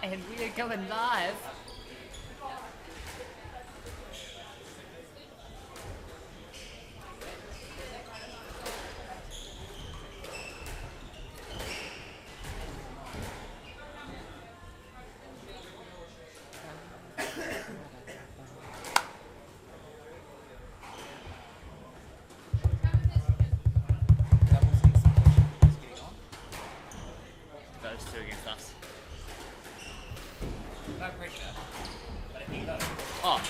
And we are going live. Those two against us. No pressure. But if you go. Oh,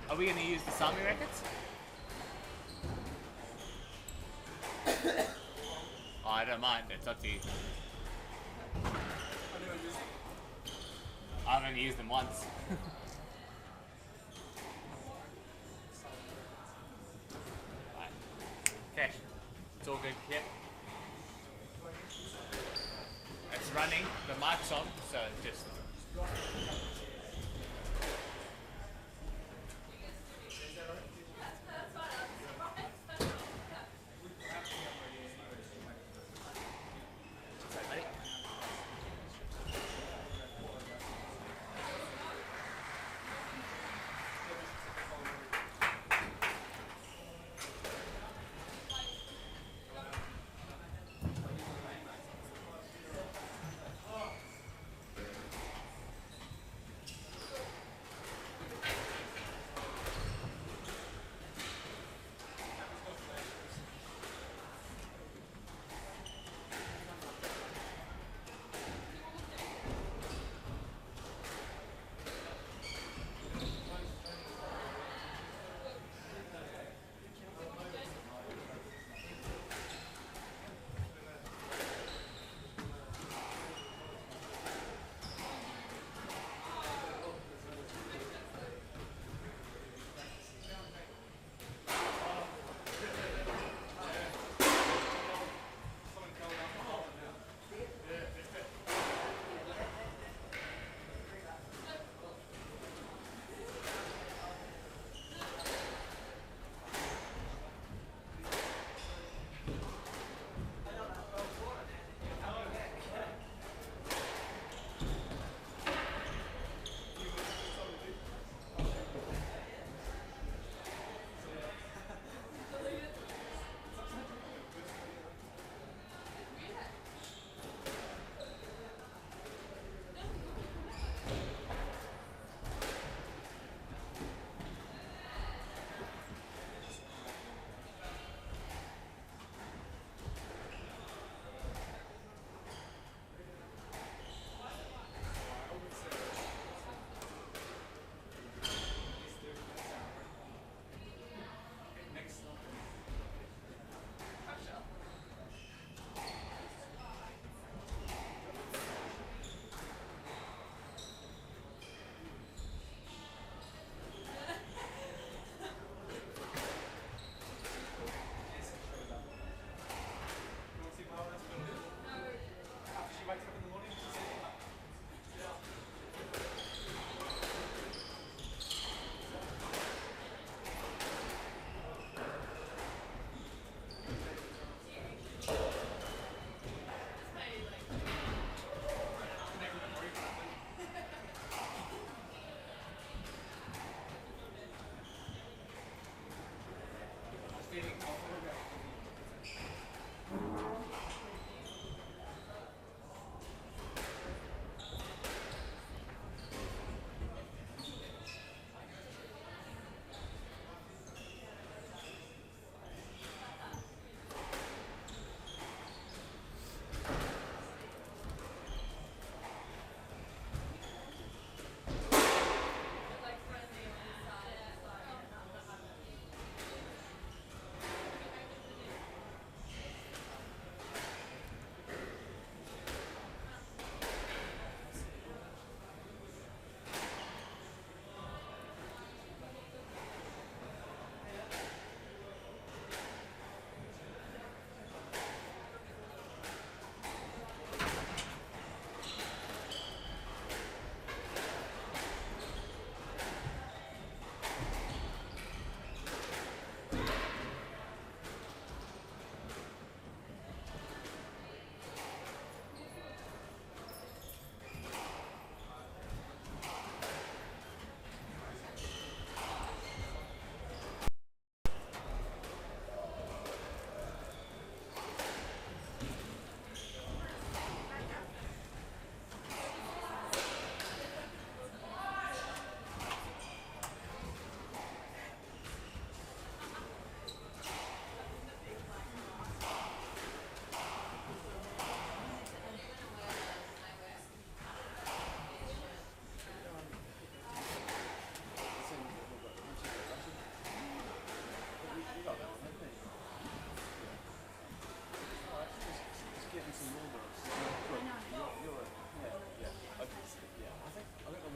are we going to use the Sami records? Oh, I don't mind. It's up to you. I've only used them once. Right. Okay. It's all good, Kip. It's running. The mic's on, so just...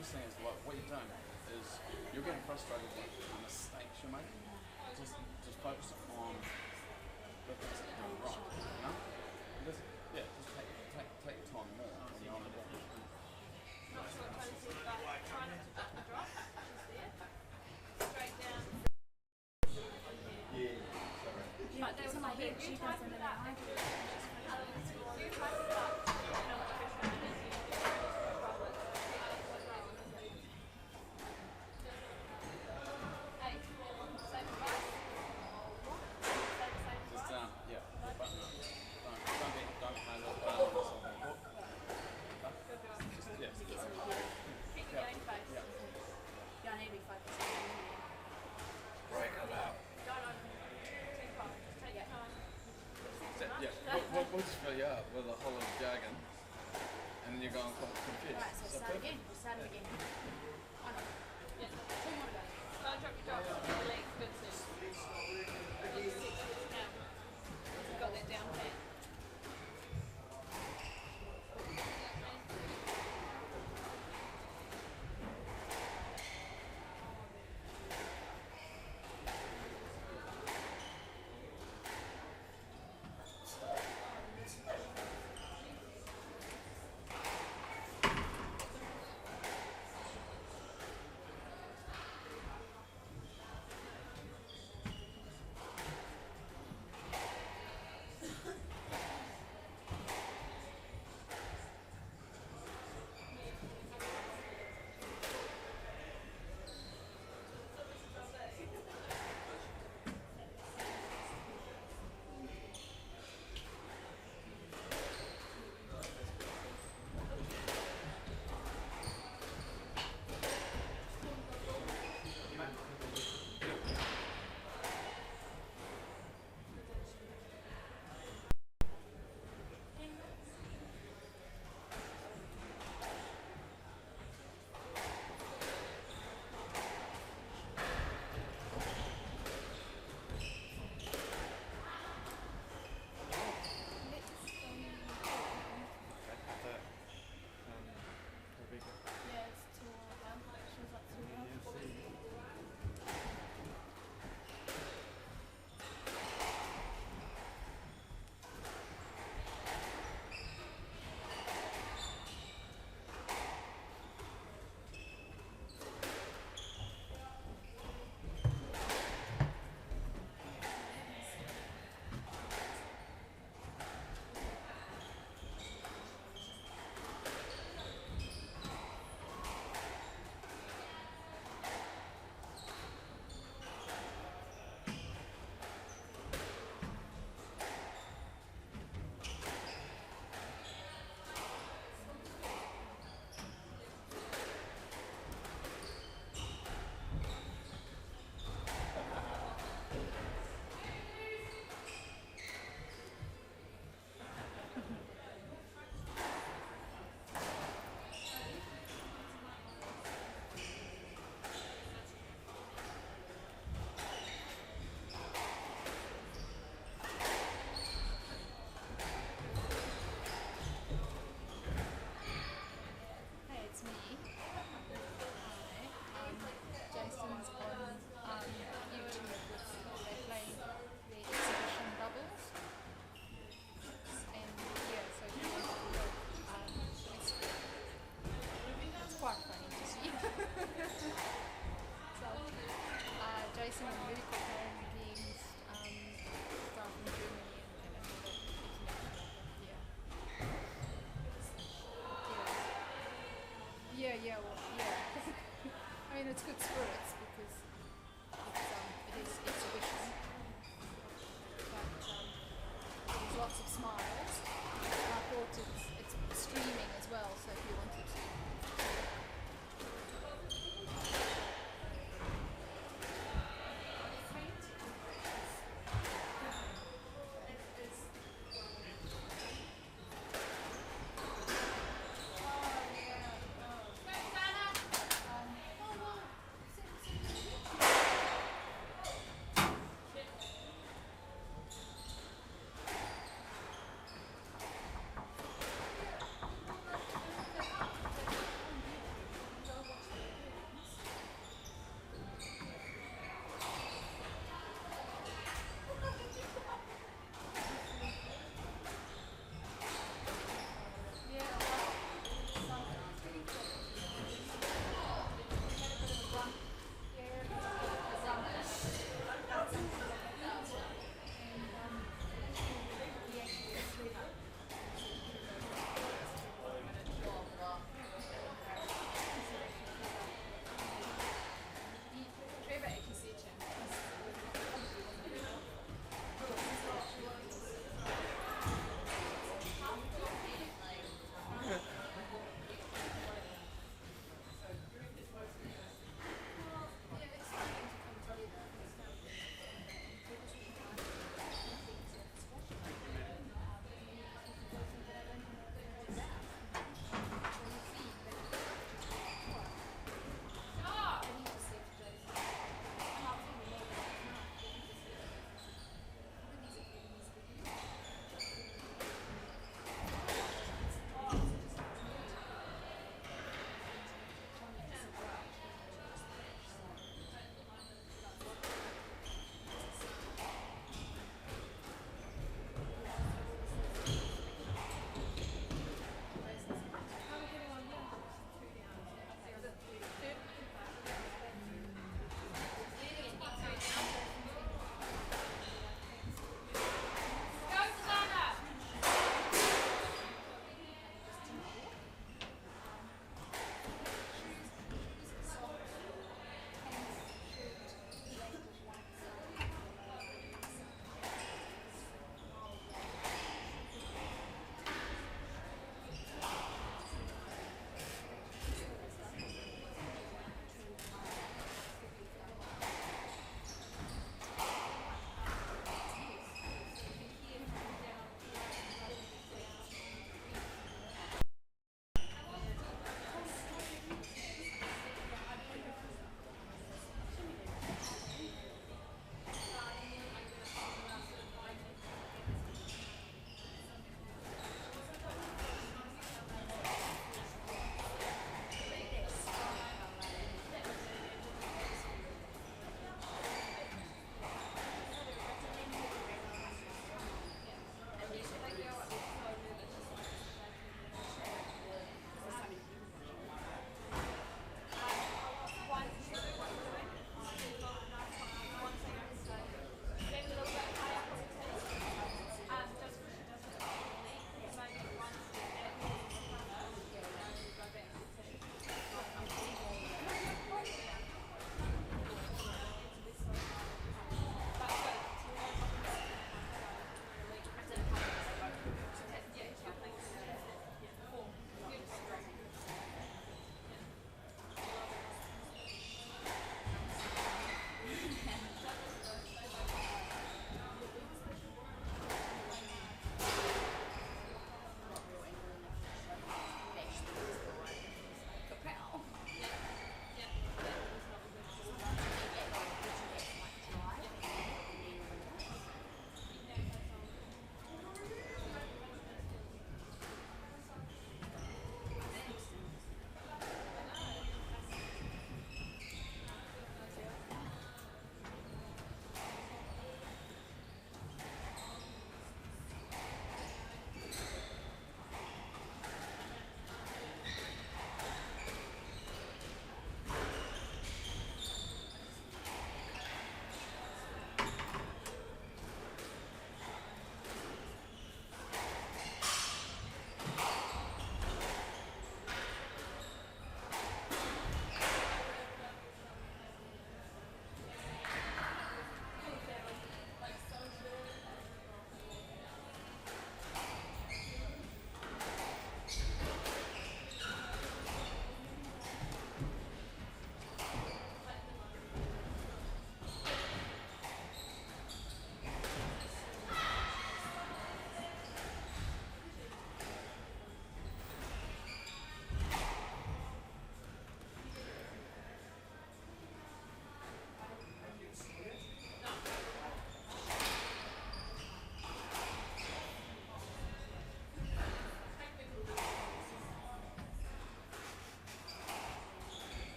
worst thing is like what you're doing is you're getting frustrated with the mistakes you're making. Just focus on the things that you're doing right. You know? Just take your time more when you're on the ball. But there was my head, she doesn't know I do. We'll just fill you up with a whole lot of jargon, and then you're going quite confused. Right, so start again. Start it again. Oh, no. Yeah. Two more to go. Don't drop your jaw, your leg, good too. You've got that down pat. It's good spirits because it is exhibition, but there's lots of smiles. And I thought it's streaming as well, so if you wanted to.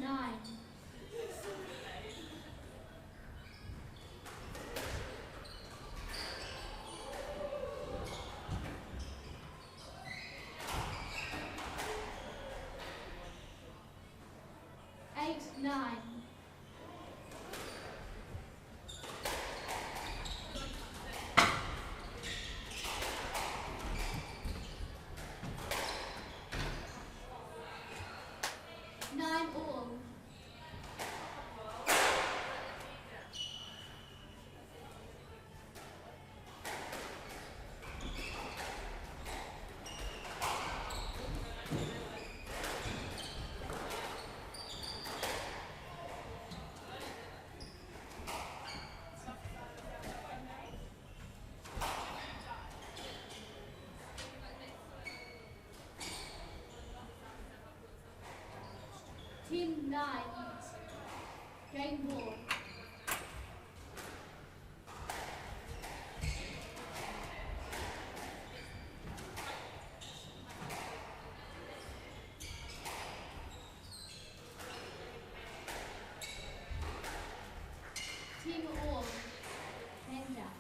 9. Eight, 9. Nine all. Team 9. Game ball. Team all. Hands out.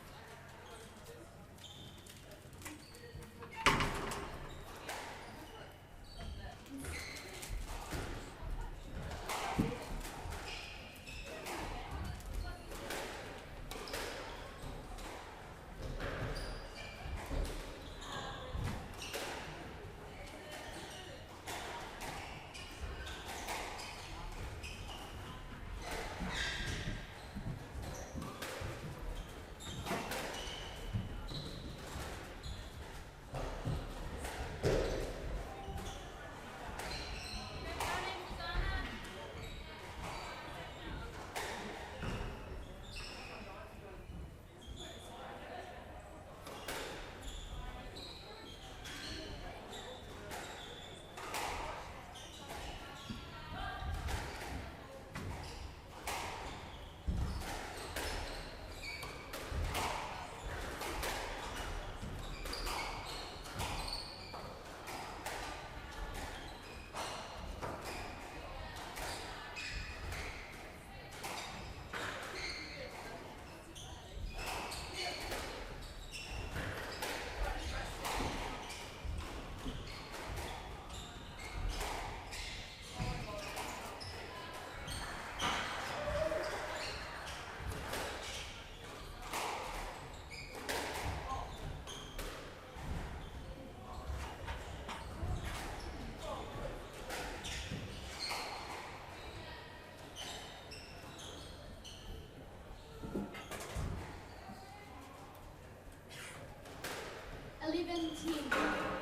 Team,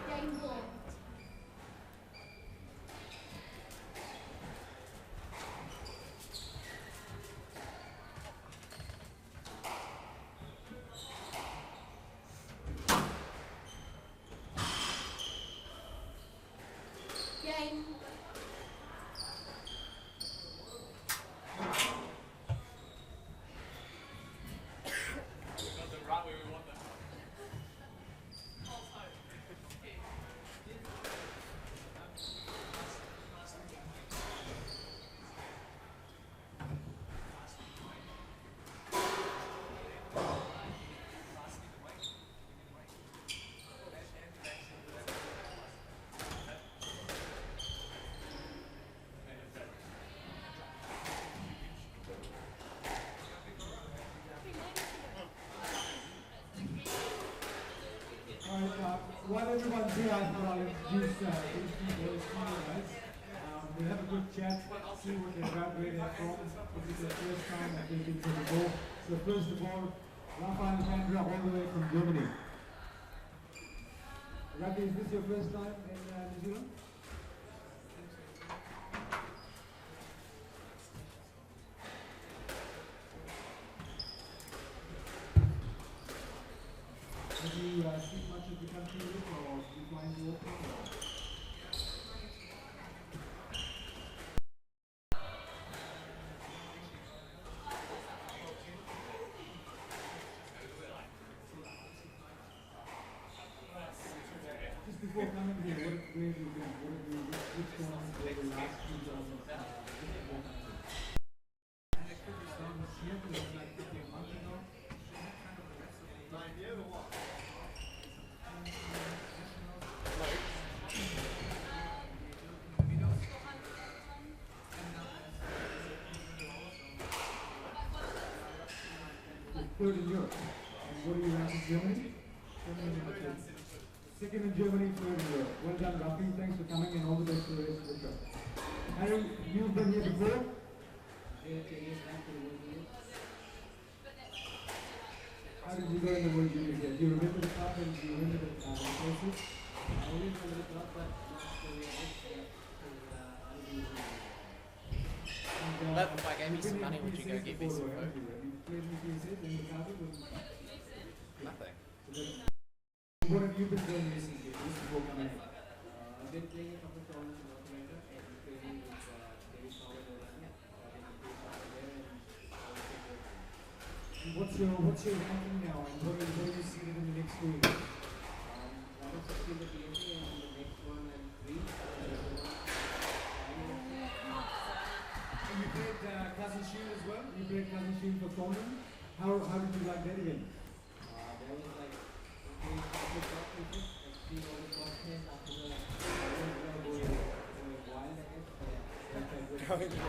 game ball. Game. Got them right where we want them. While everyone's here, I thought I'll introduce these people as guys. We'll have a good chat, see what they're about, where they're from. This is their first time that they've been to the ball. So first of all, Rafael Sandra all the way from Germany. Rafi, is this your first time in New Zealand? Have you seen much of the country yet, or do you find you open? Just before coming here, where have you been? Which ones were the last 2 jobs? third in Europe. And what do you rank in Germany? Germany number 2. Second in Germany, third in Europe. Well done, Rafi. Thanks for coming and all the best for the rest of the show. Aaron, you've been here before? How did you go in the World Juniors here? Do you remember the club and do you remember the places? I only remember the club, but not the way Look, if I gave you some money, would you go get me some food? Have you played any PSAs in the carpet? Nothing. What have you been doing recently, just before coming in? I've been playing a couple of tournaments in North America and training with David Powell and Adnan. And what's your ranking now and where do you see it in the next 2 years? One is 60 in the PSA and the next one I'm 3. And you played Cousin Shield as well? You played Cousin Shield for Thornton? How did you like that event? There was like, okay, the top people, like 3 all the top 10 after the wild, I guess. But yeah,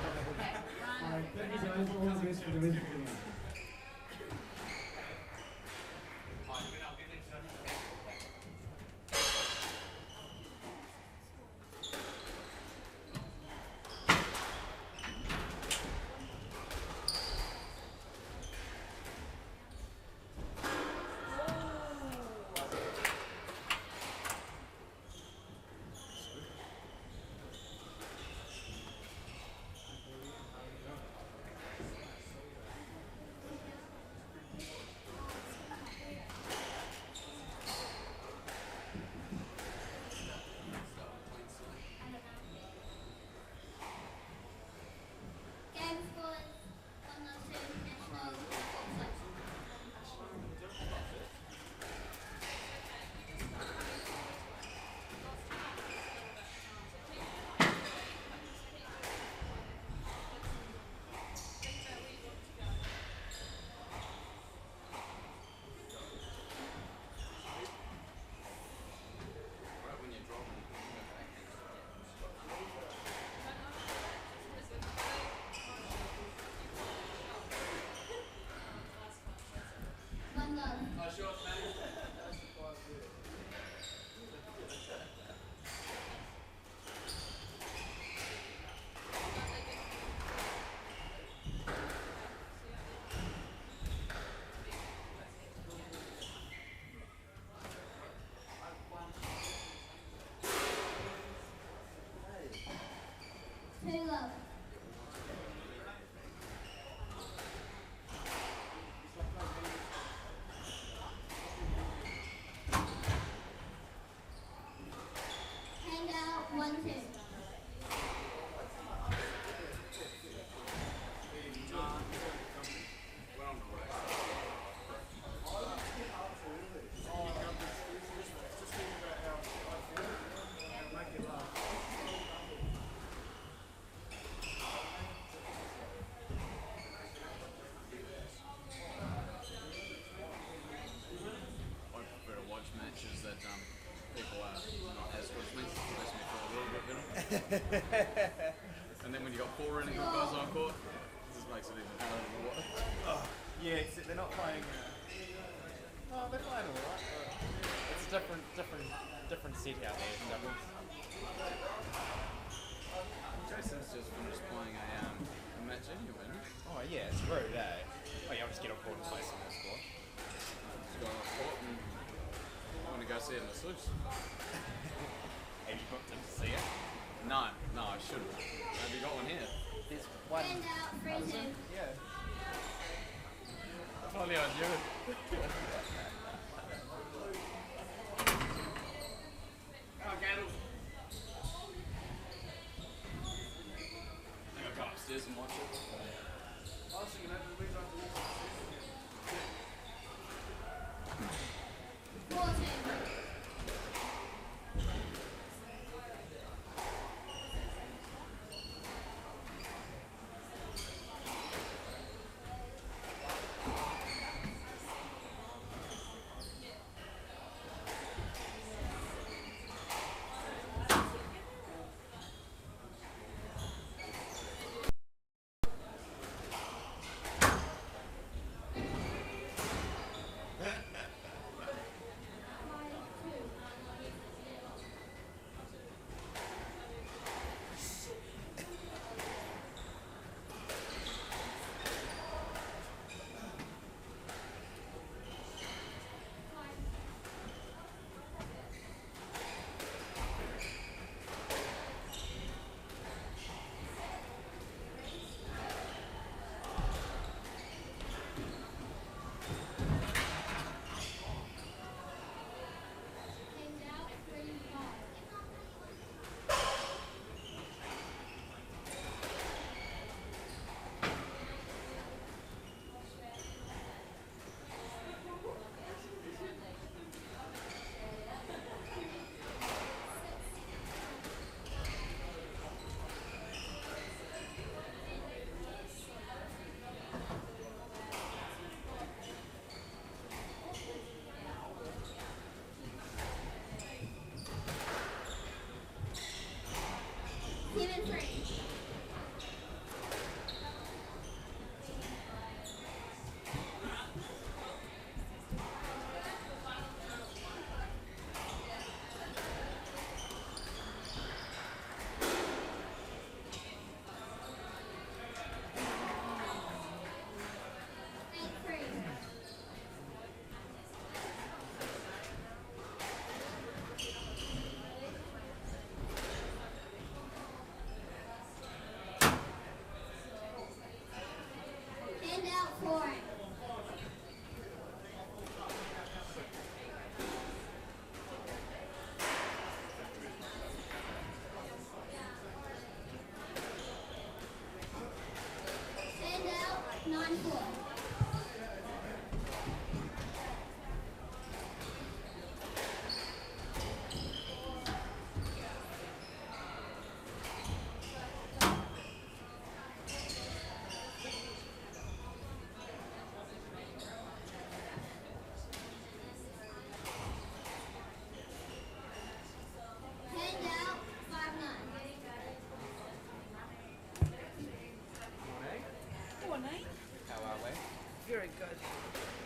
Alright, thank you guys. All the best for the rest of the game. And then when you got 4 really good guys on court, it just makes it even harder to watch. Yeah, except they're not playing. Oh, they're playing alright, but it's a different set out there. Doubles. Jason's just finished playing a match anyway. Oh yeah, it's rude, eh? Oh yeah, I'll just get on court and play some more squad. Just got on court and I want to go see it in the sluice. Have you booked in to see it? No, I shouldn't. Have you got one here? There's one. Yeah. Probably on you. I'll go upstairs and watch it. I was thinking that we went up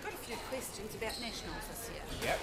Got a few questions about nationals this year. Yep.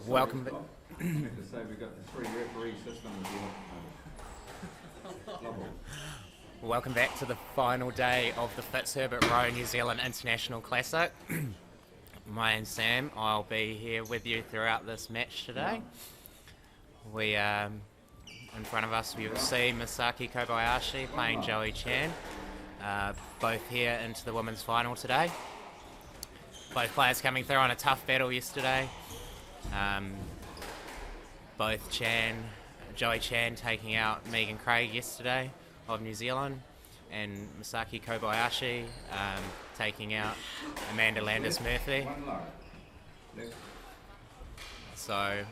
Welcome. I have to say we've got the 3 referee system as well. Lovely. Welcome back to the final day of the Fitzherbert Rowe New Zealand International Classic. My name's Sam. I'll be here with you throughout this match today. We, in front of us, we will see Misuki Kobayashi playing Jowy Chan, both here into the women's final today. Both players coming through on a tough battle yesterday. Both Jowy Chan taking out Megan Craig yesterday of New Zealand, and Misuki Kobayashi taking out Amanda Landis Murphy. So,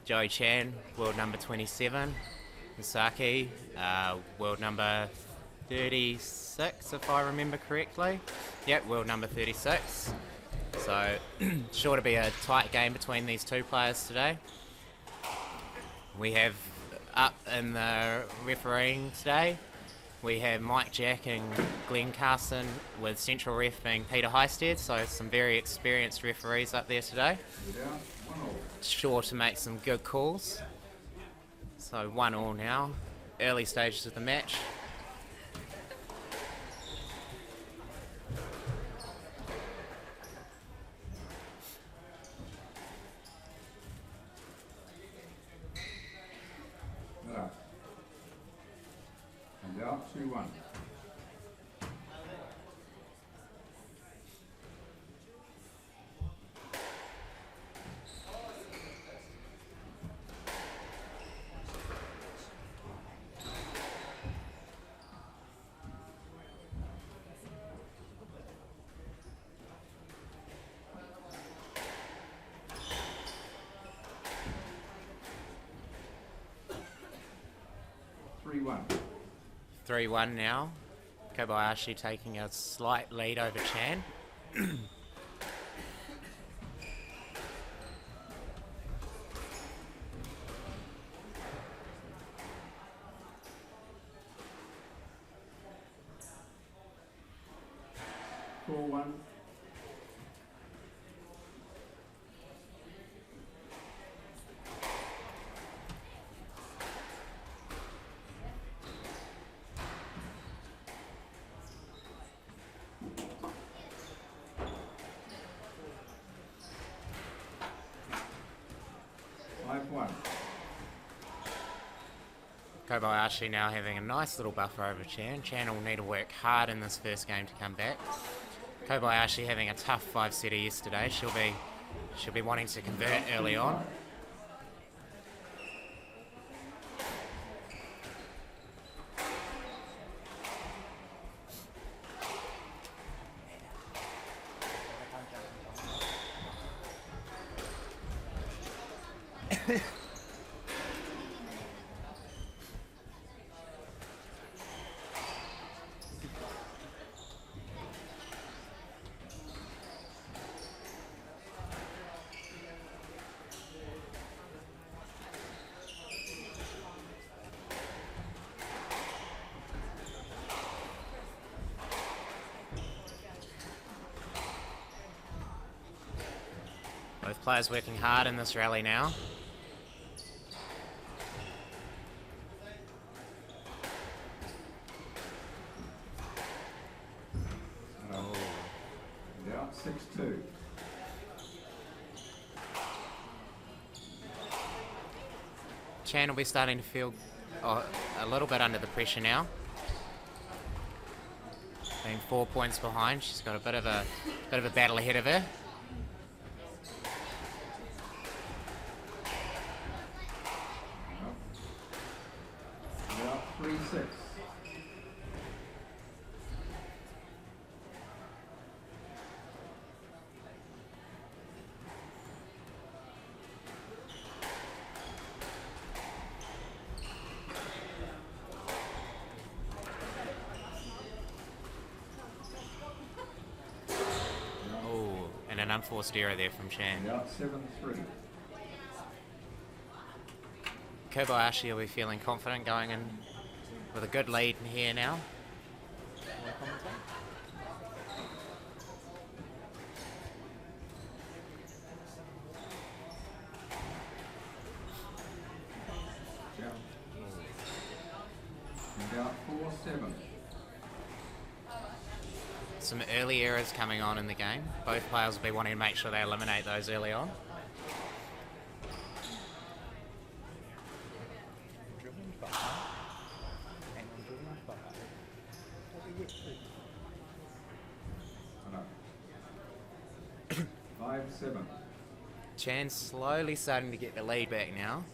Jowy Chan, world number 27, Misuki, world number 36, if I remember correctly. Yep, world number 36. So, sure to be a tight game between these two players today. We have up in the refereeing today, we have Mike Jack and Glenn Carson, with central ref being Peter Highstead, so some very experienced referees up there today. Sure to make some good calls. So 1-1 now, early stages of the match. And out 2-1. One. 3-1 now. Kobayashi taking a slight lead over Chan. One. 5-1. Kobayashi now having a nice little buffer over Chan. Chan will need to work hard in this first game to come back. Kobayashi having a tough 5-setter yesterday. She'll be wanting to convert early on. Both players working hard in this rally now. Yeah, 6-2. Chan will be starting to feel a little bit under the pressure now. Being 4 points behind, she's got a bit of a battle ahead of her. Yeah, 3-6. And an unforced error there from Chan. Yeah, 7-3. Kobayashi will be feeling confident going in with a good lead in here now. About 4-7. Some early errors coming on in the game. Both players will be wanting to make sure they eliminate those early on. Oh, no. 5-7. Chan's slowly starting to get the lead back now.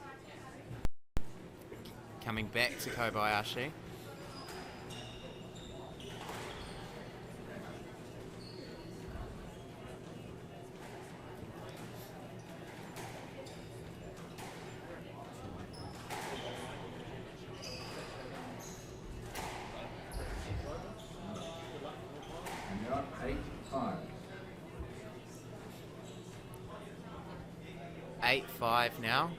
Coming back to Kobayashi. And you're up 8-5. 8-5 now.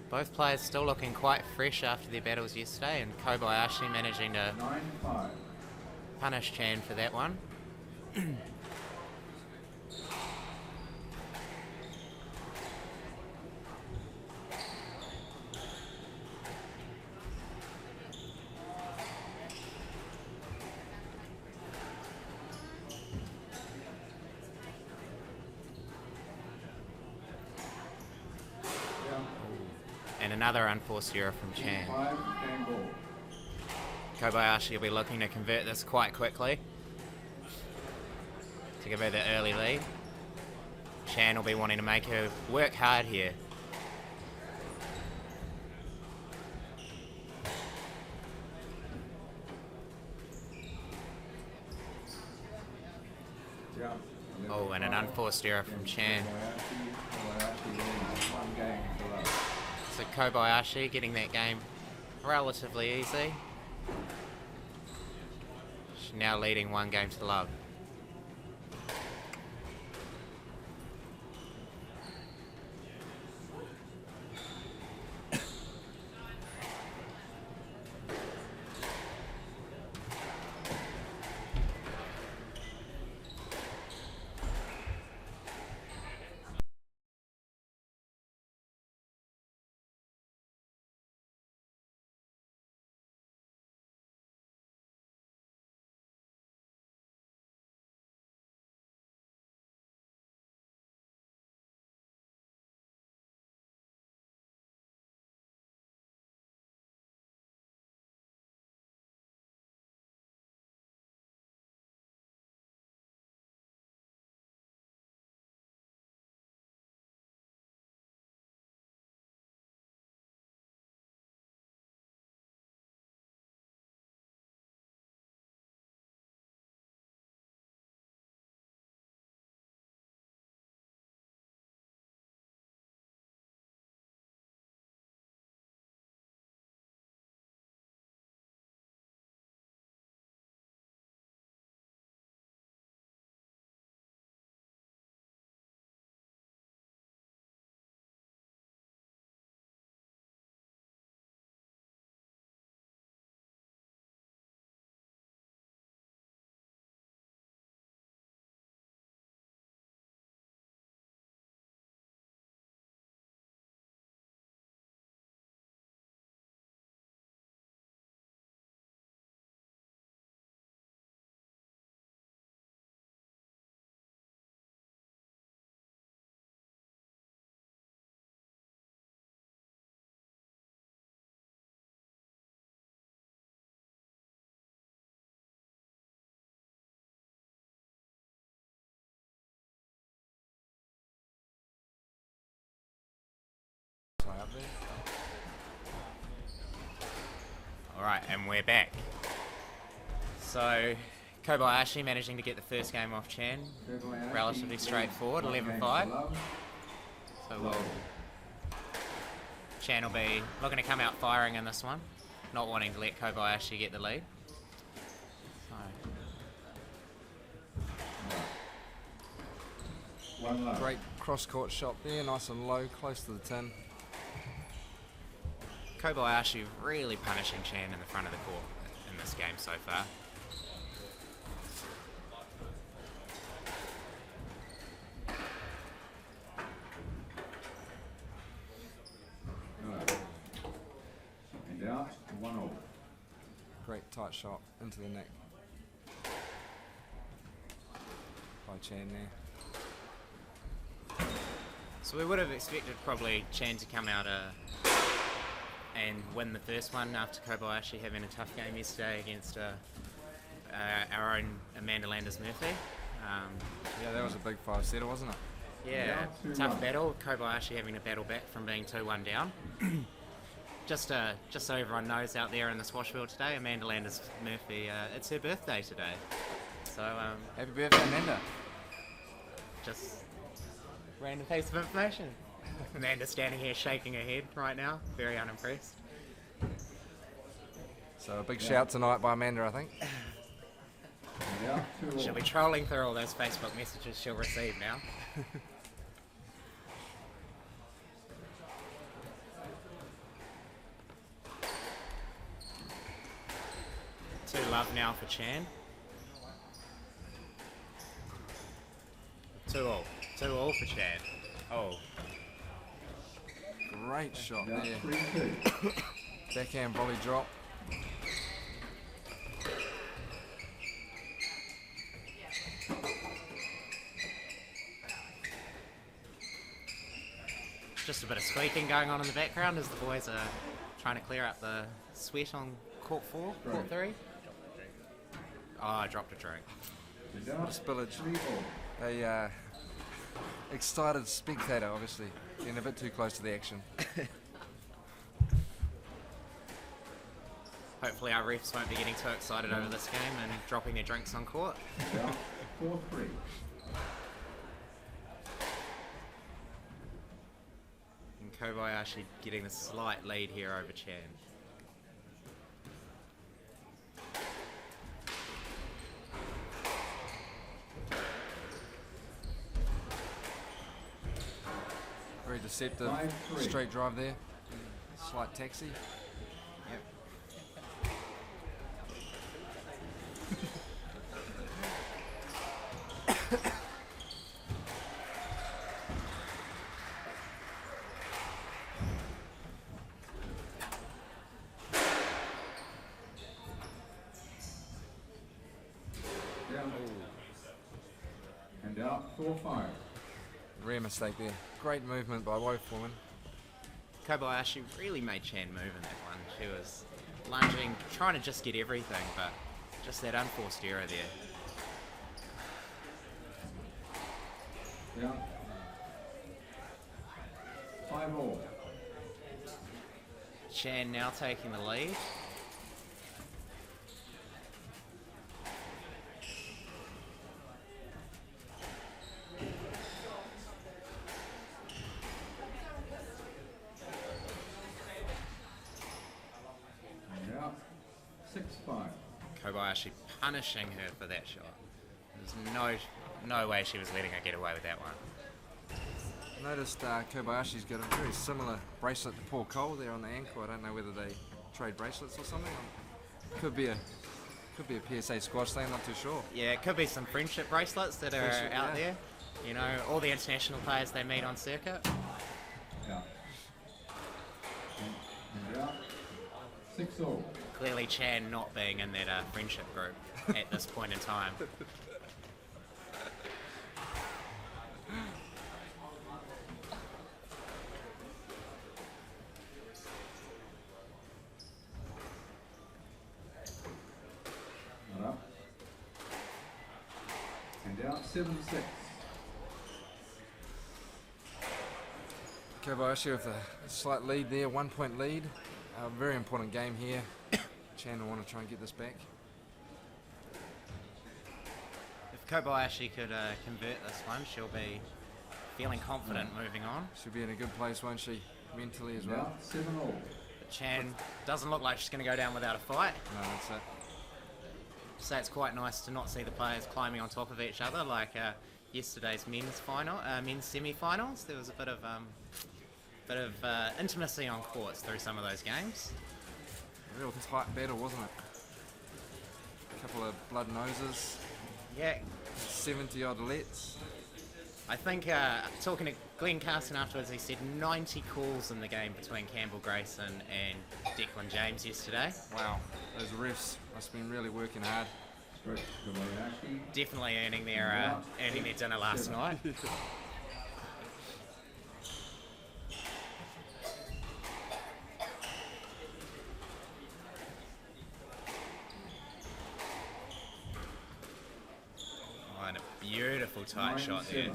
Both players still looking quite fresh after their battles yesterday, and Kobayashi managing to 9-5. punish Chan for that one. And another unforced error from Chan. 5 game ball. Kobayashi will be looking to convert this quite quickly to give her the early lead. Chan will be wanting to make her work hard here. Yeah. Oh, and an unforced error from Chan. Kobayashi leads 1 game to love. So Kobayashi getting that game relatively easy. She's now leading 1 game to love. Alright, and we're back. So, Kobayashi managing to get the first game off Chan. Relatively straightforward, 11-5. So Chan will be looking to come out firing in this one, not wanting to let Kobayashi get the lead. Great cross-court shot there, nice and low, close to the 10. Kobayashi really punishing Chan in the front of the court in this game so far. tight shot into the neck by Chan there. So we would have expected probably Chan to come out and win the first one after Kobayashi having a tough game yesterday against our own Amanda Landers-Murphy. Yeah, that was a big 5-setter, wasn't it? Yeah, tough battle. Kobayashi having to battle back from being 2-1 down. Just so everyone knows out there in the squash world today, Amanda Landers-Murphy, it's her birthday today. So happy birthday, Amanda. Just random piece of information. Amanda standing here shaking her head right now, very unimpressed. So a big shout tonight by Amanda, I think. She'll be trolling through all those Facebook messages she'll receive now. Two love now for Chan. 2-all. 2-all for Chan. Oh. Great shot there. Backhand volley drop. Just a bit of squeaking going on in the background as the boys are trying to clear up the sweat on court 4, court 3. Oh, I dropped a drink. Spillage. A excited spectator, obviously, getting a bit too close to the action. Hopefully our refs won't be getting too excited over this game and dropping their drinks on court. 4-3. And Kobayashi getting the slight lead here over Chan. Very deceptive, 5-3. straight drive there. Slight taxi. Yep. And out 4-5. Rare mistake there. Great movement by Woe Foreman. Kobayashi really made Chan move in that one. She was lunging, trying to just get everything, but just that unforced error there. Yeah. 5-all. Chan now taking the lead. And out 6-5. Kobayashi punishing her for that shot. There's no way she was letting her get away with that one. Noticed Kobayashi's got a very similar bracelet to Paul Cole there on the ankle. I don't know whether they trade bracelets or something. Could be a PSA squash thing, not too sure. Yeah, it could be some friendship bracelets that are Friendship, out yeah. there. You know, all the international players they meet on circuit. Yeah. And out 6-all. Clearly Chan not being in that friendship group at this point in time. Not up. And out 7-6. Kobayashi with a slight lead there, 1 point lead. A very important game here. Chan will want to try and get this back. If Kobayashi could convert this one, she'll be feeling confident moving on. She'll be in a good place, won't she? Mentally as well. Now 7-all. But Chan doesn't look like she's going to go down without a fight. No, that's it. So it's quite nice to not see the players climbing on top of each other like yesterday's men's semi-finals. There was a bit of intimacy on courts through some of those games. A real tight battle, wasn't it? A couple of blood noses. Yeah, 70 odd lets. I think talking to Glenn Carson afterwards, he said 90 calls in the game between Campbell Grayson and Declan James yesterday. Wow, those refs must have been really working hard. Definitely earning their dinner last night. Oh, and a beautiful tight shot there.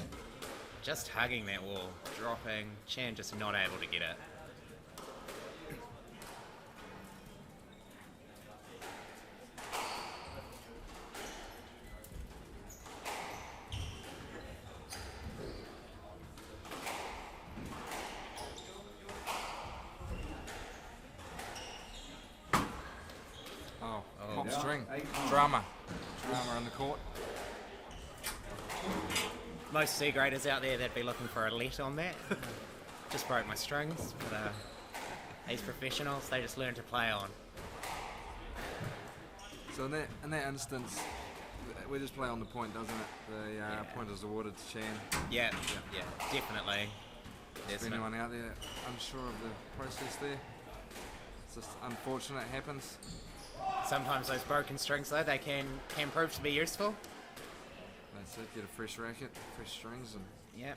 Just hugging that wall, dropping, Chan just not able to get it. Pop string. Drama on the court. Most C graders out there, they'd be looking for a let on that. Just broke my strings, but these professionals, they just learn to play on. So in that instance, we just play on the point, doesn't it? The point is awarded to Chan. Yeah, definitely. Is there anyone out there unsure of the process there? It's just unfortunate it happens. Sometimes those broken strings, though, they can prove to be useful. That's it, get a fresh racket, fresh strings, and yeah.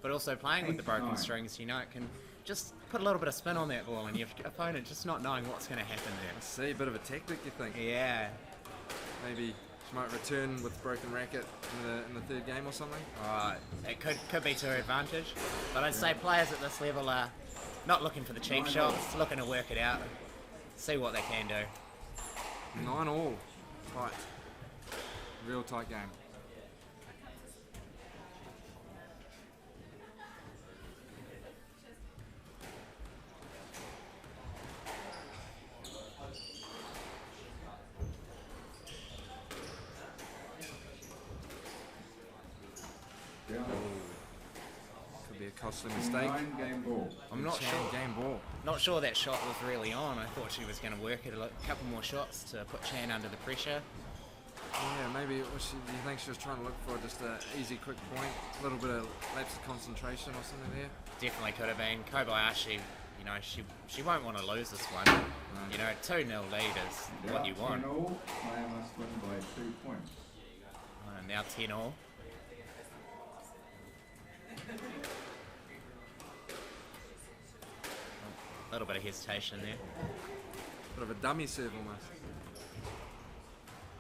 But also playing with the broken strings, you know, it can just put a little bit of spin on that ball, and your opponent just not knowing what's going to happen there. I see, a bit of a tactic, you think? Yeah. Maybe she might return with broken racket in the third game or something. It could be to her advantage, but I'd say players at this level are not looking for the cheap shots, looking to work it out, see what they can do. 9-all, tight, real tight game. Could be a costly mistake. Game ball. I'm not sure. Game ball. Not sure that shot was really on. I thought she was going to work it a couple more shots to put Chan under the pressure. Yeah, maybe do you think she was trying to look for just an easy, quick point, a little bit of lapse of concentration or something there? Definitely could have been. Kobayashi, you know, she won't want to lose this one. No. You know, 2-0 lead is what you want. 10-all, player must win by 2 points. Now 10-all. A little bit of hesitation there. Bit of a dummy serve almost.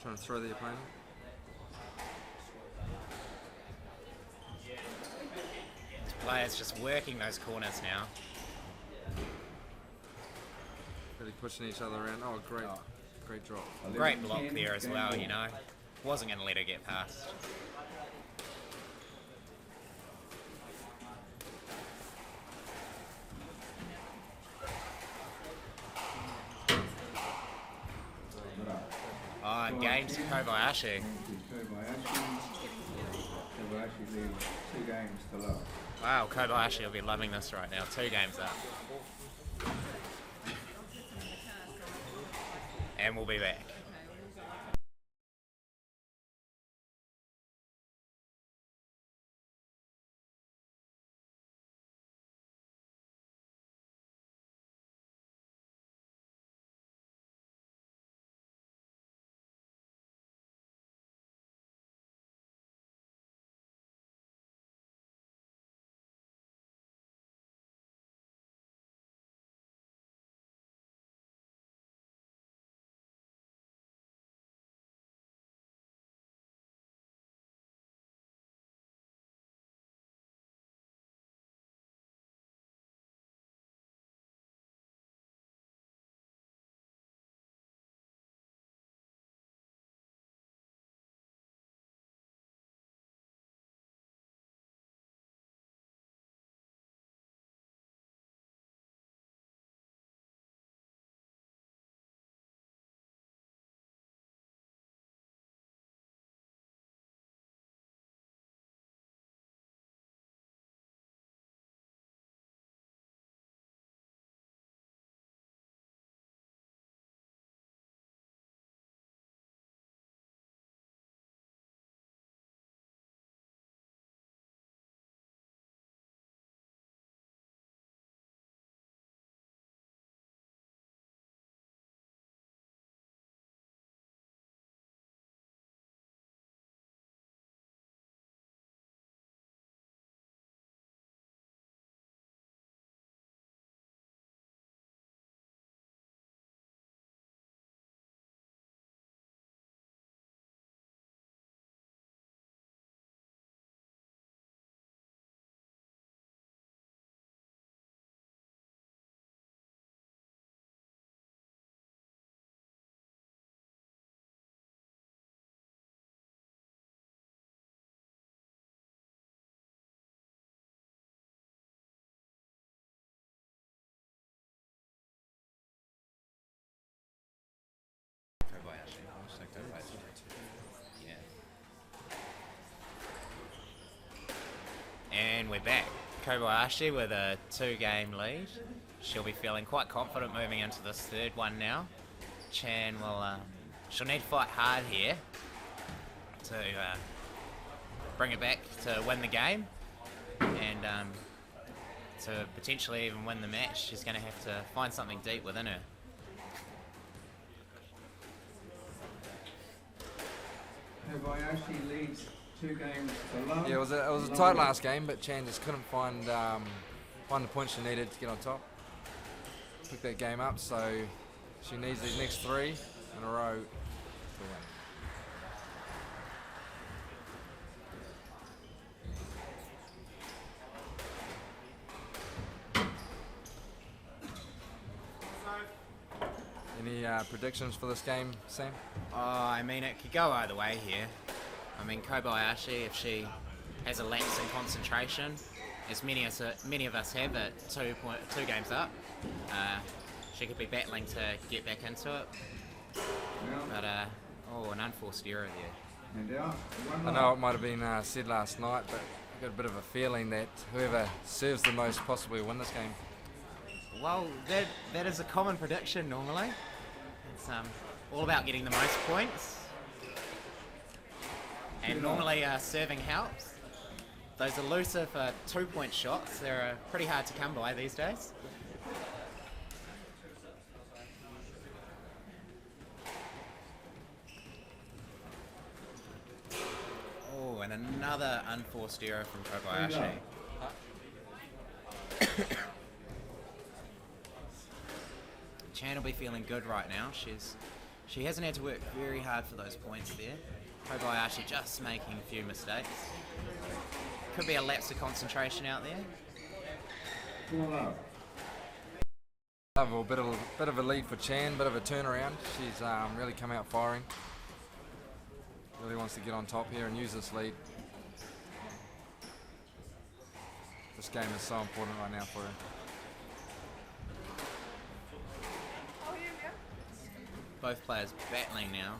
Trying to throw the opponent. Players just working those corners now. Really pushing each other around. Oh, great drop. Great block there as well, you know. Wasn't going to let her get past. Games to Kobayashi. Kobayashi leads 2 games to love. Wow, Kobayashi will be loving this right now. 2 games up. And we'll be back. And we're back. Kobayashi with a 2-game lead. She'll be feeling quite confident moving into this third one now. Chan will, she'll need to fight hard here to bring it back to win the game, and to potentially even win the match. She's going to have to find something deep within her. Kobayashi leads 2 games to love. Yeah, it was a tight last game, but Chan just couldn't find the points she needed to get on top. Pick that game up, so she needs these next 3 in a row to win. Any predictions for this game, Sam? Oh, I mean, it could go either way here. I mean, Kobayashi, if she has a lapse in concentration, as many of us have at 2 games up, she could be battling to get back into it. But, oh, an unforced error there. I know it might have been said last night, but I got a bit of a feeling that whoever serves the most possibly will win this game. Well, that is a common prediction normally. It's all about getting the most points. And normally serving helps. Those elusive 2-point shots, they're pretty hard to come by these days. Oh, and another unforced error from Kobayashi. Chan will be feeling good right now. She hasn't had to work very hard for those points there. Kobayashi just making a few mistakes. Could be a lapse of concentration out there. A bit of a lead for Chan, bit of a turnaround. She's really come out firing. Really wants to get on top here and use this lead. This game is so important right now for her. Both players battling now.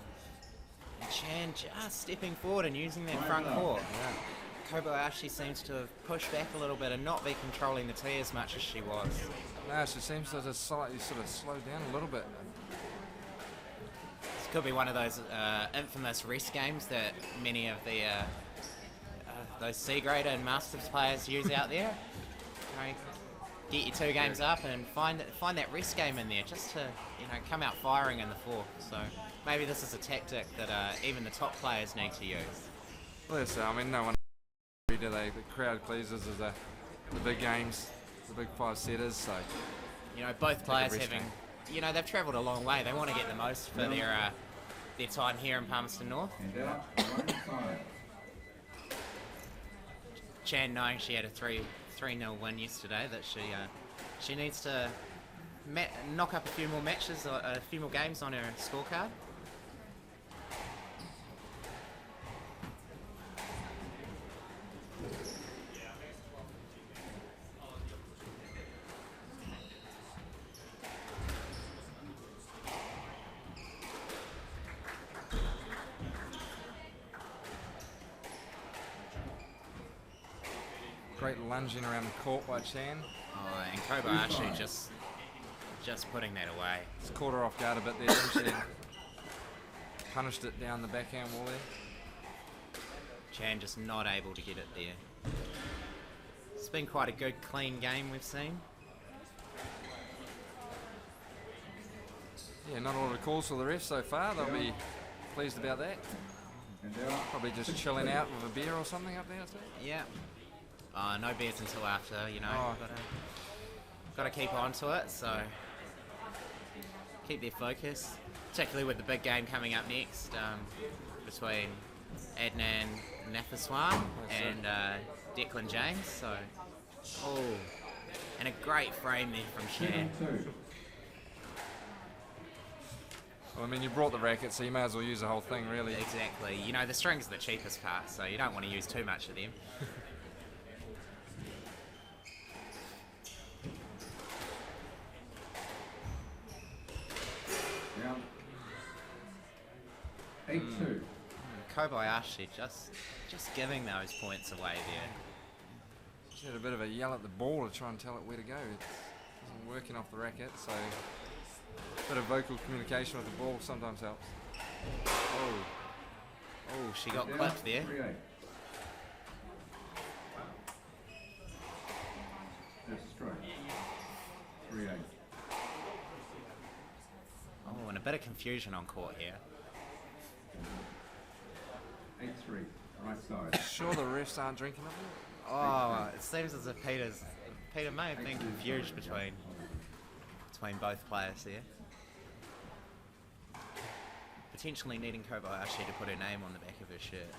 And Chan just stepping forward and using that front court. Yeah. Kobayashi seems to have pushed back a little bit and not be controlling the tee as much as she was. No, she seems to just slightly sort of slow down a little bit. This could be one of those infamous rest games that many of the those C-grade and Masters players use out there. You know, get your 2 games up and find that rest game in there just to come out firing in the 4th. So maybe this is a tactic that even the top players need to use. Well, yes, I mean, no one do they? The crowd pleasers is the big games, the big 5-setters. So both players having, they've travelled a long way. They want to get the most for their time here in Palmerston North. Chan, knowing she had a 3-0 win yesterday, that she needs to knock up a few more matches, or a few more games on her scorecard. Great lunging around the court by Chan. Oh, and Kobayashi just putting that away. Just caught her off guard a bit there, didn't she? Punished it down the backhand wall there. Chan just not able to get it there. It's been quite a good, clean game we've seen. Yeah, not a lot of calls for the refs so far. They'll be pleased about that. Probably just chilling out with a beer or something up there, I think. Yeah. No beers until after, Got to keep on to it, so keep their focus, particularly with the big game coming up next between Adnan Nafizwan and Declan James. So, and a great frame there from Chan. Well, I mean, you brought the racket, so you may as well use the whole thing, really. Exactly. The strings are the cheapest part, so you don't want to use too much of them. Round 8-2. Kobayashi just giving those points away there. Just had a bit of a yell at the ball to try and tell it where to go. It isn't working off the racket, so a bit of vocal communication with the ball sometimes helps. Oh, oh, she got clipped there. 3-8. That's a strike. 3-8. Oh, and a bit of confusion on court here. 8-3. Right side. Sure the refs aren't drinking of it? Oh, it seems as if Peter may have been confused between both players there. Potentially needing Kobayashi to put her name on the back of her shirt.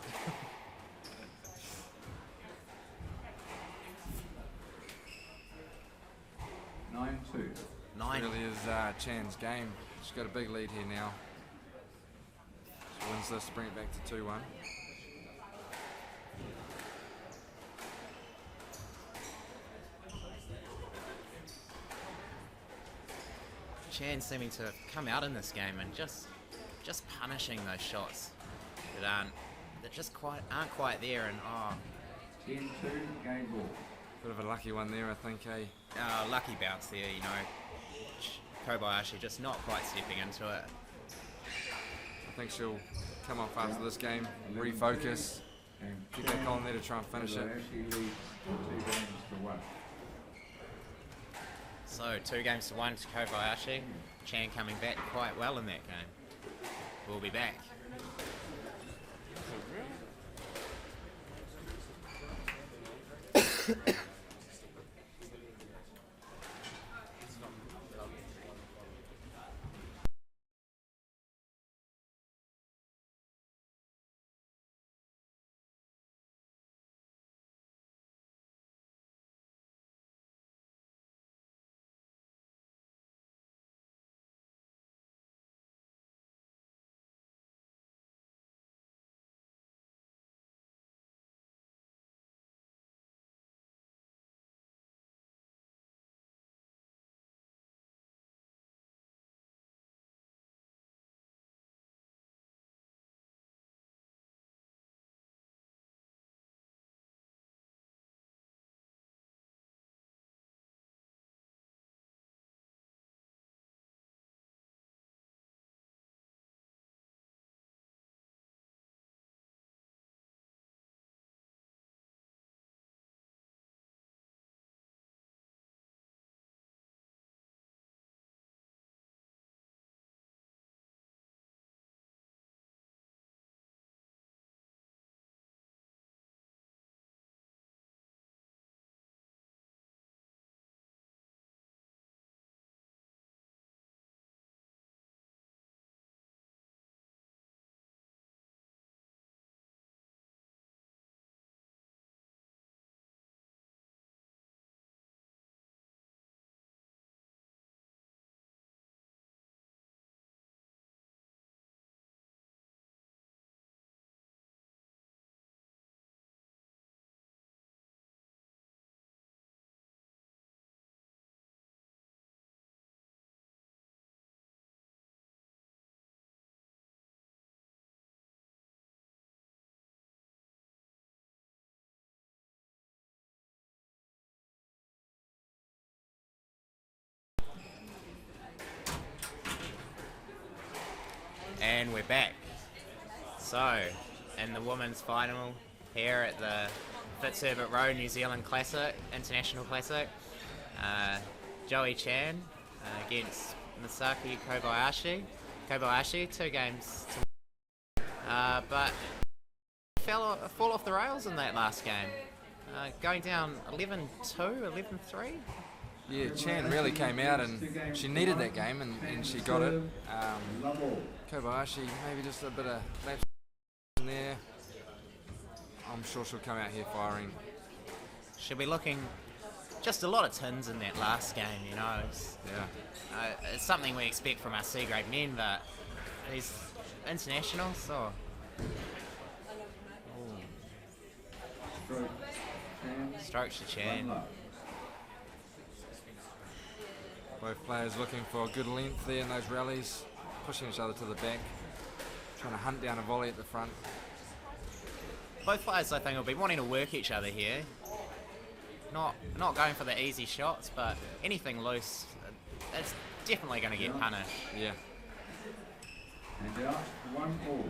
9-2. Nine. Really is Chan's game. She's got a big lead here now. She wins this to bring it back to 2-1. Chan seeming to have come out in this game and just punishing those shots that just aren't quite there, and 10-2. Game ball. Bit of a lucky one there, I think, eh? lucky bounce there, you know. Kobayashi just not quite stepping into it. I think she'll come off after this game, refocus, get back on there to try and finish it. Kobayashi leads 2 games to 1. So 2 games to 1 to Kobayashi. Chan coming back quite well in that game. We'll be back. And we're back. So, in the women's final here at the Fitzherbert Rowe New Zealand Classic, International Classic, Jowy Chan against Misuki Kobayashi. Kobayashi, 2 games to but fall off the rails in that last game. Going down 11-2, 11-3. Yeah, Chan really came out and she needed that game and she got it. Kobayashi, maybe just a bit of lapse in there. I'm sure she'll come out here firing. She'll be looking just a lot of tins in that last game, you know. It's something we expect from our C-grade men, but these internationals, so... Strokes to Chan. Both players looking for good length there in those rallies, pushing each other to the back, trying to hunt down a volley at the front. Both players, I think, will be wanting to work each other here. not going for the easy shots, but anything loose, it's definitely going to get punished. Yeah. And out, 1-all.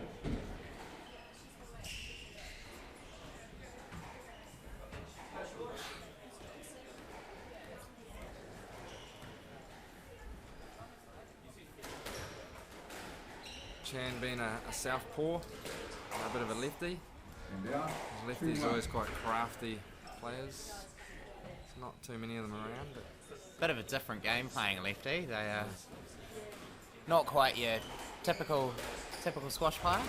Chan being a southpaw, a bit of a lefty. And out, Lefties 2-1. always quite crafty players. There's not too many of them around. But Bit of a different game playing lefty. They are not quite your typical squash player.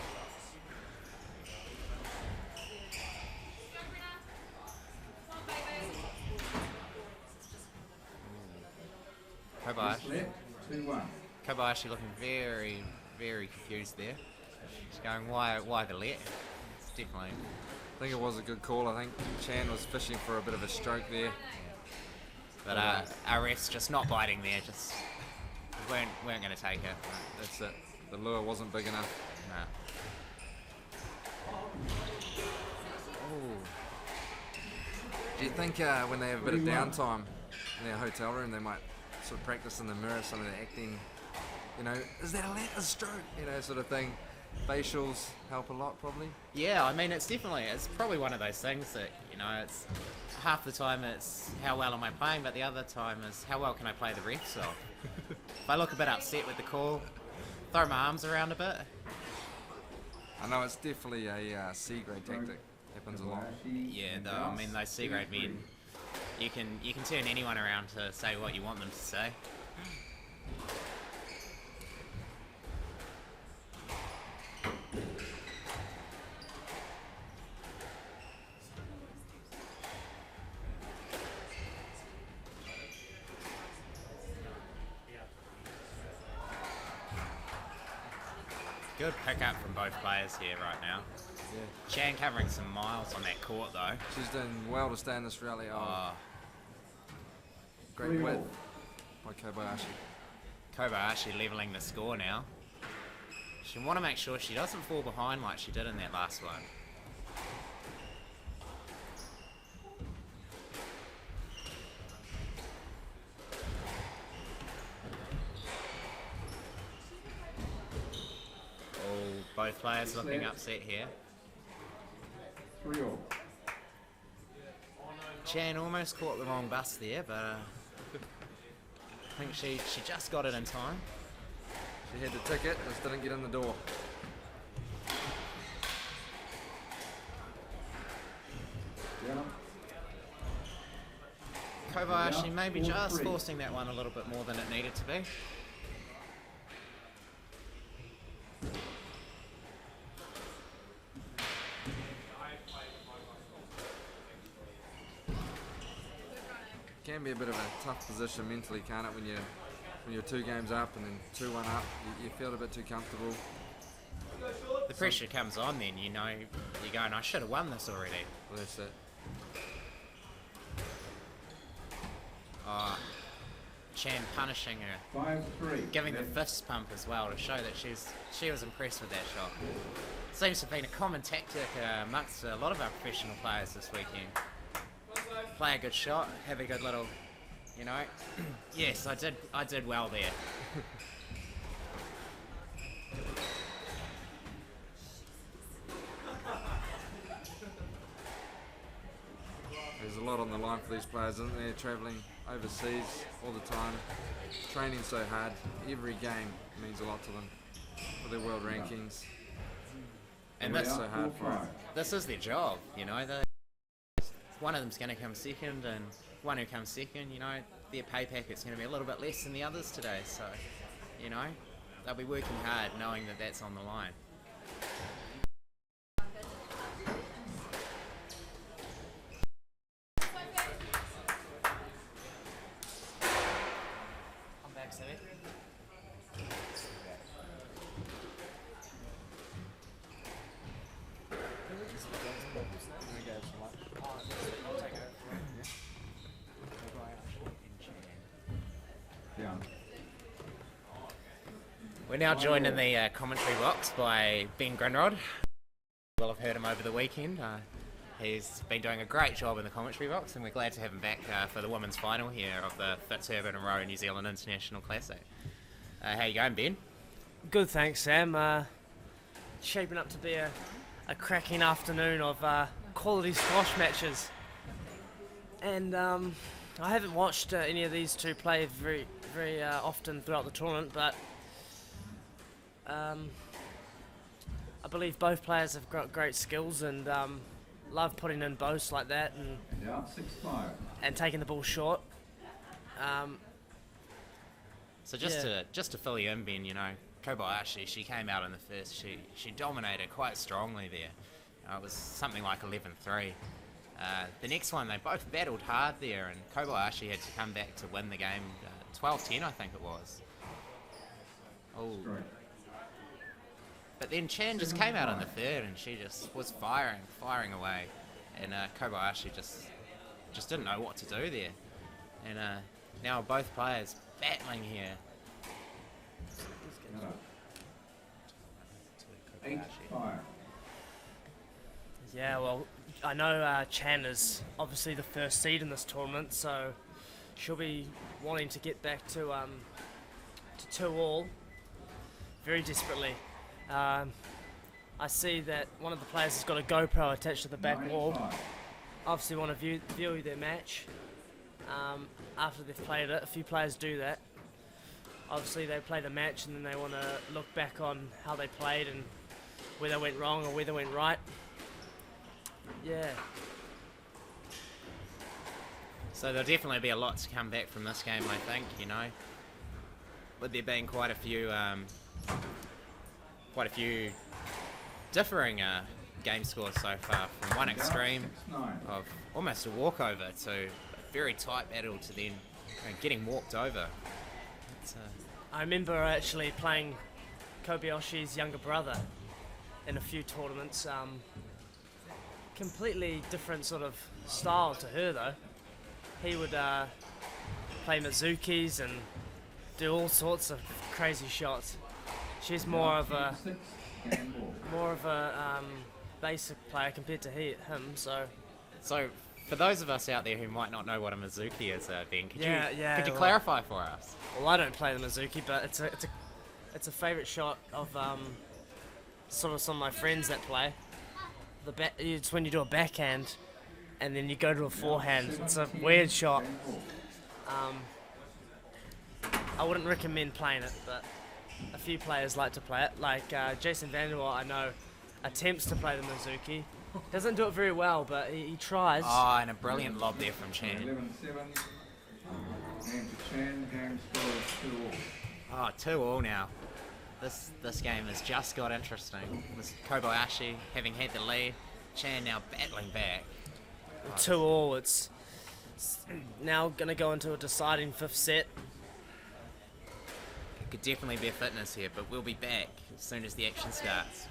Kobayashi. Left, 2-1. Kobayashi looking very, very confused there. She's going, why the let? It's definitely. I think it was a good call. I think Chan was fishing for a bit of a stroke there. But our refs just not biting there, just weren't going to take it. That's it. The lure wasn't big enough. No. Ooh. Do you think when they have a bit of downtime in their hotel room, they might sort of practice in the mirror some of the acting? You know, is that a let, a stroke? You know, sort of thing. Facials help a lot, probably. Yeah, I mean, it's probably one of those things that, you know, it's half the time it's how well am I playing, but the other time is how well can I play the refs off. If I look a bit upset with the call, throw my arms around a bit. I know it's definitely a C-grade tactic. Happens a lot. Yeah, though, I mean, those C-grade men, you can turn anyone around to say what you want them to say. Good pickup from both players here right now. Yeah. Chan covering some miles on that court though. She's doing well to stay in this rally. Great width by Kobayashi. Kobayashi levelling the score now. She want to make sure she doesn't fall behind like she did in that last one. Both players looking upset here. 3-all. Chan almost caught the wrong bus there, but I think she just got it in time. She had the ticket, just didn't get in the door. Yeah. Kobayashi maybe just forcing that one a little bit more than it needed to be. Can be a bit of a tough position mentally, can't it? When you're 2 games up and then 2-1 up, you feel a bit too comfortable. The pressure comes on then, you know, you're going, I should have won this already. Well, that's it. Chan punishing her, 5-3. giving the fist pump as well to show that she was impressed with that shot. Seems to have been a common tactic amongst a lot of our professional players this weekend. Play a good shot, have a good little, you know. Yes, I did well there. There's a lot on the line for these players, isn't there? Travelling overseas all the time, training so hard. Every game means a lot to them for their world rankings. And that's so hard for them. This is their job, you know. One of them's going to come second, and one who comes second, you know, their pay packet's going to be a little bit less than the others today. So, you know, they'll be working hard knowing that that's on the line. Come back, Sammy. We're now joined in the commentary box by Ben Grunrod. Well, I've heard him over the weekend. He's been doing a great job in the commentary box, and we're glad to have him back for the women's final here of the Fitzherbert and Rowe New Zealand International Classic. How you going, Ben? Good, thanks, Sam. Shaping up to be a cracking afternoon of quality squash matches. And I haven't watched any of these two play very often throughout the tournament, but I believe both players have got great skills and love putting in boasts like that and taking the ball short. So just to fill you in, Ben, you know, Kobayashi, she came out in the first. She dominated quite strongly there. It was something like 11-3. The next one, they both battled hard there, and Kobayashi had to come back to win the game 12-10, I think it was. Oh. But then Chan just came out in the third, and she just was firing away, and Kobayashi just didn't know what to do there. And now both players battling here. 8-5. Yeah, well, I know Chan is obviously the first seed in this tournament, so she'll be wanting to get back to 2-all very desperately. I see that one of the players has got a GoPro attached to the back wall. Obviously want to view their match after they've played it. A few players do that. Obviously they play the match and then they want to look back on how they played and where they went wrong or where they went right. Yeah. So there'll definitely be a lot to come back from this game, I think, you know. With there being quite a few differing game scores so far, from one extreme of almost a walkover to a very tight battle to then getting walked over. I remember actually playing Kobayashi's younger brother in a few tournaments. Completely different sort of style to her though. He would play Misuki's and do all sorts of crazy shots. She's more of a basic player compared to him. So for those of us out there who might not know what a Misuki is, Ben, could you well, clarify for us? Well, I don't play the Misuki, but it's a favourite shot of sort of some of my friends that play. It's when you do a backhand and then you go to a forehand. It's a weird shot. I wouldn't recommend playing it, but a few players like to play it. Like Jason Vanderwall, I know, attempts to play the Misuki. Doesn't do it very well, but he tries. Oh, and a brilliant lob there from Chan. 11-7. And to Chan, game score is 2-all. Oh, 2-all now. This game has just got interesting. With Kobayashi having had the lead, Chan now battling back. 2-all. It's now going to go into a deciding fifth set. It could definitely be a fitness here, but we'll be back as soon as the action starts.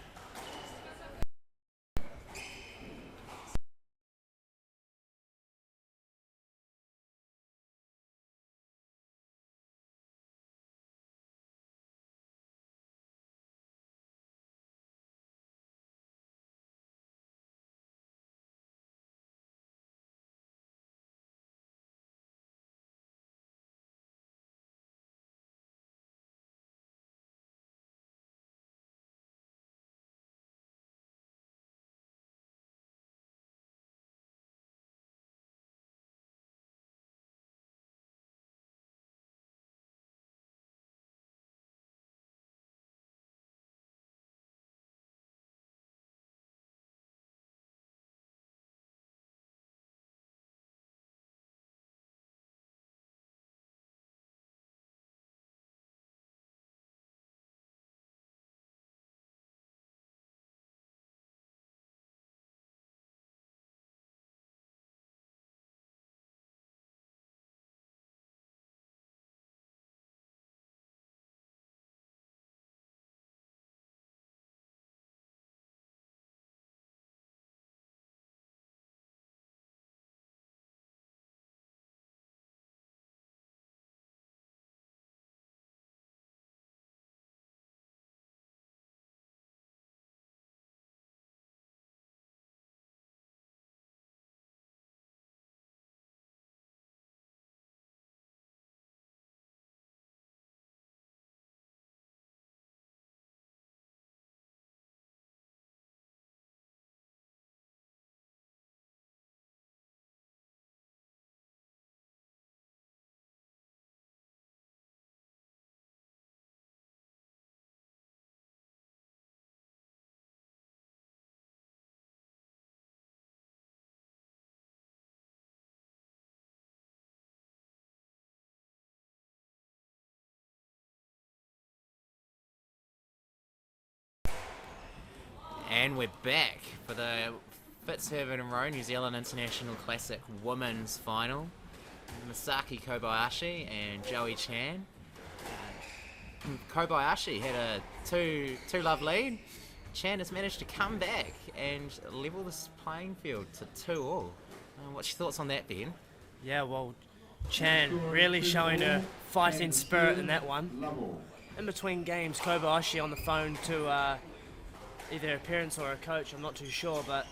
And we're back for the Fitzherbert and Rowe New Zealand International Classic Women's Final. Misuki Kobayashi and Jowy Chan. Kobayashi had a two-love lead. Chan has managed to come back and level this playing field to 2-all. What's your thoughts on that, Ben? Yeah, well, Chan really showing her fighting spirit in that one. In between games, Kobayashi on the phone to either a parent or a coach, I'm not too sure, but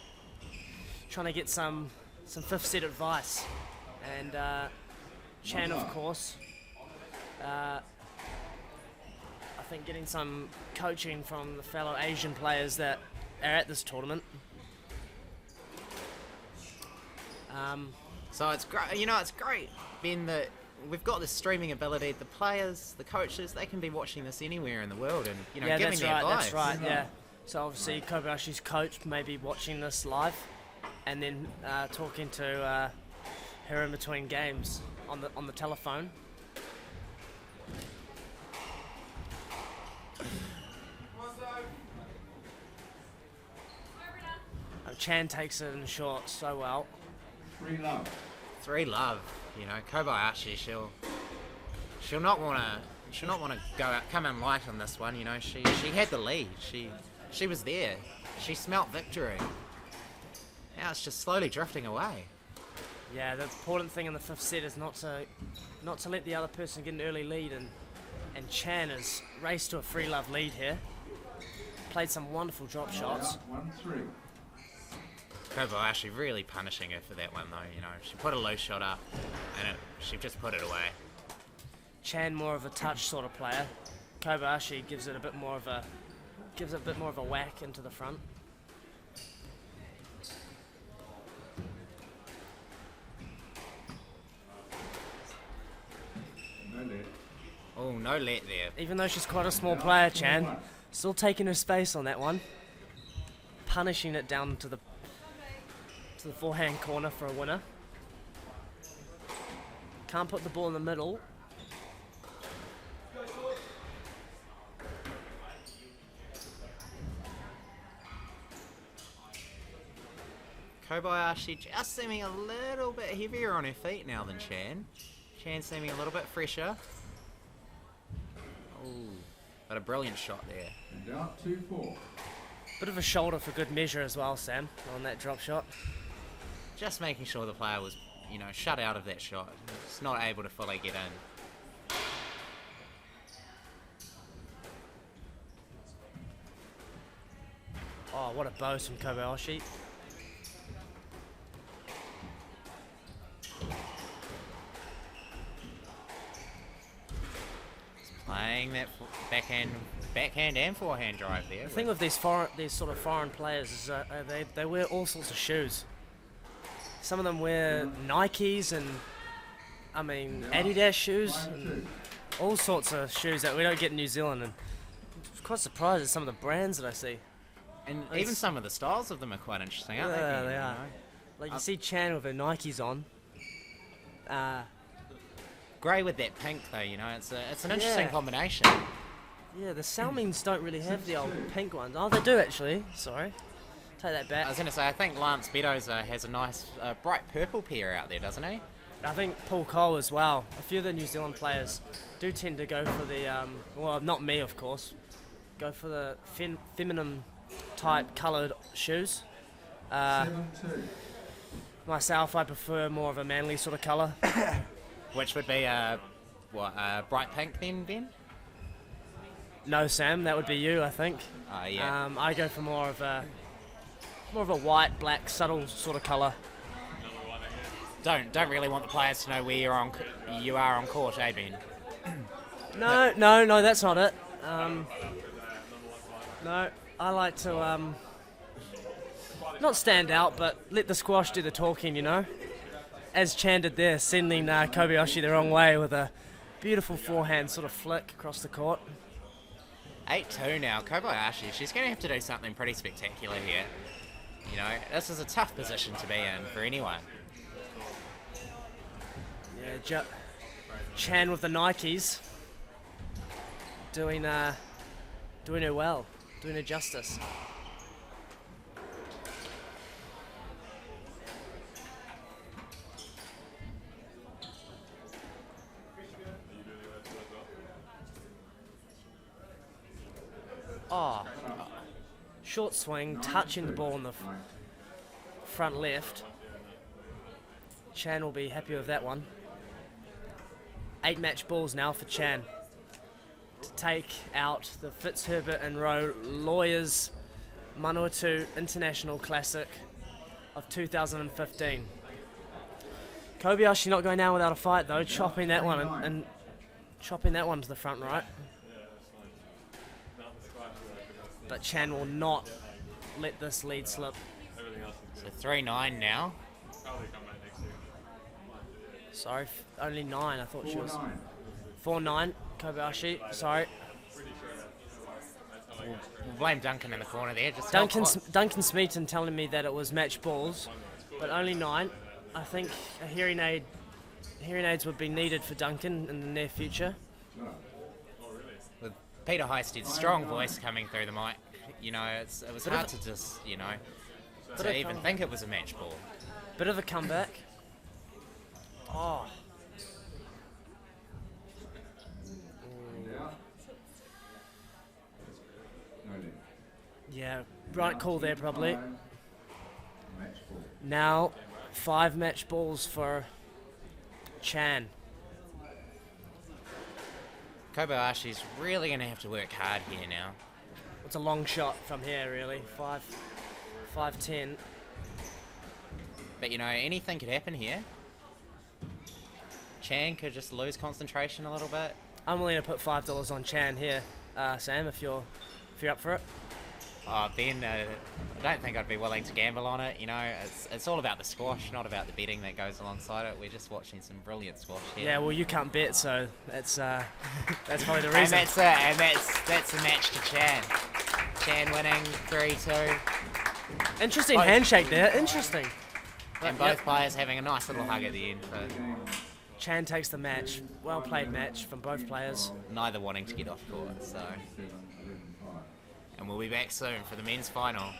trying to get some fifth set advice. And Chan, of course, I think getting some coaching from the fellow Asian players that are at this tournament. So it's great, it's great, Ben, that we've got this streaming ability. The players, the coaches, they can be watching this anywhere in the world and, yeah, giving their advice. That's right, yeah. So obviously Kobayashi's coach may be watching this live and then talking to her in between games on the telephone. Chan takes it in short so well. 3-love. Kobayashi, she'll not want to come in light on this one. She had the lead. She was there. She smelt victory. Now it's just slowly drifting away. Yeah, the important thing in the fifth set is not to let the other person get an early lead, and Chan has raced to a 3-love lead here. Played some wonderful drop shots. 1-3. Kobayashi really punishing her for that one though. She put a low shot up and she just put it away. Chan more of a touch sort of player. Kobayashi gives it a bit more of a whack into the front. No let. Oh, no let there. Even though she's quite a small player, Chan still taking her space on that one, punishing it down to the forehand corner for a winner. Can't put the ball in the middle. Kobayashi just seeming a little bit heavier on her feet now than Chan. Chan seeming a little bit fresher. Oh, but a brilliant shot there. And down 2-4. Bit of a shoulder for good measure as well, Sam, on that drop shot. Just making sure the player was, shut out of that shot. Just not able to fully get in. Oh, what a boast from Kobayashi. Playing that backhand and forehand drive there. The thing with these sort of foreign players is they wear all sorts of shoes. Some of them wear Nikes and Adidas shoes, and all sorts of shoes that we don't get in New Zealand. And I'm quite surprised at some of the brands that I see. And even some of the styles of them are quite interesting, aren't they? Yeah, they are. Like you see Chan with her Nikes on. Grey with that pink though, it's an interesting combination. Yeah, the Salmins don't really have the old pink ones. Oh, they do actually. Sorry. Take that back. I was going to say, I think Lance Meadows has a nice bright purple pair out there, doesn't he? I think Paul Cole as well. A few of the New Zealand players do tend to go for the, well, not me of course, go for the feminine type coloured shoes. 7-2. Myself, I prefer more of a manly sort of colour. Which would be, bright pink then, Ben? No, Sam, that would be you, I think. Yeah. I go for more of a white, black, subtle sort of colour. Don't really want the players to know where you are on court, eh, Ben? No, that's not it. No, I like to not stand out, but let the squash do the talking, As Chan did there, sending Kobayashi the wrong way with a beautiful forehand sort of flick across the court. 8-2 now. Kobayashi, she's going to have to do something pretty spectacular here. This is a tough position to be in for anyone. Yeah, Chan with the Nikes, doing her well, doing her justice. Oh, short swing, touching the ball in the front left. Chan will be happy with that one. 8 match balls now for Chan to take out the Fitzherbert and Rowe Lawyers Manawatu International Classic of 2015. Kobayashi not going down without a fight though, chopping that one and chopping that one to the front right. But Chan will not let this lead slip. So 3-9 now. Sorry, only 9. I thought she was 4-9. Kobayashi. Sorry. We'll blame Duncan in the corner there. Just Duncan Smeaton telling me that it was match balls, but only 9. I think hearing aids would be needed for Duncan in the near future. With Peter Heisted's strong voice coming through the mic, you know, it was hard to just, you know, to even think it was a match ball. Bit of a comeback. Oh. Yeah, right call there probably. Now, 5 match balls for Chan. Kobayashi's really going to have to work hard here now. It's a long shot from here, really. 5-10. But you know, anything could happen here. Chan could just lose concentration a little bit. I'm willing to put $5 on Chan here, Sam, if you're up for it. Oh, Ben, I don't think I'd be willing to gamble on it. You know, it's all about the squash, not about the betting that goes alongside it. We're just watching some brilliant squash here. Yeah, well, you can't bet, so that's probably the reason. And that's it, and that's the match to Chan. Chan winning 3-2. Interesting handshake there. Interesting. And both players having a nice little hug at the end. Chan takes the match. Well played match from both players. Neither wanting to get off court, so. And we'll be back soon for the men's final.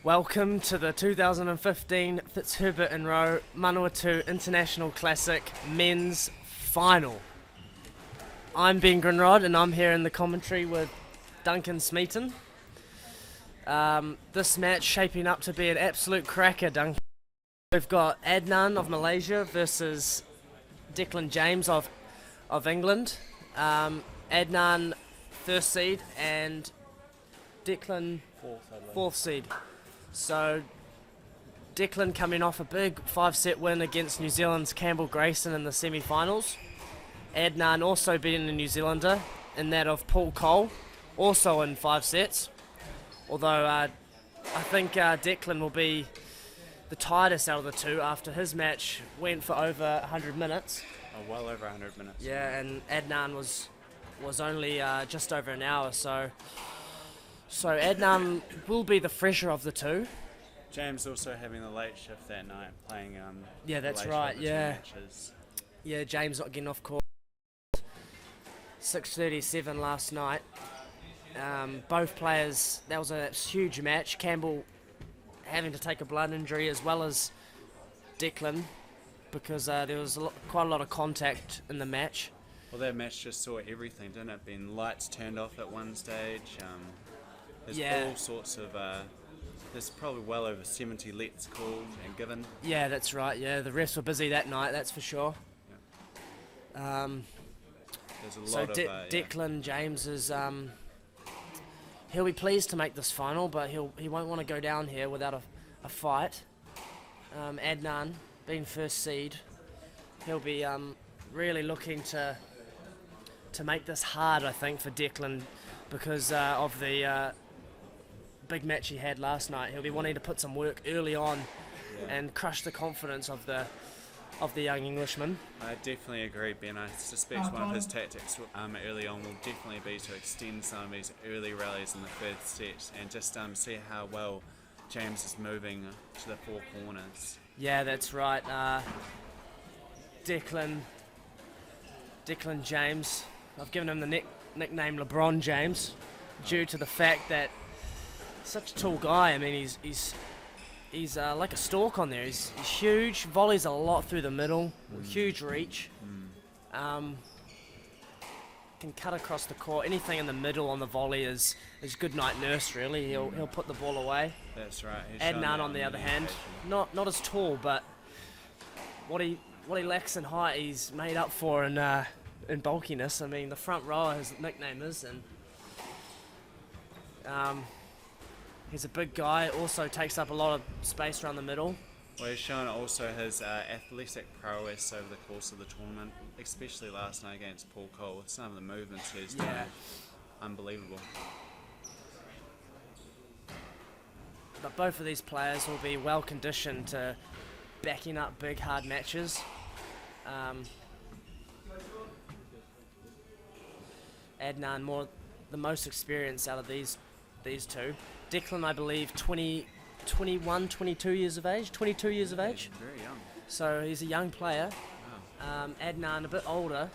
Welcome to the 2015 Fitzherbert and Rowe Manawatu International Classic Men's Final. I'm Ben Grinrod and I'm here in the commentary with Duncan Smeaton. This match shaping up to be an absolute cracker, Duncan. We've got Adnan of Malaysia versus Declan James of England. Adnan first seed and Declan fourth seed. So Declan coming off a big 5-set win against New Zealand's Campbell Grayson in the semi-finals. Adnan also beating a New Zealander in that of Paul Cole, also in 5 sets. Although I think Declan will be the tightest out of the two after his match went for over 100 minutes. Oh, well over 100 minutes. Yeah, and Adnan was only just over an hour, so Adnan will be the fresher of the two. James also having the late shift that night, playing yeah, that's late right, shift yeah. matches. Yeah, James not getting off court. 6:37 last night. Both players, that was a huge match. Campbell having to take a blood injury as well as Declan because there was quite a lot of contact in the match. Well, that match just saw everything, didn't it? Been lights turned off at one stage. There's all sorts of. There's probably well over 70 lets called and given. Yeah, that's right. Yeah, the refs were busy that night. That's for sure. Yeah. There's a lot of. Declan James is. He'll be pleased to make this final, but he won't want to go down here without a fight. Adnan being first seed, he'll be really looking to make this hard, I think, for Declan because of the big match he had last night. He'll be wanting to put some work early on and crush the confidence of the young Englishman. I definitely agree, Ben. I suspect one of his tactics early on will definitely be to extend some of these early rallies in the third set and just see how well James is moving to the four corners. Yeah, that's right. Declan James, I've given him the nickname LeBron James due to the fact that such a tall guy. I mean, he's like a stalk on there. He's huge, volleys a lot through the middle, huge reach. Can cut across the court. Anything in the middle on the volley is good night nurse, really. He'll put the ball away. That's right. Adnan, on the other hand, not as tall, but what he lacks in height, he's made up for in bulkiness. I mean, the front rower, his nickname is, and he's a big guy. Also takes up a lot of space around the middle. Well, he's shown also his athletic prowess over the course of the tournament, especially last night against Paul Cole. Some of the movements he's done, unbelievable. But both of these players will be well conditioned to backing up big, hard matches. Adnan the most experience out of these two. Declan, I believe, 21, 22 years of age. 22 years of age. Very young. So he's a young player. Wow. Adnan a bit older.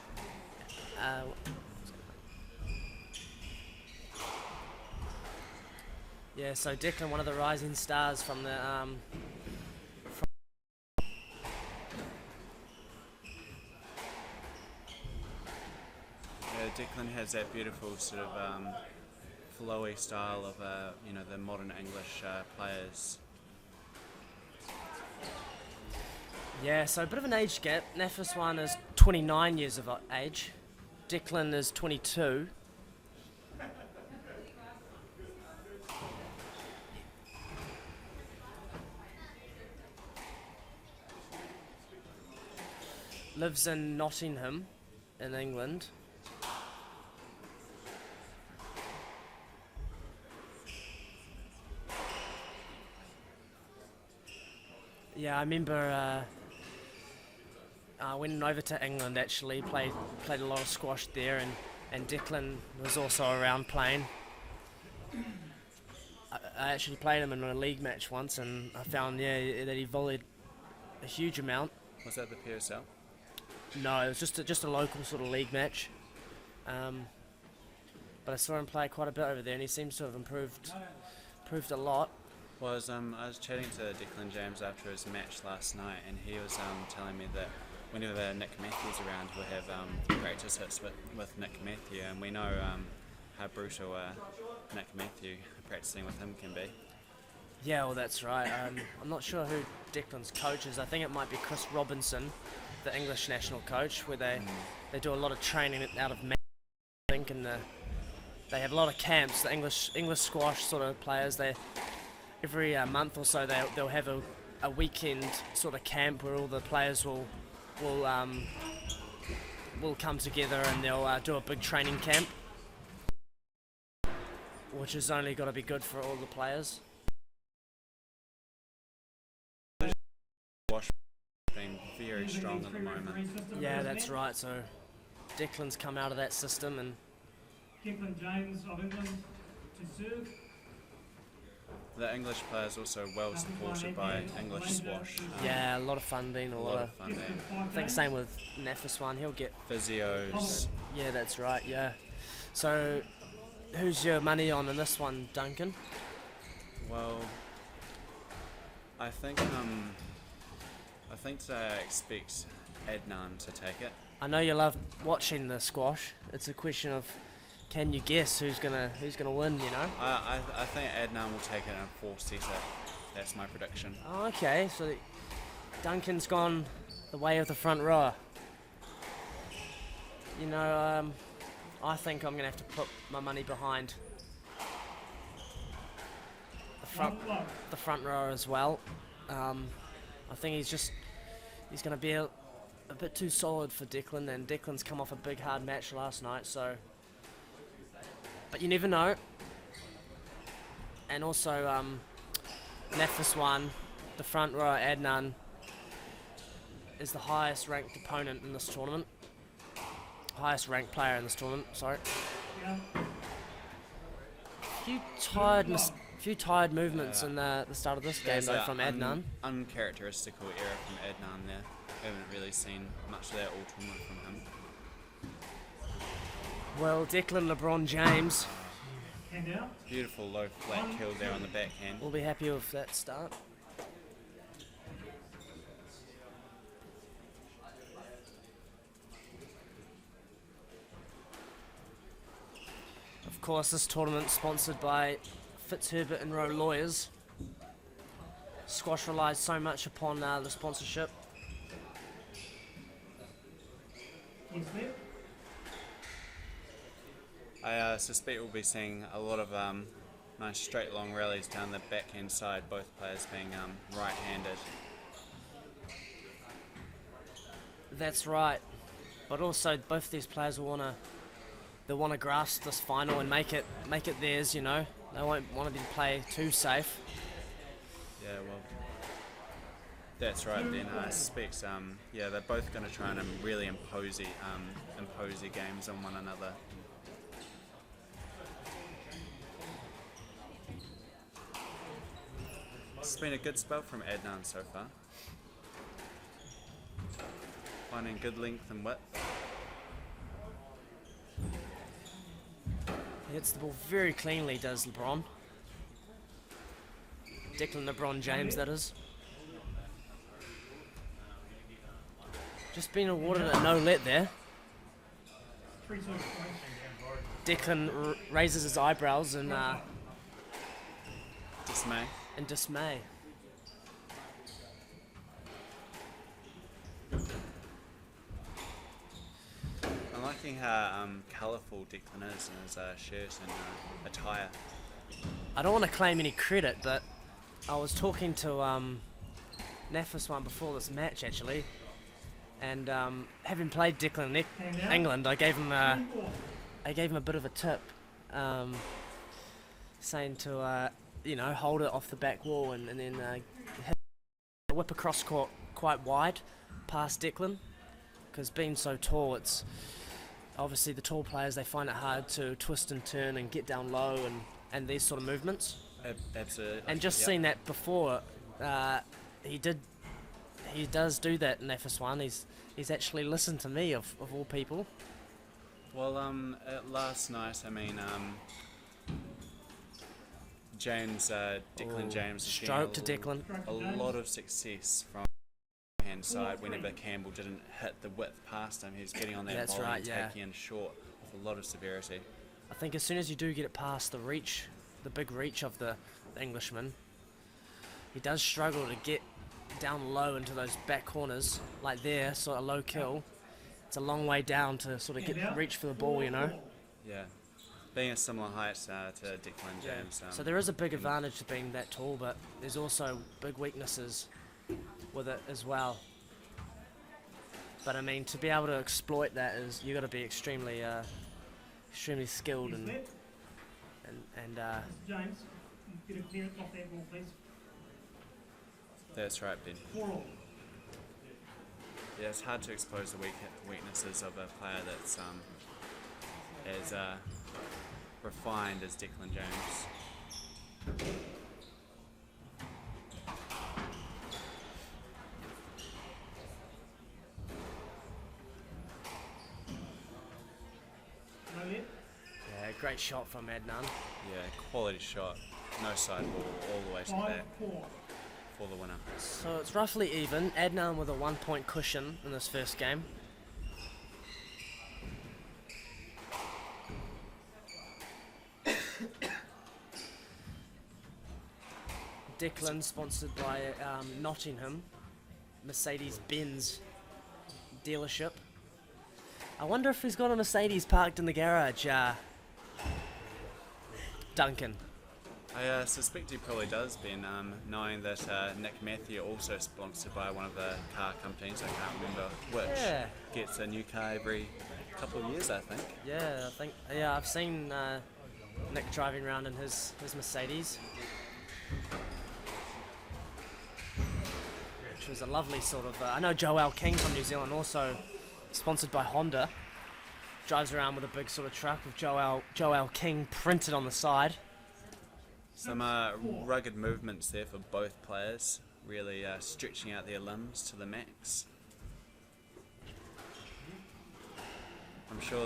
Yeah, so Declan, one of the rising stars from the. Declan has that beautiful sort of flowy style of the modern English players. Yeah, so a bit of an age gap. Nafizwan is 29 years of age. Declan is 22. Lives in Nottingham, in England. Yeah, I remember I went over to England actually, played a lot of squash there, and Declan was also around playing. I actually played him in a league match once, and I found that he volleyed a huge amount. Was that the PSL? No, it was just a local sort of league match. But I saw him play quite a bit over there, and he seems to have improved a lot. Well, I was chatting to Declan James after his match last night, and he was telling me that whenever Nick Matthew's around, we'll have practice hits with Nick Matthew, and we know how brutal Nick Matthew practicing with him can be. Yeah, well, that's right. I'm not sure who Declan's coach is. I think it might be Chris Robinson, the English national coach, where they do a lot of training out of Manchester, I think, and they have a lot of camps. The English squash sort of players, they every month or so they'll have a weekend sort of camp where all the players will come together and they'll do a big training camp, which has only got to be good for all the players. Squash been very strong at the moment. Yeah, that's right. So Declan's come out of that system, and Declan James of England to serve. The English players also well supported by English squash. Yeah, a lot of funding, a lot of funding. I think same with Nafizwan, he'll get physios. Yeah, that's right. Yeah. So, who's your money on in this one, Duncan? Well, I think I expect Adnan to take it. I know you love watching the squash. It's a question of, can you guess who's gonna win? You know. I think Adnan will take it in a 4-setter. That's my prediction. Oh, okay, so Duncan's gone the way of the front rower. You know, I think I'm gonna have to put my money behind the front rower as well. I think he's gonna be a bit too solid for Declan, and Declan's come off a big hard match last night, so. But you never know. And also, Nafizwan, the front rower Adnan, is the highest ranked opponent in this tournament. Highest ranked player in this tournament, sorry. Few tired movements in the start of this game though from Adnan. Uncharacteristical error from Adnan there. Haven't really seen much of that all tournament from him. Well, Declan LeBron James. Beautiful low flat kill there on the backhand. We'll be happy with that start. Of course, this tournament sponsored by Fitzherbert and Rowe lawyers. Squash relies so much upon the sponsorship. I suspect we'll be seeing a lot of nice straight long rallies down the backhand side, both players being right-handed. That's right, but also both these players will want to grasp this final and make it theirs. You know, they won't want to play too safe. Yeah, well, that's right. Then I suspect they're both going to try and really impose their games on one another. It's been a good spell from Adnan so far. Finding good length and width. He hits the ball very cleanly, does LeBron. Declan LeBron James, that is. Just been awarded a no-let there. Declan raises his eyebrows in dismay. In dismay. I'm liking how colourful Declan is in his shirt and attire. I don't want to claim any credit, but I was talking to Nafizwan before this match actually, and having played Declan in England, I gave him a bit of a tip, saying to hold it off the back wall and then whip across court quite wide past Declan, because being so tall, it's obviously the tall players, they find it hard to twist and turn and get down low and these sort of movements. Absolutely. And just seen that before, he does do that in Nafizwan. He's actually listened to me of all people. Well, last night, Declan James is Stroke to getting Declan. a lot of success from the hand side whenever Campbell didn't hit the width past him. He's getting on that That's volley right, and yeah. taking in short with a lot of severity. I think as soon as you do get it past the reach, the big reach of the Englishman, he does struggle to get down low into those back corners, like there, sort of low kill. It's a long way down to sort of get reach for the ball, you know. Yeah, being a similar height to Declan James. So there is a big advantage to being that tall, but there's also big weaknesses with it as well. But I mean, to be able to exploit that is you got to be extremely, extremely skilled and James, get a clearance off that ball, please. That's right, Ben. 4-all. Yeah, it's hard to expose the weaknesses of a player that's as refined as Declan James. yeah, great shot from Adnan. Yeah, quality shot. No side ball, all the way to the back for the winner. So it's roughly even. Adnan with a 1 point cushion in this first game. Declan, sponsored by Nottingham, Mercedes-Benz dealership. I wonder if he's got a Mercedes parked in the garage, Duncan. I suspect he probably does, Ben, knowing that Nick Matthew, also sponsored by one of the car companies, I can't remember which, gets a new car every couple of years, I think. Yeah, I've seen Nick driving around in his Mercedes, which was a lovely sort of. I know Joel King from New Zealand, also sponsored by Honda, drives around with a big sort of truck with Joel King printed on the side. Some rugged movements there for both players, really stretching out their limbs to the max. I'm sure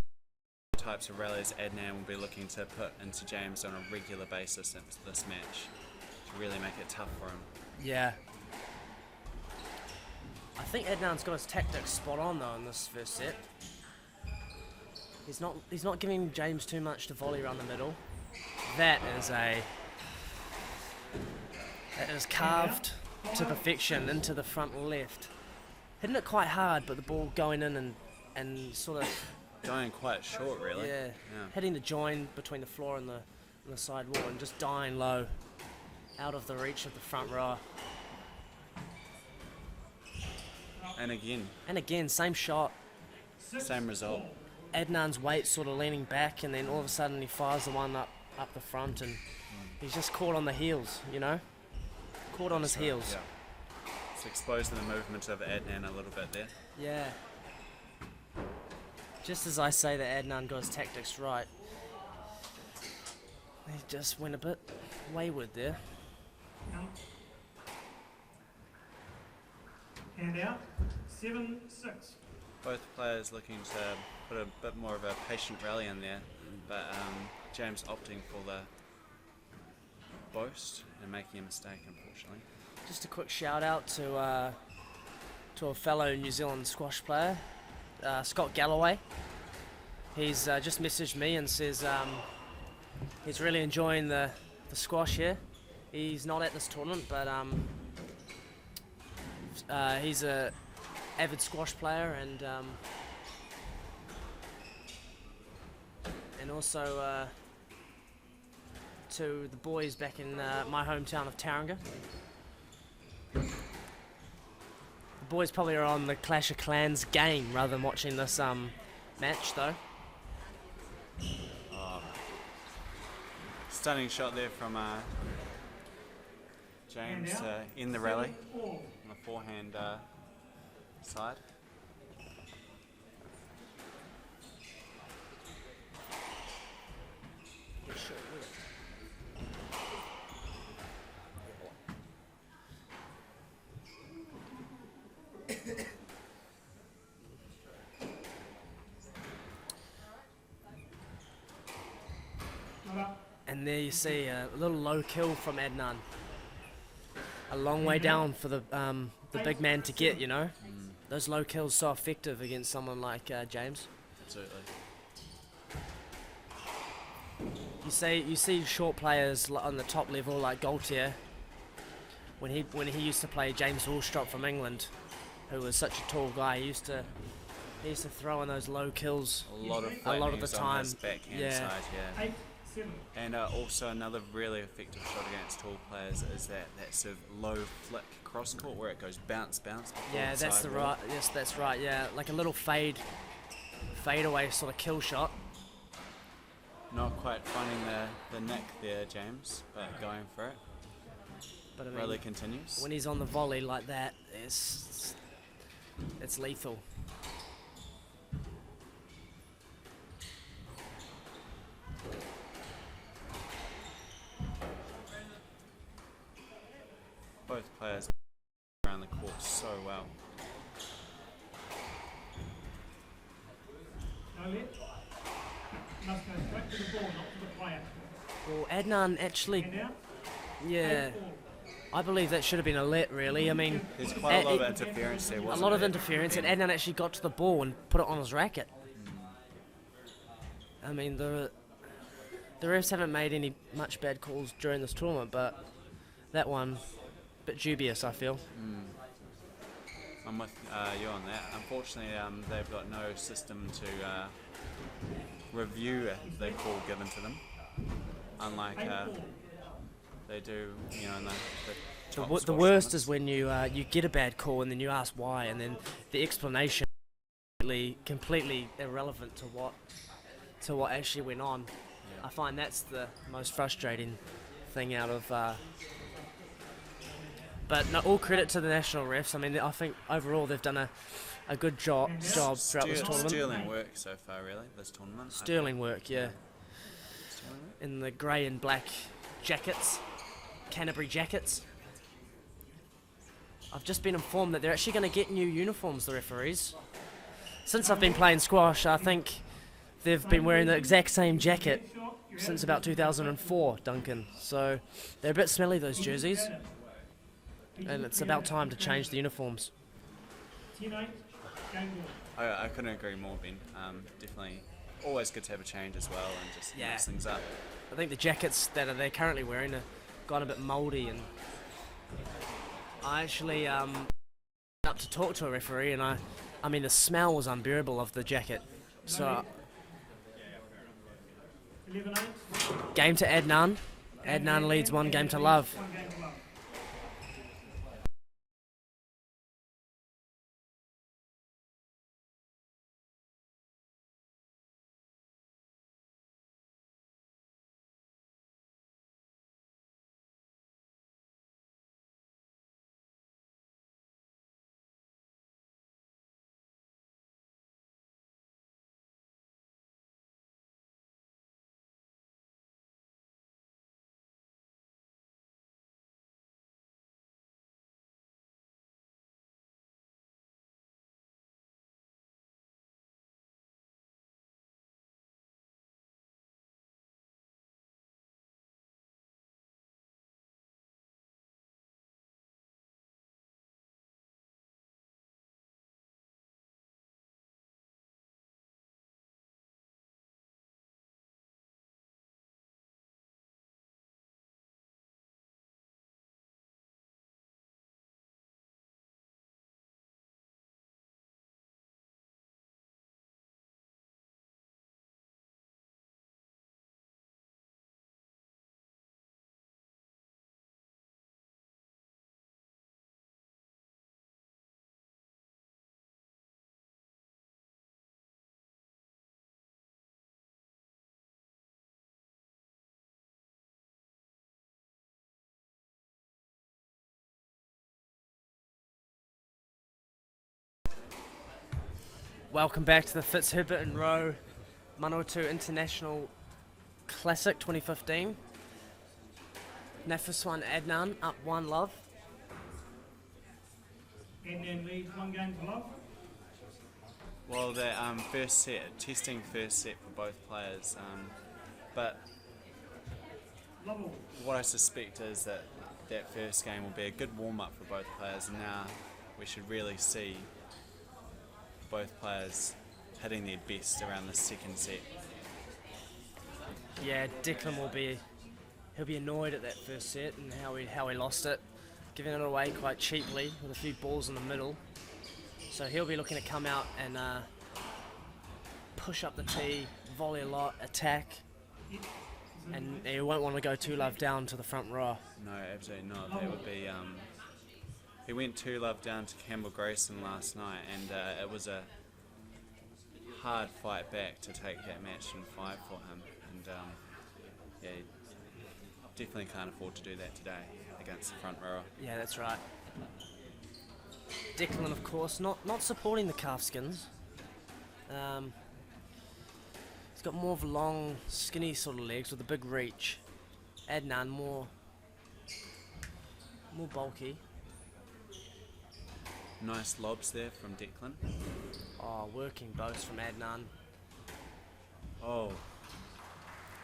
the types of rallies Adnan will be looking to put into James on a regular basis into this match to really make it tough for him. Yeah. I think Adnan's got his tactics spot on though in this first set. He's not giving James too much to volley around the middle. That is carved to perfection into the front left. Hitting it quite hard, but the ball going in and sort of going quite short, really. Yeah. Hitting the join between the floor and the side wall and just dying low, out of the reach of the front row. And again, same shot. Same result. Adnan's weight sort of leaning back, and then all of a sudden he fires the one up the front, and he's just caught on the heels, you know? Caught on his heels. Yeah. It's exposing the movement of Adnan a little bit there. Yeah. Just as I say that Adnan got his tactics right, he just went a bit wayward there. Hand out. 7-6. Both players looking to put a bit more of a patient rally in there, but James opting for the boast and making a mistake, unfortunately. Just a quick shout out to a fellow New Zealand squash player, Scott Galloway. He's just messaged me and says he's really enjoying the squash here. He's not at this tournament, but he's a avid squash player and also to the boys back in my hometown of Tauranga. The boys probably are on the Clash of Clans game rather than watching this match though. Stunning shot there from James in the rally on the forehand side. And there you see a little low kill from Adnan. A long way down for the big man to get, you know. Those low kills so effective against someone like James. Absolutely. You see short players on the top level like Gaultier. When he used to play James Wallstrop from England, who was such a tall guy, he used to throw in those low kills A lot of the flattenings on time. his backhand Yeah. side, yeah. And also another really effective shot against tall players is that sort of low flick cross court where it goes bounce bounce. before Yeah, the that's the sidewall. right. Yes, that's right. Yeah, like a little fade away sort of kill shot. Not quite finding the neck there, James, but going for it. But I mean, Really continues. when he's on the volley like that, it's lethal. Both players around the court so well. No let. Must go straight to the ball, not to the player. Well, Adnan actually, And now, yeah, I believe that should have been a let. Really, I mean, There's quite a lot of interference there, a wasn't lot of there? interference, and Adnan actually got to the ball and put it on his racket. I mean, the refs haven't made any much bad calls during this tournament, but that one, a bit dubious, I feel. I'm with you on that. Unfortunately, they've got no system to review the call given to them, unlike they do, you know, in the top The squash worst tournaments. is when you get a bad call and then you ask why, and then the explanation is completely irrelevant to what actually went on. I find that's the most frustrating thing out of. But no, all credit to the national refs. I mean, I think overall they've done a good job throughout this tournament. Sterling work so far, really, this tournament. I Sterling work, yeah. think. Sterling work? In the grey and black jackets, Canterbury jackets. I've just been informed that they're actually going to get new uniforms, the referees. Since I've been playing squash, I think they've been wearing the exact same jacket since about 2004, Duncan. So they're a bit smelly, those jerseys. And it's about time to change the uniforms. 10-8, game ball. I couldn't agree more, Ben. Definitely always good to have a change as well and just mix things up. I think the jackets that they're currently wearing have gone a bit mouldy, and I actually up to talk to a referee, and I mean the smell was unbearable of the jacket. So 11-8, game to Adnan. Adnan leads 1 game to love. 1 game to love. Welcome back to the Fitzherbert and Rowe Manawatu International Classic 2015. Nafizwan Adnan up 1 love. Adnan leads 1 game to love. Well, the first set, testing first set for both players, but Level. What I suspect is that that first game will be a good warm-up for both players. Now we should really see both players hitting their best around the second set. Yeah, Declan he'll be annoyed at that first set and how he lost it, giving it away quite cheaply with a few balls in the middle. So he'll be looking to come out and push up the tee, volley a lot, attack, and he won't want to go 2-love down to the front row. No, absolutely not. That would be. He went 2-love down to Campbell Grayson last night, and it was a hard fight back to take that match in 5 for him. And yeah, he definitely can't afford to do that today against the front rower. Yeah, that's right. Declan, of course, not supporting the calfskins. He's got more of long, skinny sort of legs with a big reach. Adnan more bulky. Nice lobs there from Declan. Oh, working bows from Adnan. Oh.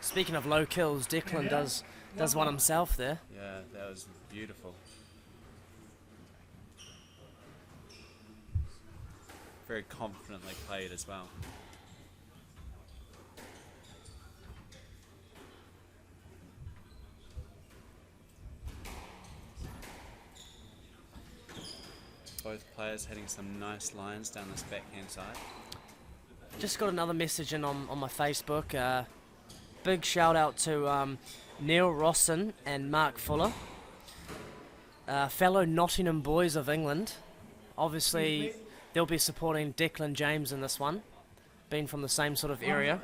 Speaking of low kills, Declan does one himself there. Yeah, that was beautiful. Very confidently played as well. Both players hitting some nice lines down this backhand side. Just got another message in on my Facebook. Big shout out to Neil Rosson and Mark Fuller, fellow Nottingham boys of England. Obviously, they'll be supporting Declan James in this one, being from the same sort of area.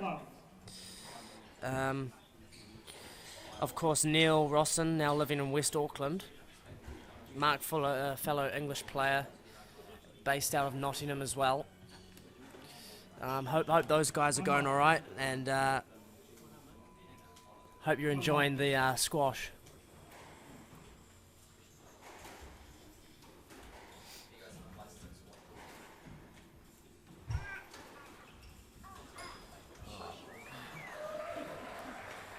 Of course, Neil Rosson, now living in West Auckland. Mark Fuller, a fellow English player, based out of Nottingham as well. Hope those guys are going all right, and hope you're enjoying the squash.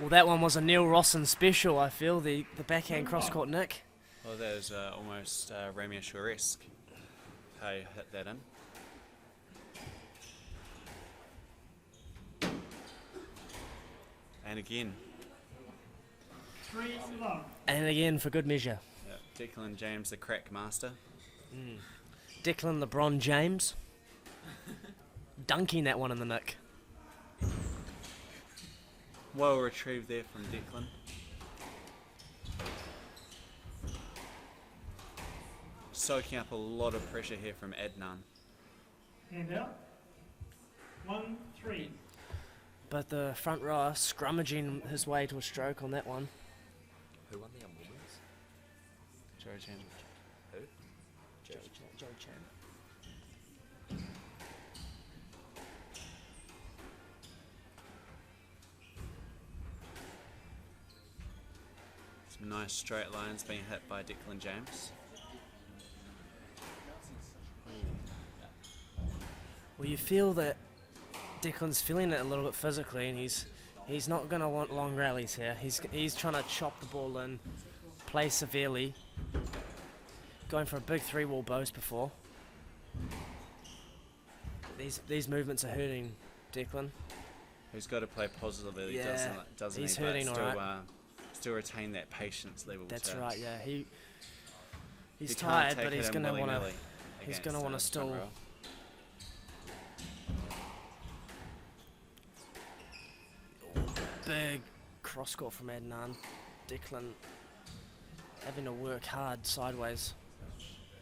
Well, that one was a Neil Rosson special, I feel, the backhand cross-court nick. Well, that was almost Ramia Shore-esque, how you hit that in. And again. 3-love. And again for good measure. Yeah, Declan James, the crack master. Declan LeBron James. Dunking that one in the nick. Well retrieved there from Declan. Soaking up a lot of pressure here from Adnan. Hand out. 1-3. But the front rower scrummaging his way to a stroke on that one. Who won the women's? Joey Chan. Who? Joey Chan. Some nice straight lines being hit by Declan James. Well, you feel that Declan's feeling it a little bit physically, and he's not going to want long rallies here. He's trying to chop the ball in, play severely, going for a big 3-wall boast before. These movements are hurting Declan. Who's got to play positively? Yeah, doesn't he's he? But hurting still, all right. Still retain that patience level. That's to right. Yeah, he's he can't tired, take but it he's in going to want willy-nilly to. He's against, going to want to the still. front row. Big cross court from Adnan. Declan having to work hard sideways.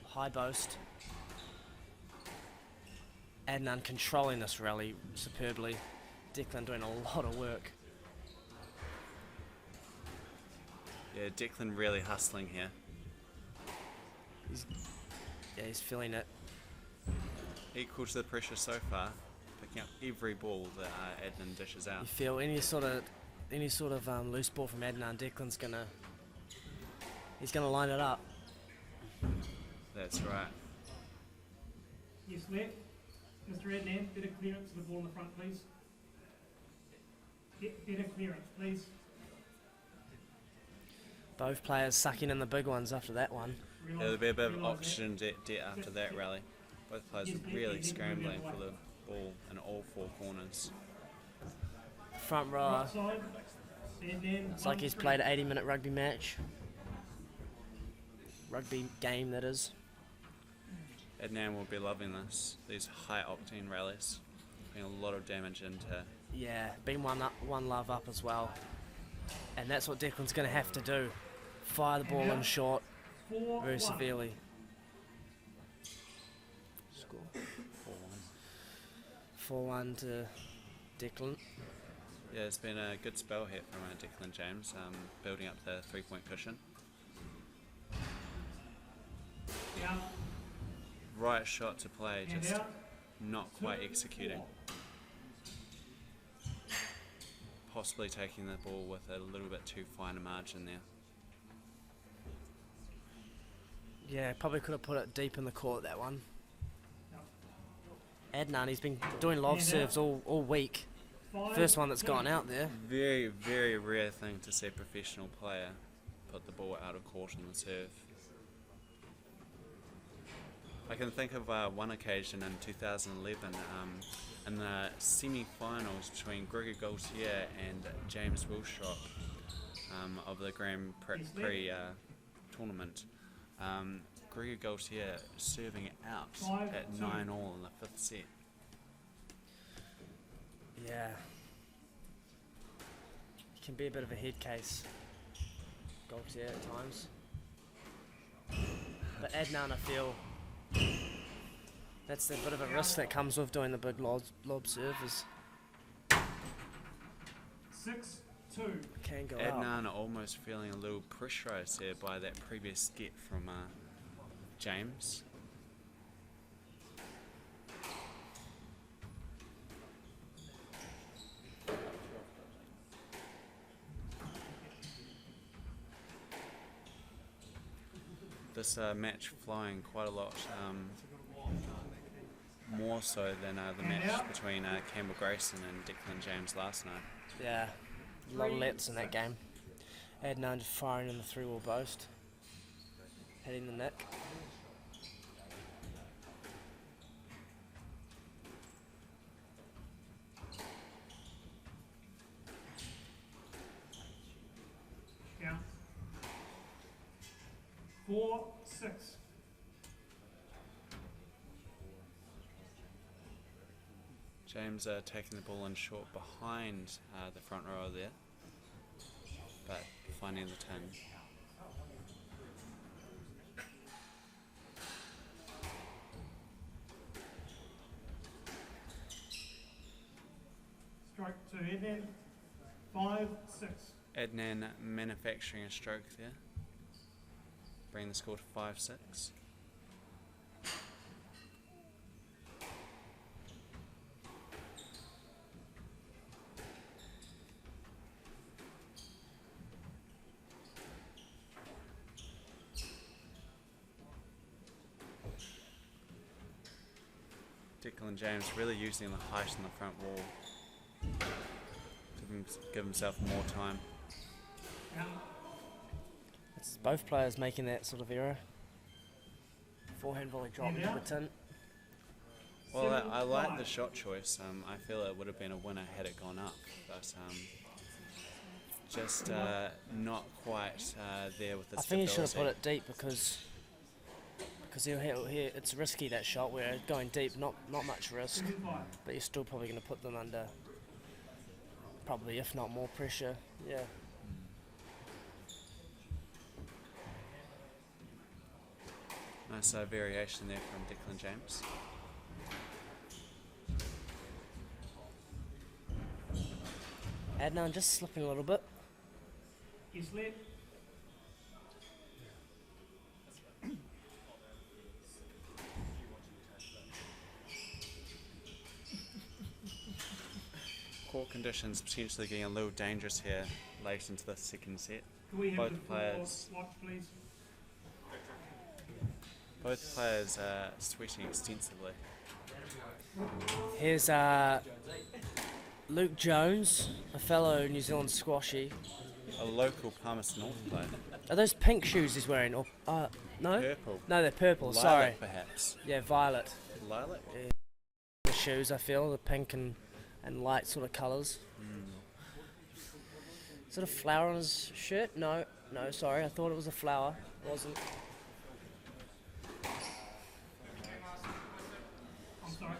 High boast. Adnan controlling this rally superbly. Declan doing a lot of work. Yeah, Declan really hustling here. He's feeling it. Equal to the pressure so far, picking up every ball that Adnan dishes out. You feel any sort of loose ball from Adnan, Declan's he's gonna line it up. That's right. Yes, left. Mr. Adnan, better clearance of the ball in the front, please. Better clearance, please. Both players sucking in the big ones after that one. Yeah, there'll be a bit of oxygen debt after that rally. Both players were really scrambling for the ball in all four corners. Front row. It's like he's played an 80-minute rugby match. Rugby game, that is. Adnan will be loving this. These high octane rallies, putting a lot of damage into. Yeah, been one love up as well. And that's what Declan's going to have to do. Fire the ball in short very severely. Score. 4-1 to Declan. Yeah, it's been a good spell here from Declan James, building up the 3-point cushion. Right shot to play, just not quite executing. Possibly taking the ball with a little bit too fine a margin there. Yeah, probably could have put it deep in the court, that one. Adnan, he's been doing lob serves all week. First one that's gone out there. Very, very rare thing to see a professional player put the ball out of court on the serve. I can think of one occasion in 2011 in the semi-finals between Gregor Gaultier and James Wilshot of the Grand Prix tournament. Gregor Gaultier serving out at 9-all in the 5th set. Yeah. He can be a bit of a head case, Gaultier at times. But Adnan, I feel, that's a bit of a risk that comes with doing the big lob serve. 6-2. Can go out. Adnan almost feeling a little pressurised there by that previous get from James. This match flying quite a lot more so than the match between Campbell Grayson and Declan James last night. Yeah, a lot of lets in that game. Adnan just firing in the 3-wall post, hitting the nick. Yeah. 4-6. James taking the ball in short behind the front row there, but finding the tin. Strike to Adnan. 5-6. Adnan manufacturing a stroke there, bringing the score to 5-6. Declan James really using the height on the front wall to give himself more time. It's both players making that sort of error. Forehand volley drop into the tin. Well, I like the shot choice. I feel it would have been a winner had it gone up, but just not quite there with the I think he should have put it deep because it's risky, that shot, where going deep, not much risk, but you're still probably going to put them under, probably if not more pressure. Yeah. Nice variation there from Declan James. Adnan just slipping a little bit. He's led. Court conditions potentially getting a little dangerous here late into the second set. Can we have Both the players, watch, please? both players are sweating extensively. Here's Luke Jones, a fellow New Zealand squashy, A local Palmerston North player. Are those pink shoes he's wearing? Or no? Purple. No, they're purple. Lilac, sorry. perhaps. Yeah, violet. Lilac. Yeah. The shoes, I feel, the pink and light sort of colours. Is it a flower on his shirt? No, sorry. I thought it was a flower. It wasn't. I'm sorry.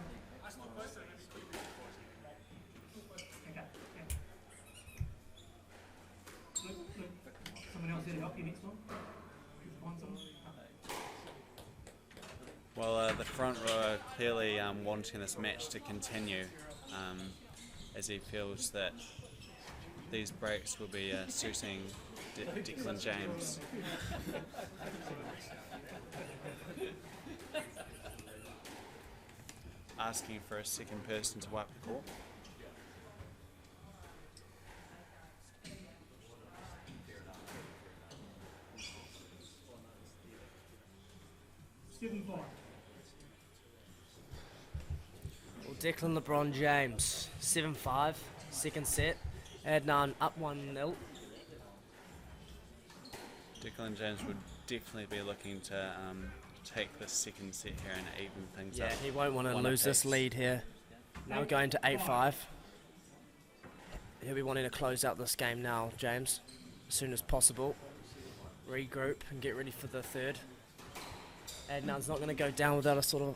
Look, someone else here to help you next one? Find someone? Well, the front row are clearly wanting this match to continue, as he feels that these breaks will be suiting Declan James. Asking for a second person to wipe the court. Well, Declan LeBron James, 7-5, second set. Adnan up 1-0. Declan James would definitely be looking to take the second set here and even things up. Yeah, he won't want to lose this apiece. lead here. Now we're going to 8-5. He'll be wanting to close out this game now, James, as soon as possible. Regroup and get ready for the third. Adnan's not going to go down without a sort of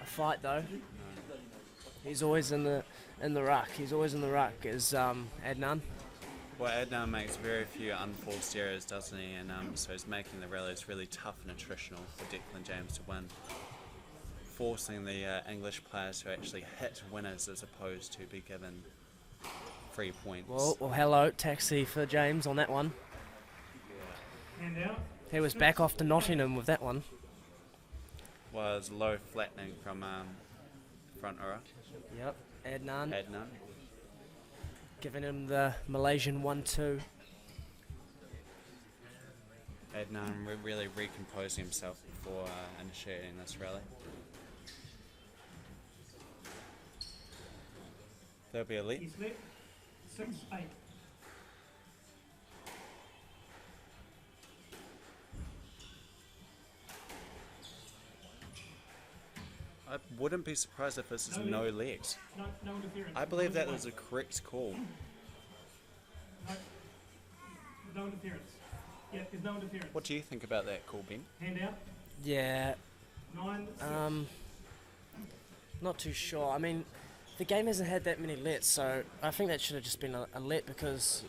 a fight, though. He's always in the ruck. He's always in the ruck. Is Adnan? Well, Adnan makes very few unforced errors, doesn't he? And so he's making the rallies really tough and attritional for Declan James to win, forcing the English players to actually hit winners as opposed to be given 3 points. Well, hello, taxi for James on that one. Hand out. He was back off to Nottingham with that one. Was low flattening from front row. Yep, Adnan. Adnan. Giving him the Malaysian 1-2. Adnan really recomposing himself before initiating this rally. There'll be a lead. He's lit. 6-8. I wouldn't be surprised if this is no let. No interference. I believe that was a correct call. No interference. Yeah, there's no interference. What do you think about that call, Ben? Hand out. Yeah. 9-6. Not too sure. I mean, the game hasn't had that many lets, so I think that should have just been a let because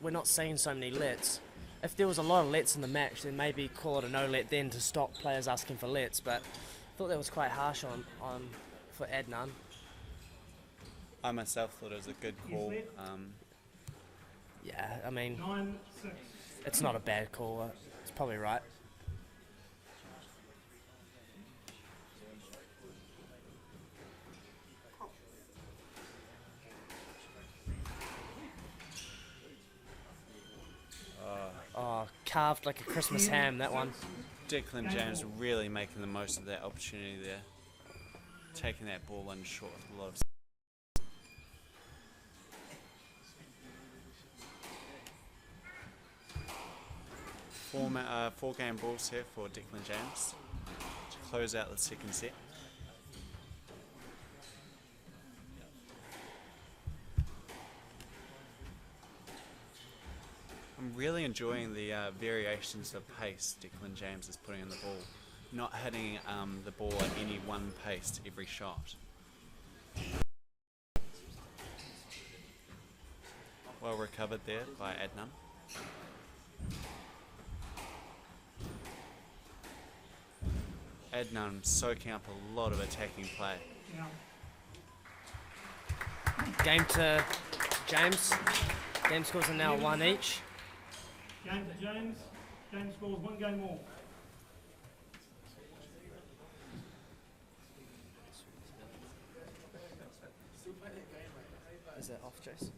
we're not seeing so many lets. If there was a lot of lets in the match, then maybe call it a no let then to stop players asking for lets, but I thought that was quite harsh on for Adnan. I myself thought it was a good call. Yeah, I mean, 9-6. it's not a bad call. It's probably right. Oh, carved like a Christmas ham, that one. Declan James really making the most of that opportunity there. Taking that ball in short with a lot of... Four game balls here for Declan James to close out the second set. I'm really enjoying the variations of pace Declan James is putting in the ball. Not hitting the ball at any one pace every shot. Well recovered there by Adnan. Adnan soaking up a lot of attacking play. Game to James. Game scores are now 1 each. Game to James. James scores 1 game more. Is that off, Jace?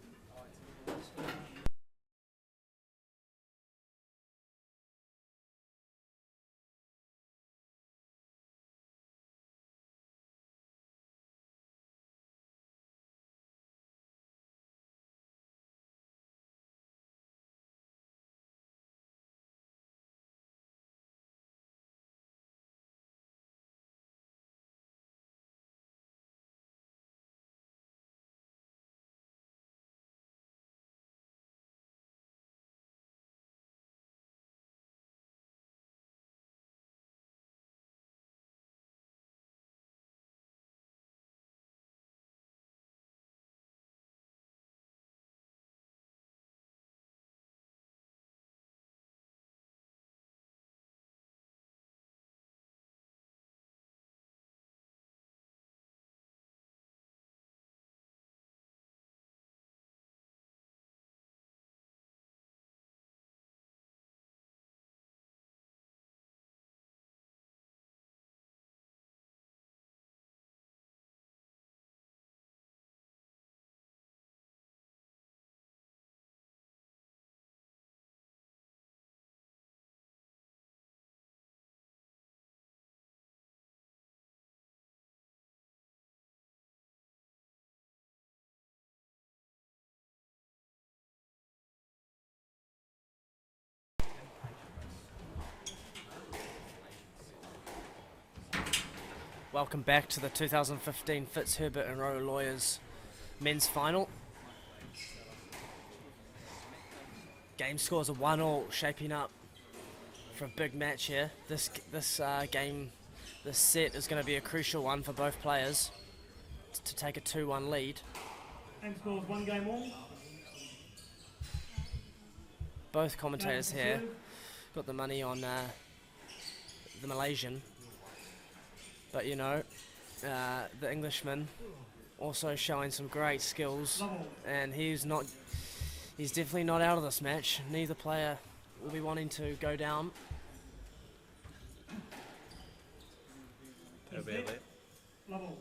Welcome back to the 2015 Fitzherbert and Rowe Lawyers men's final. Game scores are 1-1, shaping up for a big match here. This set is going to be a crucial one for both players to take a 2-1 lead. Game scores 1 game all. Both commentators here got the money on the Malaysian, but you know, the Englishman also showing some great skills, and he's definitely not out of this match. Neither player will be wanting to go down. It'll be a lit. Level.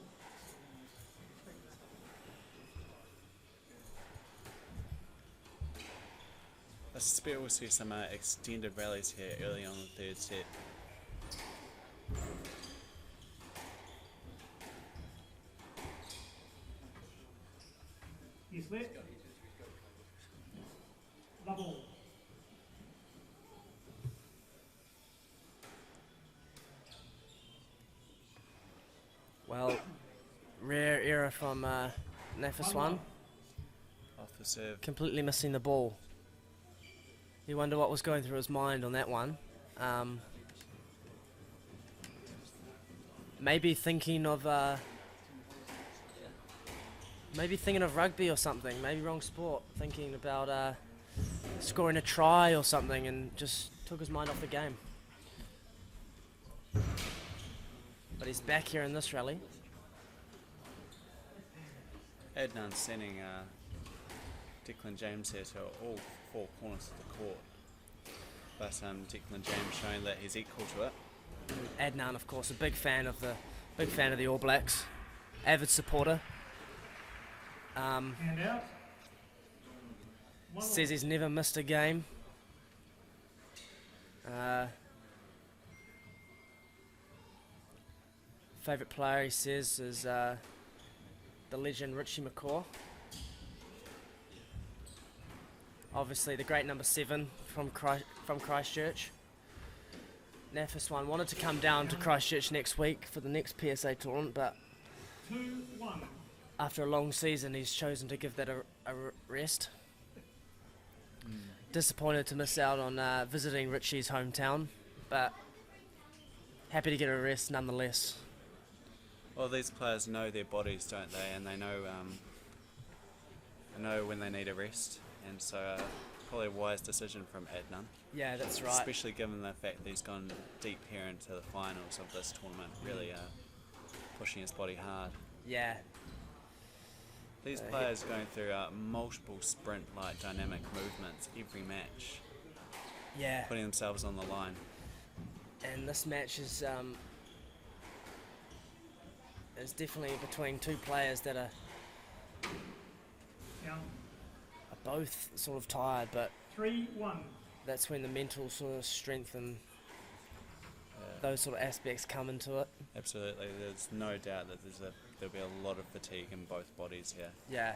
I suspect we'll see some extended rallies here early on in the third set. Yes, lit. Level. Well, rare error from Nafizwan. Off the serve. Completely missing the ball. You wonder what was going through his mind on that one. Maybe thinking of rugby or something. Maybe wrong sport. Thinking about scoring a try or something, and just took his mind off the game. But he's back here in this rally. Adnan sending Declan James here to all four corners of the court. But Declan James showing that he's equal to it. Adnan, of course, a big fan of the All Blacks, avid supporter. Hand out. Says he's never missed a game. Favourite player, he says, is the legend Richie McCaw. Obviously, the great number 7 from Christchurch. Nafizwan wanted to come down to Christchurch next week for the next PSA tournament, but 2-1. after a long season, he's chosen to give that a rest. Disappointed to miss out on visiting Richie's hometown, but happy to get a rest nonetheless. Well, these players know their bodies, don't they? And they know when they need a rest. And so probably a wise decision from Adnan. Yeah, that's right. Especially given the fact that he's gone deep here into the finals of this tournament, really pushing his body hard. Yeah. These players going through multiple sprint-like dynamic movements every match. Yeah. Putting themselves on the line. And this match is definitely between two players that are both sort of tired, but 3-1. that's when the mental sort of strength and those sort of aspects come into it. Absolutely, there's no doubt that there'll be a lot of fatigue in both bodies here. Yeah.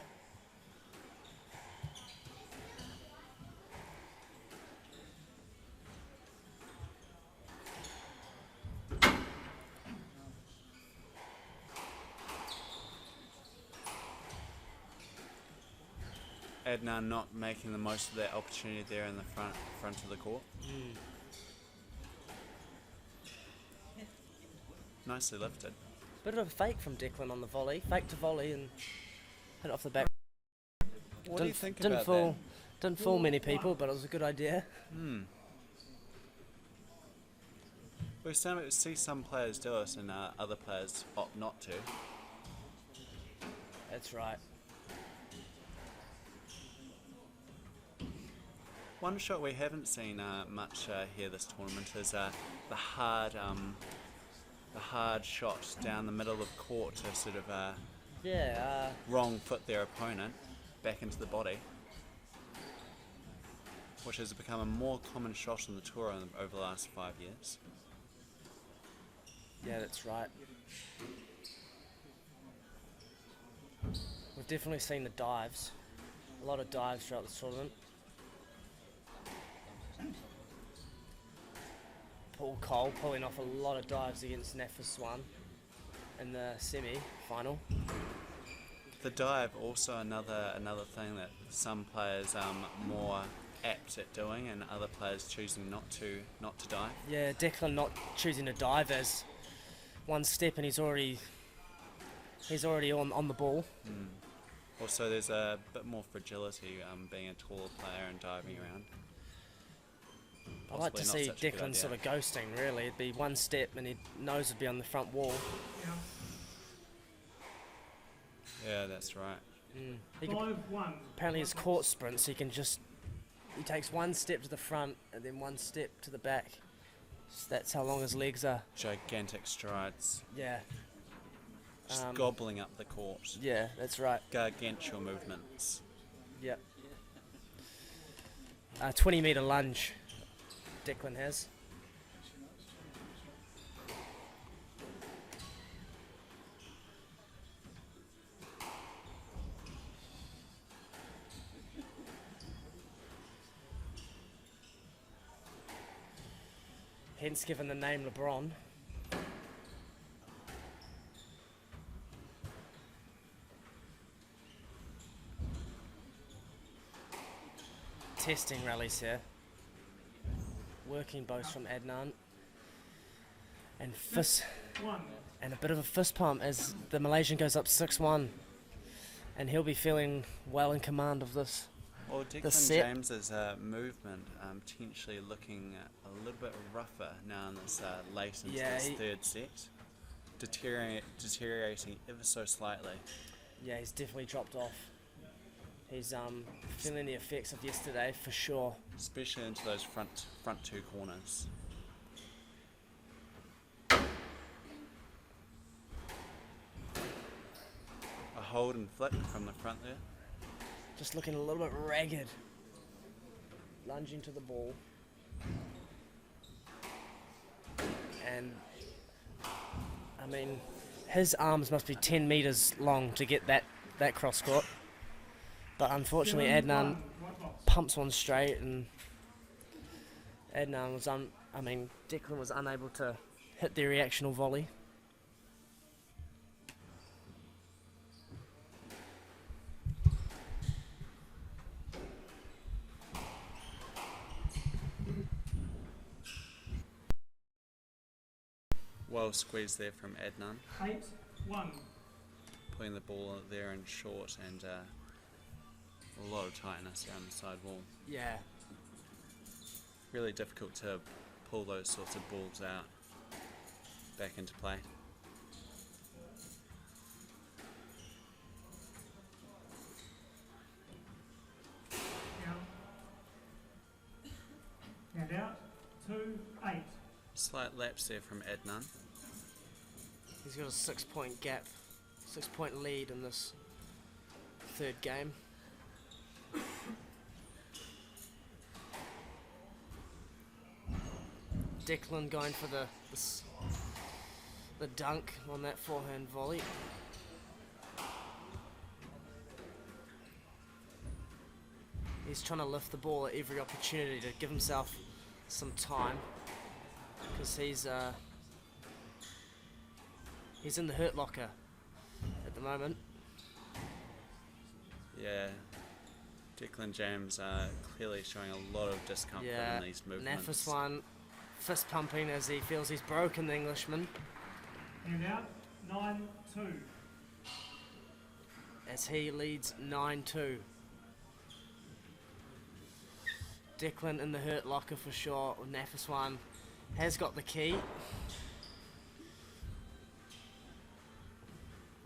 Adnan not making the most of that opportunity there in the front of the court. Nicely lifted. Bit of a fake from Declan on the volley. Fake to volley and hit it off the back. What do you think about that? Didn't fool many people, but it was a good idea. We see some players do it and other players opt not to. That's right. One shot we haven't seen much here this tournament is the hard shot down the middle of court to sort of wrong foot their opponent back into the body, which has become a more common shot on the tour over the last 5 years. Yeah, that's right. We've definitely seen the dives. A lot of dives throughout the tournament. Paul Cole pulling off a lot of dives against Nafizwan in the semi-final. The dive also another thing that some players more apt at doing, and other players choosing not to dive. Yeah, Declan not choosing to dive as one step, and he's already on the ball. Also, there's a bit more fragility being a taller player and diving around. I'd like to Possibly see not such a good Declan idea. sort of ghosting, really. It'd be one step and his nose would be on the front wall. Yeah, that's right. He can, 5-1. apparently his court sprints, he takes one step to the front and then one step to the back. So that's how long his legs are. Gigantic strides. Yeah. Just gobbling up the court. Yeah, that's right. Gargantuan movements. Yep. 20-metre lunge Declan has. Hence given the name LeBron. Testing rallies here. Working both from Adnan. And and a bit of a fist pump as the Malaysian goes up 6-1. And he'll be feeling well in command of this. Well, Declan James's movement potentially looking a little bit rougher now in this late into this third set. Deteriorating ever so slightly. Yeah, he's definitely dropped off. He's feeling the effects of yesterday for sure. Especially into those front two corners. A hold and flick from the front there. Just looking a little bit ragged. Lunging to the ball. And I mean, his arms must be 10 metres long to get that cross court. But unfortunately Adnan pumps one straight, and Adnan was Declan was unable to hit the reactional volley. Well squeezed there from Adnan. 8-1. Putting the ball there in short, and a lot of tightness around the side wall. Yeah. Really difficult to pull those sorts of balls out back into play. And out. 2-8. Slight lapse there from Adnan. He's got a 6-point gap, 6-point lead in this third game. Declan going for the dunk on that forehand volley. He's trying to lift the ball at every opportunity to give himself some time, because he's in the hurt locker at the moment. Yeah, Declan James clearly showing a lot of discomfort in these movements. Nafizwan fist pumping as he feels he's broken the Englishman. And out. 9-2. As he leads 9-2. Declan in the hurt locker for sure. Nafizwan has got the key.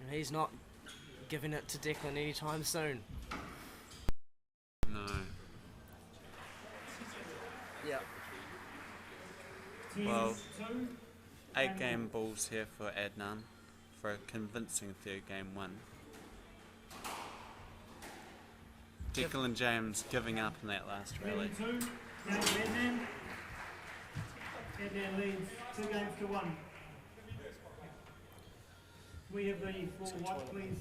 And he's not giving it to Declan anytime soon. No. Yeah. Well, 8 game balls here for Adnan for a convincing third game win. Declan James giving up in that last rally. Adnan leads 2-1. We have the full watch, please.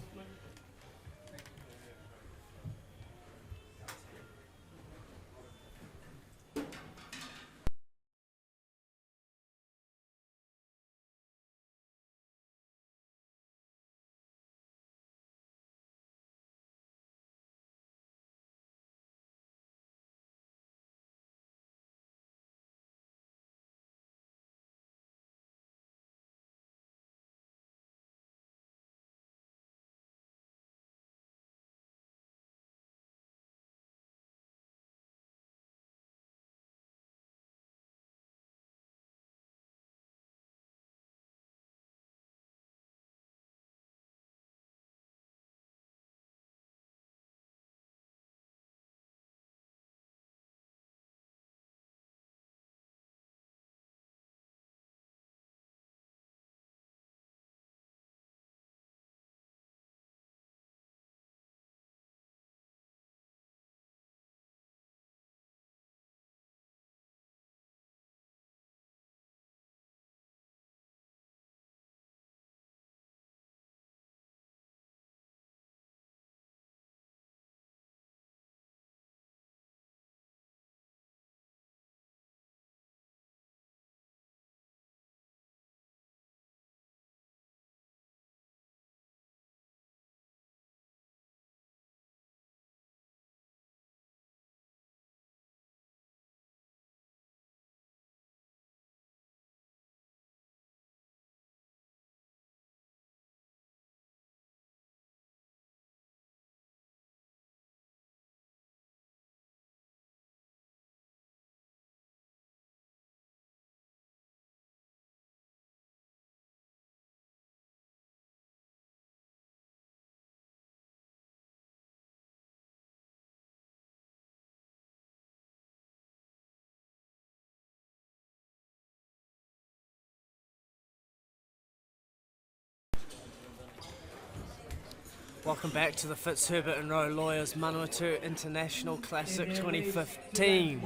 Welcome back to the Fitzherbert and Rowe Lawyers Manawatu International Classic 2015.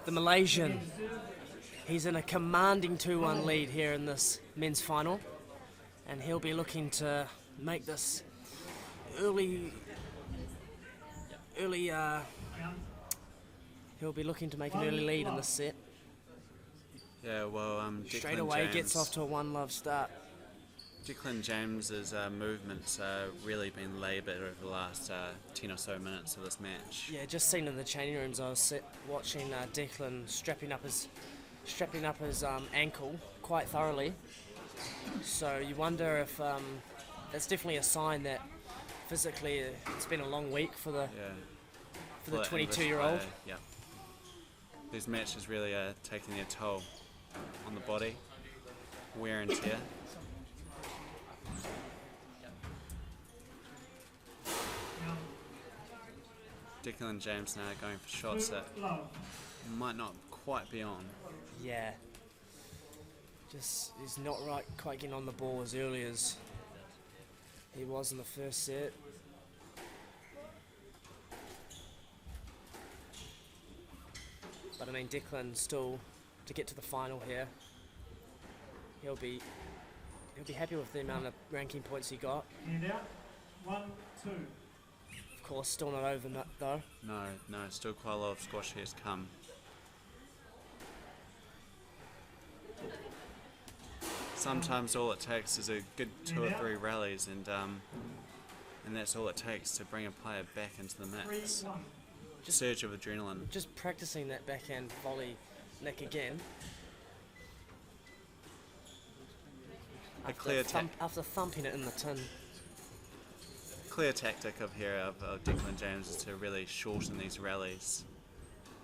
The Malaysian, he's in a commanding 2-1 lead here in this men's final, and he'll be looking to make this he'll be looking to make an early lead in this set. Yeah, well, Straight away gets off to a 1-love start. Declan James's movements really been laboured over the last 10 or so minutes of this match. Yeah, just seen in the changing rooms, I was watching Declan strapping up his ankle quite thoroughly. So you wonder if that's definitely a sign that physically it's been a long week for the 22-year-old. Yeah, these matches really are taking their toll on the body, wear and tear. Declan James now going for shots that might not quite be on. Yeah. Just, he's not quite getting on the ball as early as he was in the first set. But I mean, Declan still, to get to the final here, he'll be happy with the amount of ranking points he got. And out. 1, 2. Of course, still not over though. No, still quite a lot of squash here to come. Sometimes all it takes is a good 2 or 3 rallies, and that's all it takes to bring a player back into the mix. Surge of adrenaline. Just practicing that backhand volley nick again. After thumping it in the tin. Clear tactic of Declan James is to really shorten these rallies.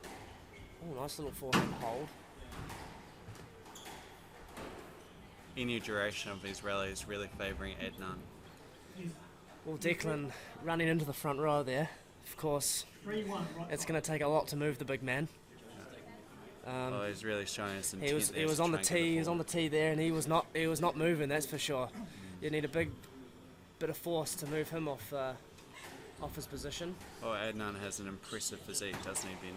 Oh, nice little forehand hold. Any duration of these rallies really favouring Adnan. Well, Declan running into the front row there. Of course, it's going to take a lot to move the big man. He's really showing his intent. He was on the tee. He was on the tee there, and he was not moving. That's for sure. You need a big bit of force to move him off his position. Oh, Adnan has an impressive physique, doesn't he, Ben?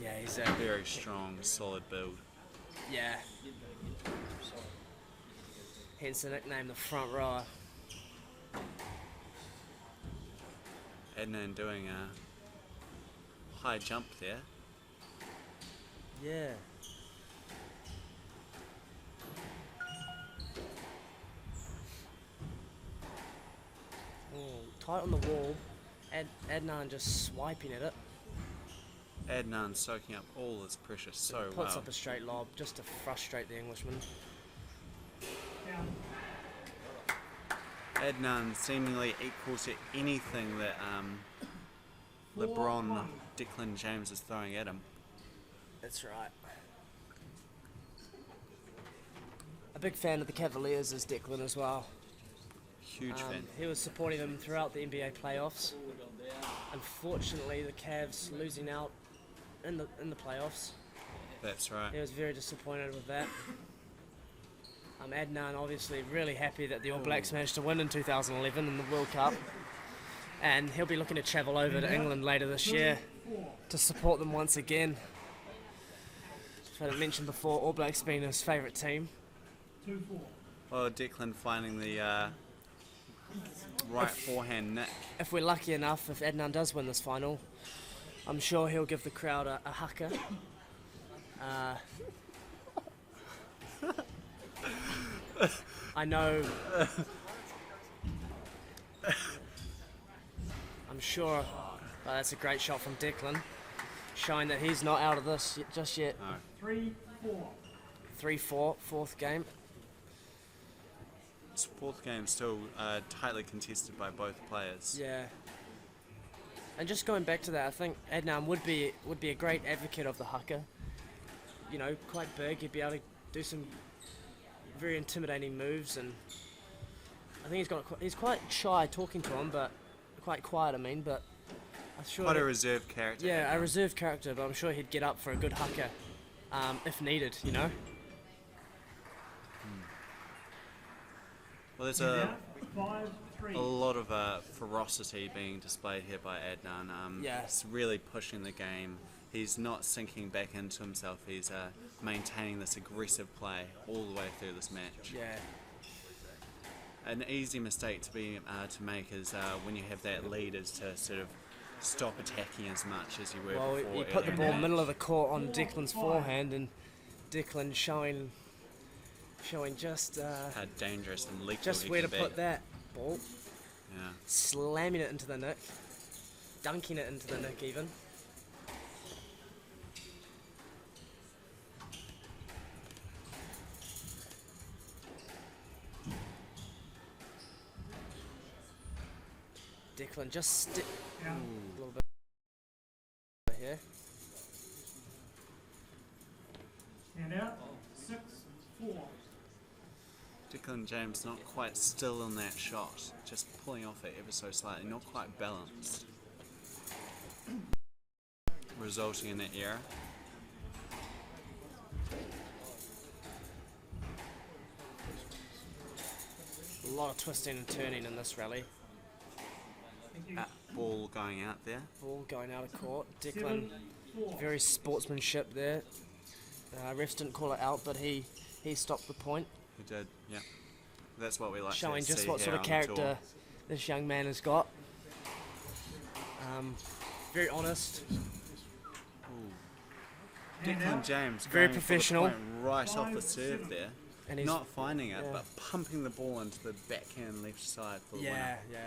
Yeah, he's a very strong, solid build. Yeah. Hence the nickname, the front rower. Adnan doing a high jump there. Yeah. Tight on the wall. Adnan just swiping at it. Adnan soaking up all this pressure so well. Puts up a straight lob just to frustrate the Englishman. Adnan seemingly equal to anything that LeBron Declan James is throwing at him. That's right. A big fan of the Cavaliers is Declan as well. Huge fan. He was supporting them throughout the NBA playoffs. Unfortunately, the Cavs losing out in the playoffs. That's right. He was very disappointed with that. Adnan obviously really happy that the All Blacks managed to win in 2011 in the World Cup, and he'll be looking to travel over to England later this year to support them once again. As I mentioned before, All Blacks being his favourite team. Well, Declan finding the right forehand nick. If we're lucky enough, if Adnan does win this final, I'm sure he'll give the crowd a haka. I know. I'm sure. That's a great shot from Declan, showing that he's not out of this just yet. No. 3-4. 3-4, fourth game. This fourth game still tightly contested by both players. Yeah. And just going back to that, I think Adnan would be a great advocate of the haka. You know, quite big. He'd be able to do some very intimidating moves, and I think he's quite shy talking to him, but quite quiet. But I'm sure quite a reserved character. Yeah, a reserved character, but I'm sure he'd get up for a good haka if needed. You know. Well, Well, there's a lot of ferocity being displayed here by Adnan. He's really pushing the game. He's not sinking back into himself. He's maintaining this aggressive play all the way through this match. Yeah. An easy mistake to make is when you have that lead is to sort of stop attacking as much as you were before. Well, he put the ball middle of the court on Declan's forehand, and Declan showing just how dangerous and lethal just he where to can be. put that ball. Yeah. Slamming it into the nick, dunking it into the nick even. Declan just a little bit here. And out, 6-4. Declan James not quite still in that shot, just pulling off it ever so slightly, not quite balanced, resulting in an error. A lot of twisting and turning in this rally. Ball going out there. Ball going out of court. Declan, very sportsmanship there. Refs didn't call it out, but he stopped the point. He did, yeah. That's what we like Showing to just see what here sort of on character tour. this young man has got. Very honest. Declan James Very going professional. for the point right off the serve there. And he's not finding it, yeah. but pumping the ball into the backhand left side for the winner. Yeah.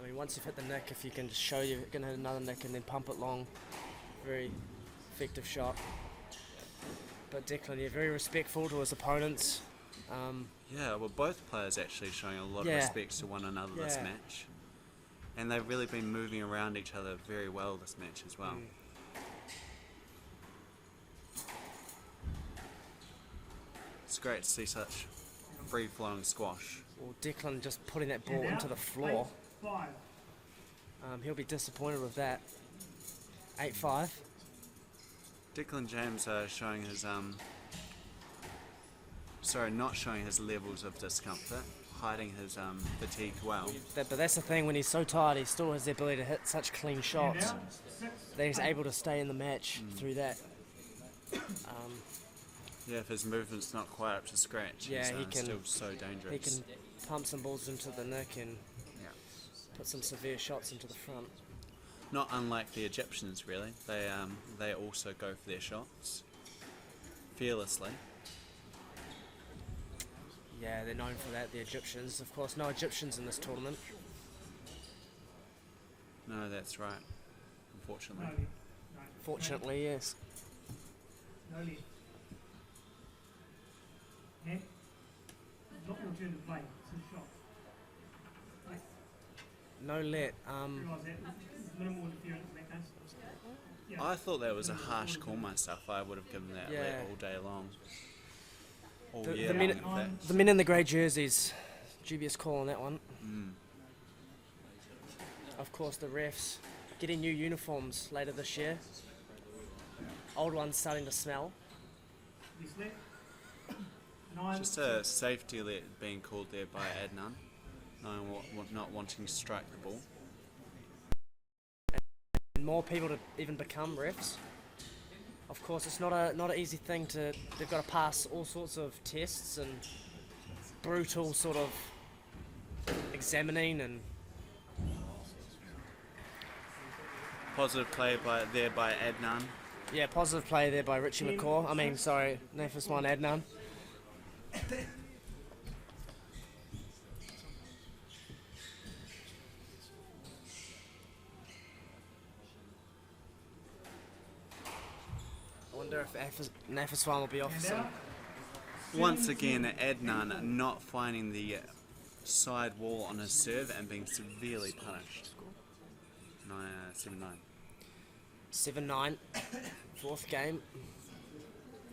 I mean, once you've hit the nick, if you can just show you're going to hit another nick and then pump it long, very effective shot. But Declan, yeah, very respectful to his opponents. Yeah, well, both players actually showing a lot of respect to one another this match. And they've really been moving around each other very well this match as well. It's great to see such free-flowing squash. Well, Declan just putting that ball into the floor. He'll be disappointed with that. 8-5. Declan James showing his not showing his levels of discomfort, hiding his fatigue well. But that's the thing, when he's so tired, he still has the ability to hit such clean shots that he's able to stay in the match through that. Yeah, if his movement's not quite up to scratch, he he's can still so dangerous. He can pump some balls into the nick and put some severe shots into the front. Not unlike the Egyptians, really. They also go for their shots fearlessly. Yeah, they're known for that, the Egyptians. Of course, no Egyptians in this tournament. No, that's right. Unfortunately. Fortunately, yes. No lead. Head. Not your turn to play. It's a shot. No let. Realise that. Minimal interference in that case. Yeah. I thought that was a harsh call myself. I would have given that let all day long. All year long, in fact. The men in the grey jerseys, dubious call on that one. Of course, the refs getting new uniforms later this year. Old ones starting to smell. Just a safety let being called there by Adnan, not wanting to strike the ball. And more people to even become refs. Of course, it's not an easy thing to. They've got to pass all sorts of tests and brutal sort of examining and. Positive play by Adnan. Yeah, positive play there by Richie McCaw. I mean, sorry, Nafizwan Adnan. I wonder if Nafizwan will be off some. Once again, Adnan not finding the side wall on his serve and being severely punished. 7-9. 7-9. Fourth game.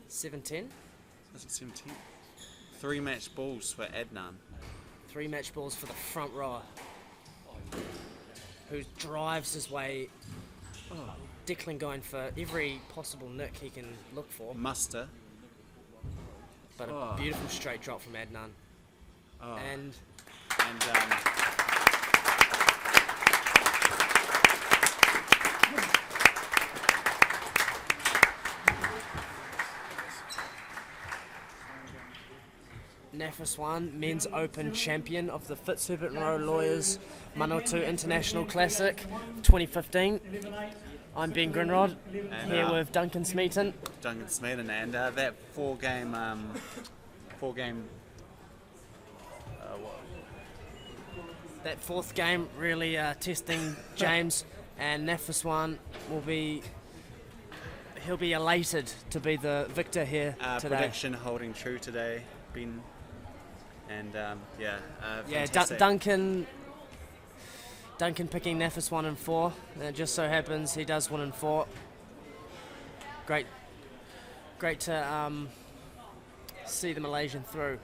7-10. Is it 17? 3 match balls for Adnan. 3 match balls for the front rower, who drives his way. Declan going for every possible nick he can look for. Muster. But a beautiful straight drop from Adnan. And And Nafizwan, men's open champion of the Fitzherbert Rowe Lawyers Manawatu International Classic 2015. I'm Ben Grinrod, And, here with Duncan Smeaton. Duncan Smeaton, and that four-game, That fourth game really testing James, and Nafizwan he'll be elated to be the victor here today. prediction holding true today, Ben. And Yeah, fantastic. Duncan picking Nafizwan in 4, and it just so happens he does 1 in 4. Great to see the Malaysian through.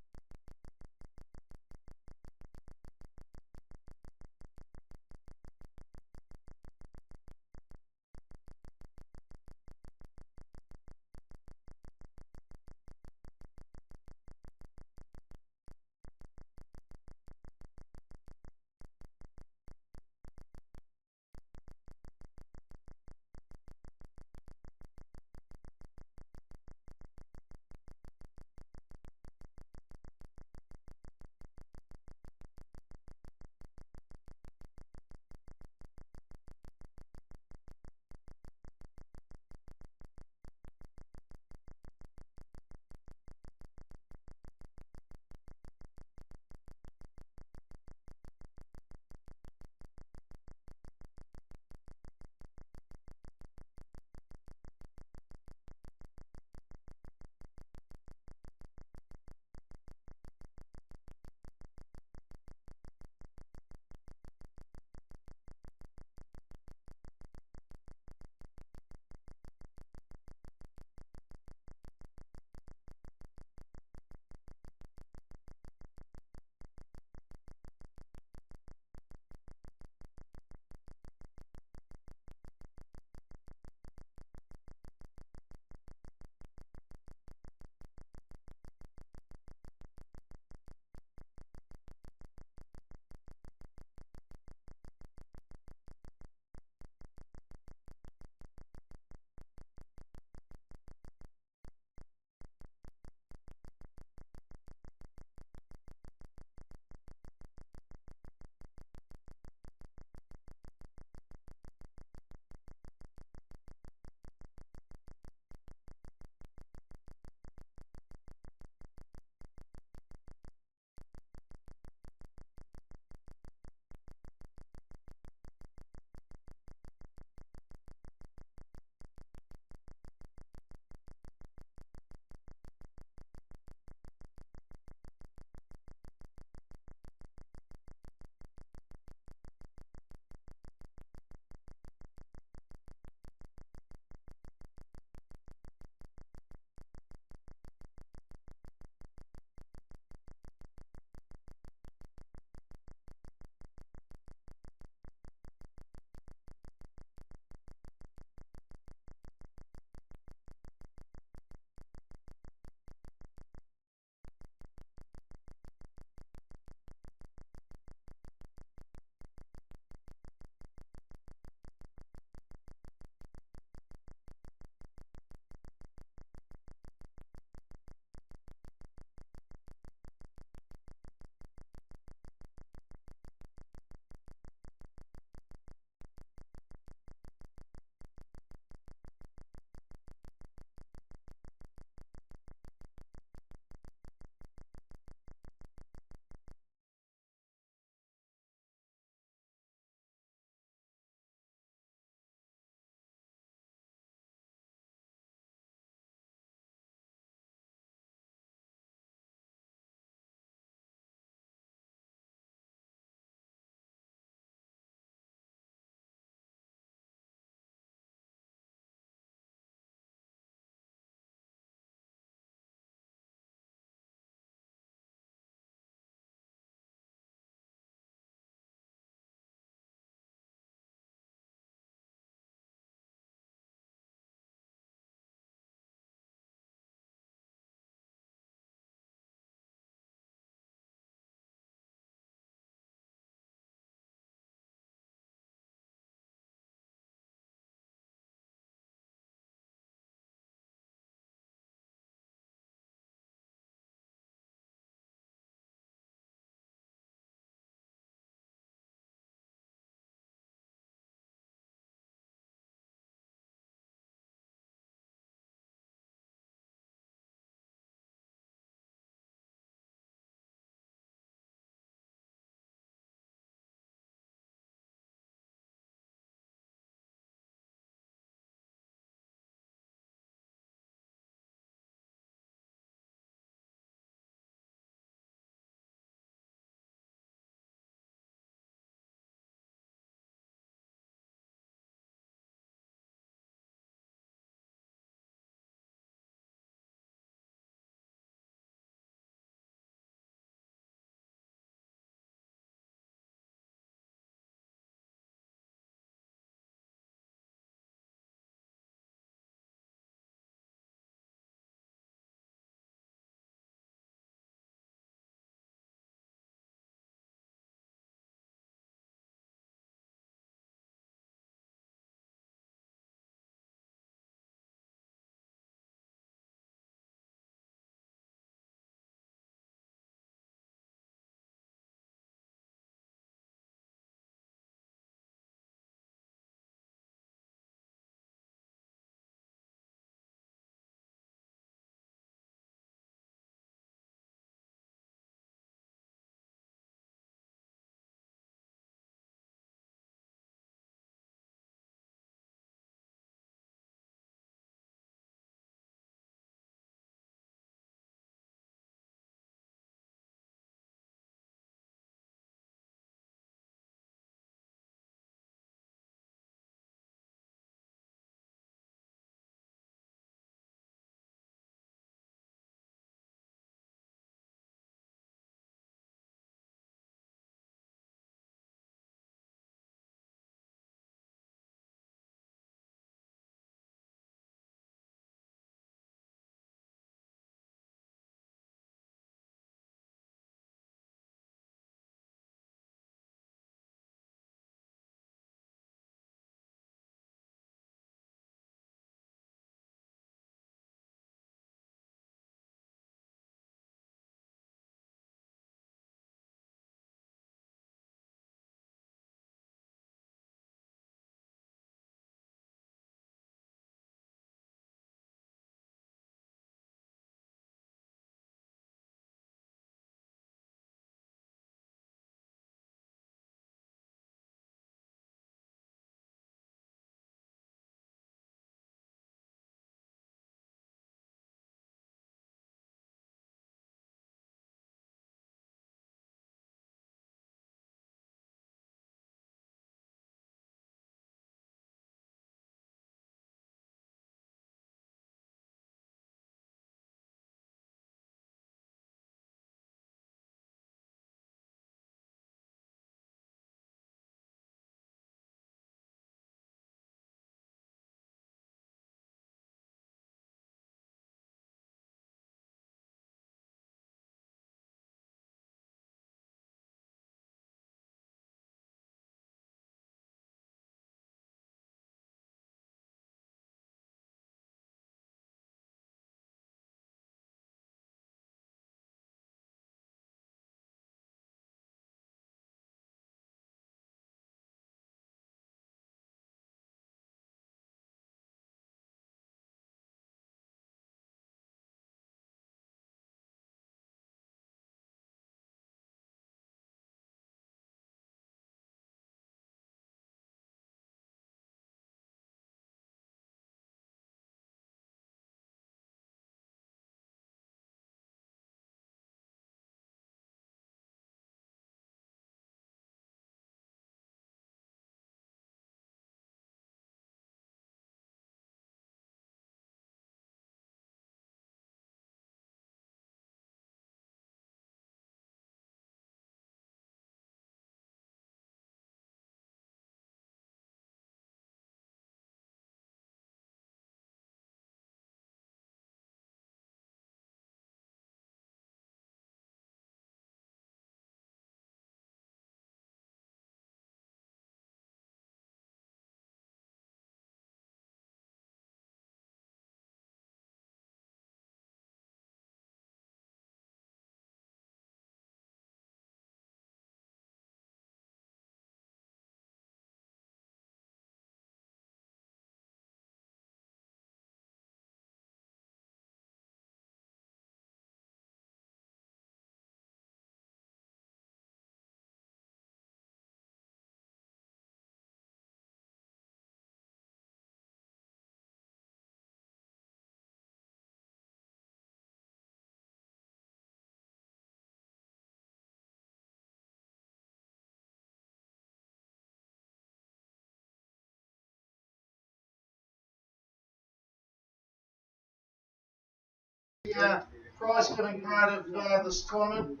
The prize giving part of this tournament.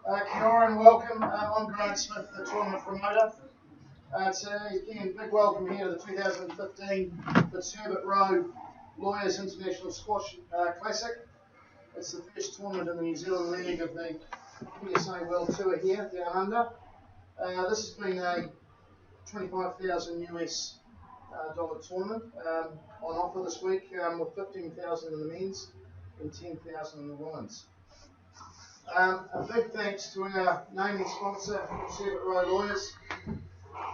Kioran, welcome. I'm Grant Smith, the tournament promoter. It's again, big welcome here to the 2015 Fitzherbert Rowe Lawyers International Squash Classic. It's the first tournament in the New Zealand League of the PSA World Tour here down under. This has been a $25,000 US dollar tournament on offer this week with $15,000 in the men's and $10,000 in the women's. A big thanks to our naming sponsor, Fitzherbert Rowe Lawyers.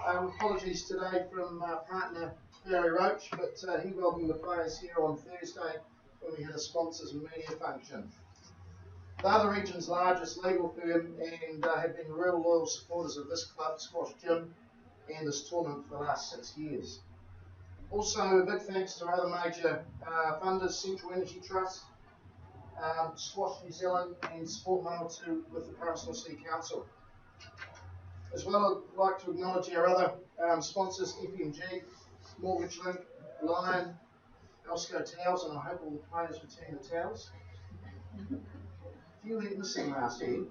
Apologies today from our partner Barry Roach, but he welcomed the players here on Thursday when we had a sponsors and media function. They're the region's largest legal firm and have been real loyal supporters of this club, Squash Gym, and this tournament for the last 6 years. Also, a big thanks to other major funders, Central Energy Trust, Squash New Zealand, and Sport 102 with the Pastoral City Council. As well, I'd like to acknowledge our other sponsors, FMG, Mortgage Link, Lion, Elsco Towels, and I hope all the players return the towels. A few went missing last year.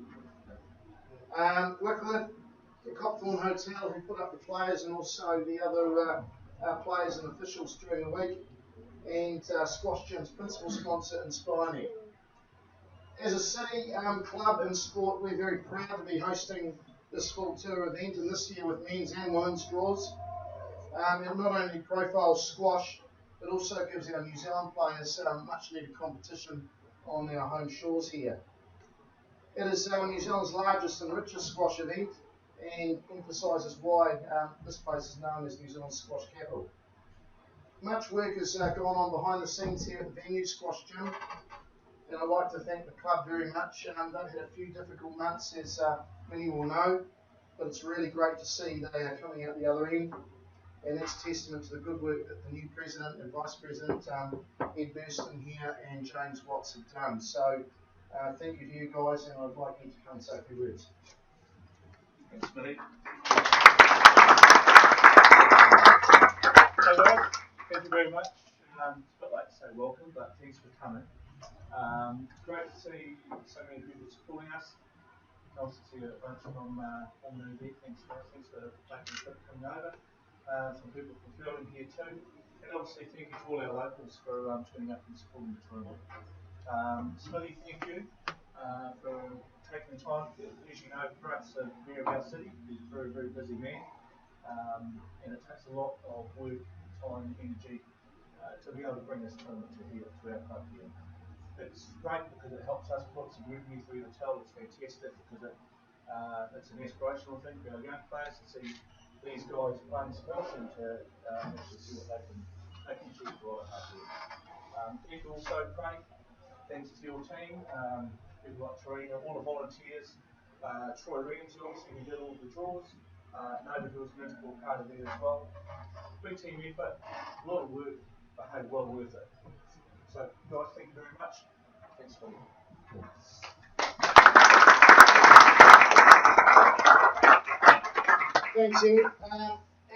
Wycliffe, the Copthorne Hotel, who put up the players, and also the other players and officials during the week, and Squash Gym's principal sponsor, Inspire. As a city, club and sport, we're very proud to be hosting this full tour event, and this year with men's and women's draws. It not only profiles squash, but also gives our New Zealand players much needed competition on our home shores here. It is New Zealand's largest and richest squash event, and emphasises why this place is known as New Zealand's squash capital. Much work has gone on behind the scenes here at the venue, Squash Gym, and I'd like to thank the club very much. They've had a few difficult months, as many will know, but it's really great to see they are coming out the other end, and that's testament to the good work that the new president and vice president, Ed Burston here and James Watts have done. So thank you to you guys, and I'd like you to come and say a few words. Thanks, Smithy. Hey guys, thank you very much. It's a bit late to say welcome, but thanks for coming. Great to see so many people supporting us. Nice to see a bunch from New Zealand. Thanks for making the trip coming over. Some people from Fielding here too. And obviously thank you to all our locals for turning up and supporting the tournament. Smithy, thank you for taking the time. As you know, Grant's a mayor of our city. He's a very, very busy man. And it takes a lot of work, time, energy to be able to bring this tournament to our club here. It's great because it helps us put some revenue through the till. It's fantastic because it's an aspirational thing for our young players to see these guys playing sport and to actually see what they can achieve for a lot of hard work. Thank you also, Craig. Thanks to your team, people like Tarina, all the volunteers, Troy Reams, obviously, who did all the draws, Nova, who was an integral part of it as well. Big team effort, a lot of work, but hey, well worth it. So, guys, thank you very much. Thanks for Thanks, Ed.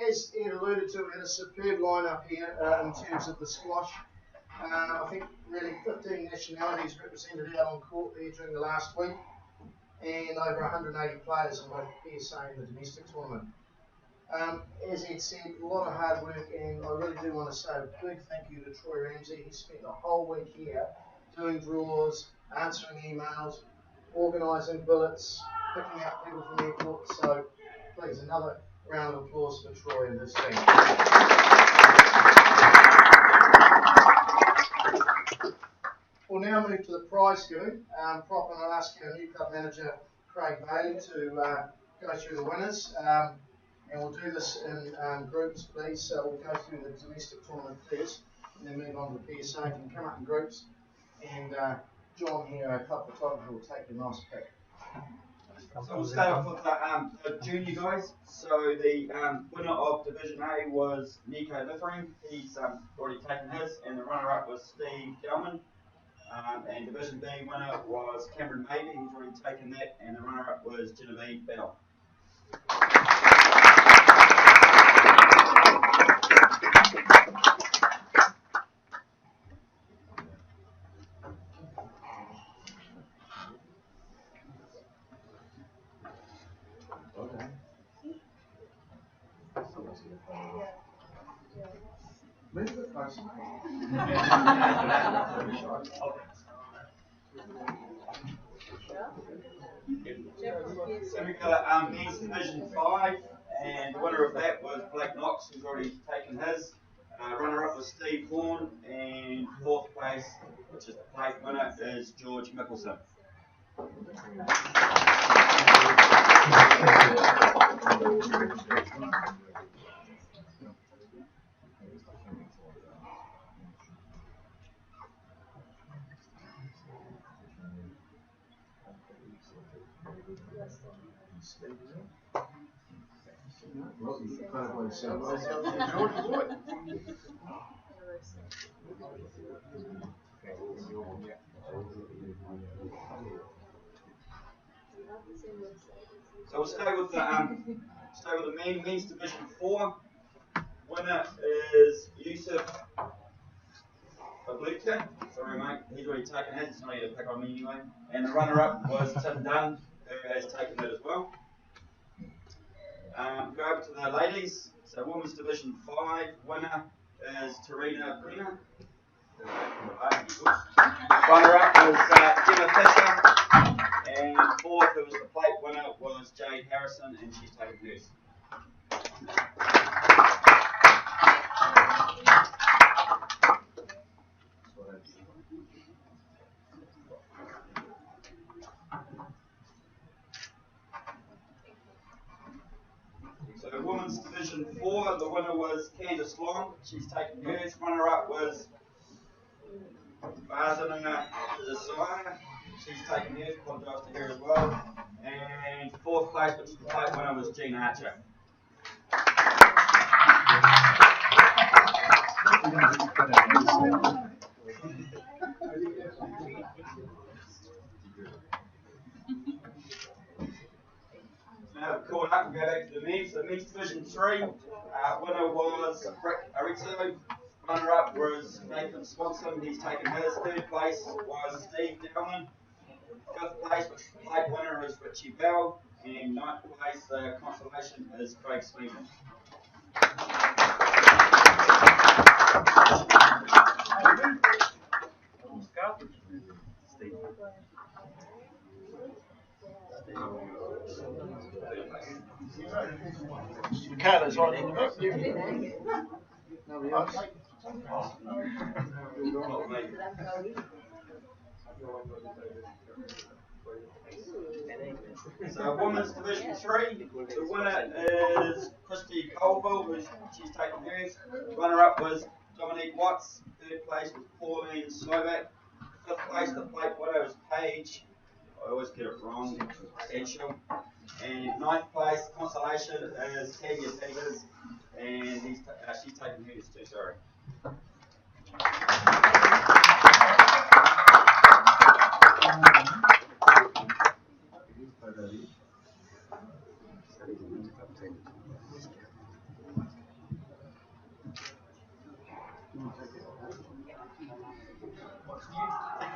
As Ed alluded to, we had a superb lineup here in terms of the squash. I think really 15 nationalities represented out on court there during the last week, and over 180 players in both PSA and the domestic tournament. As Ed said, a lot of hard work, and I really do want to say a big thank you to Troy Ramsey. He spent the whole week here doing draws, answering emails, organising billets, picking up people from the airport. So please, another round of applause for Troy and his team. We'll now move to the prize giving. Prop, and I'll ask our new club manager, Craig Bailey, to go through the winners. And we'll do this in groups, please. So we'll go through the domestic tournament first, and then move on to the PSA. You can come up in groups. And John here, our club photographer, will take your nice pic. So we'll start off with the junior guys. So the winner of Division A was Nico Liffering. He's already taken his, and the runner-up was Steve Gelman. And Division B winner was Cameron Mabey. He's already taken that, and the runner-up was Genevieve Bell. So we got men's division 5, and the winner of that was Blake Knox, who's already taken his. Runner-up was Steve Horn, and fourth place, which is the plate winner, is George Mickelson. So we'll stay with the men's division 4. Winner is Yusuf Oblika. Sorry mate, he's already taken it, it's not here to pick on me anyway. And the runner-up was Tim Dunn, who has taken it as well. Go over to the ladies. So women's division 5 winner is Tarina Brenner. Runner-up was Emma Fisher, and fourth, who was the plate winner, was Jade Harrison, and she's taken hers. So women's division 4, the winner was Candice Long, she's taken hers. Runner-up was Vazana Desire, she's taken hers, apologise to her as well. And fourth place, which is the plate winner, was Jean Archer. Now we've caught up and go back to the men's. So men's division 3, winner was Rick Arizzo. Runner-up was Nathan Swanson, he's taken his. Third place was Steve Dowman. Fifth place, which is the plate winner, is Richie Bell. And ninth place, the consolation, is Craig Sleeman. Ricardo's right in the book. Nobody else. So women's division 3, the winner is Christy Colville, she's taken hers. Runner-up was Dominique Watts. Third place was Pauline Slovak. Fifth place, the plate winner was Paige. I always get it wrong. Essential. And ninth place, consolation, is Tanya Peters, and she's taken hers too. Sorry.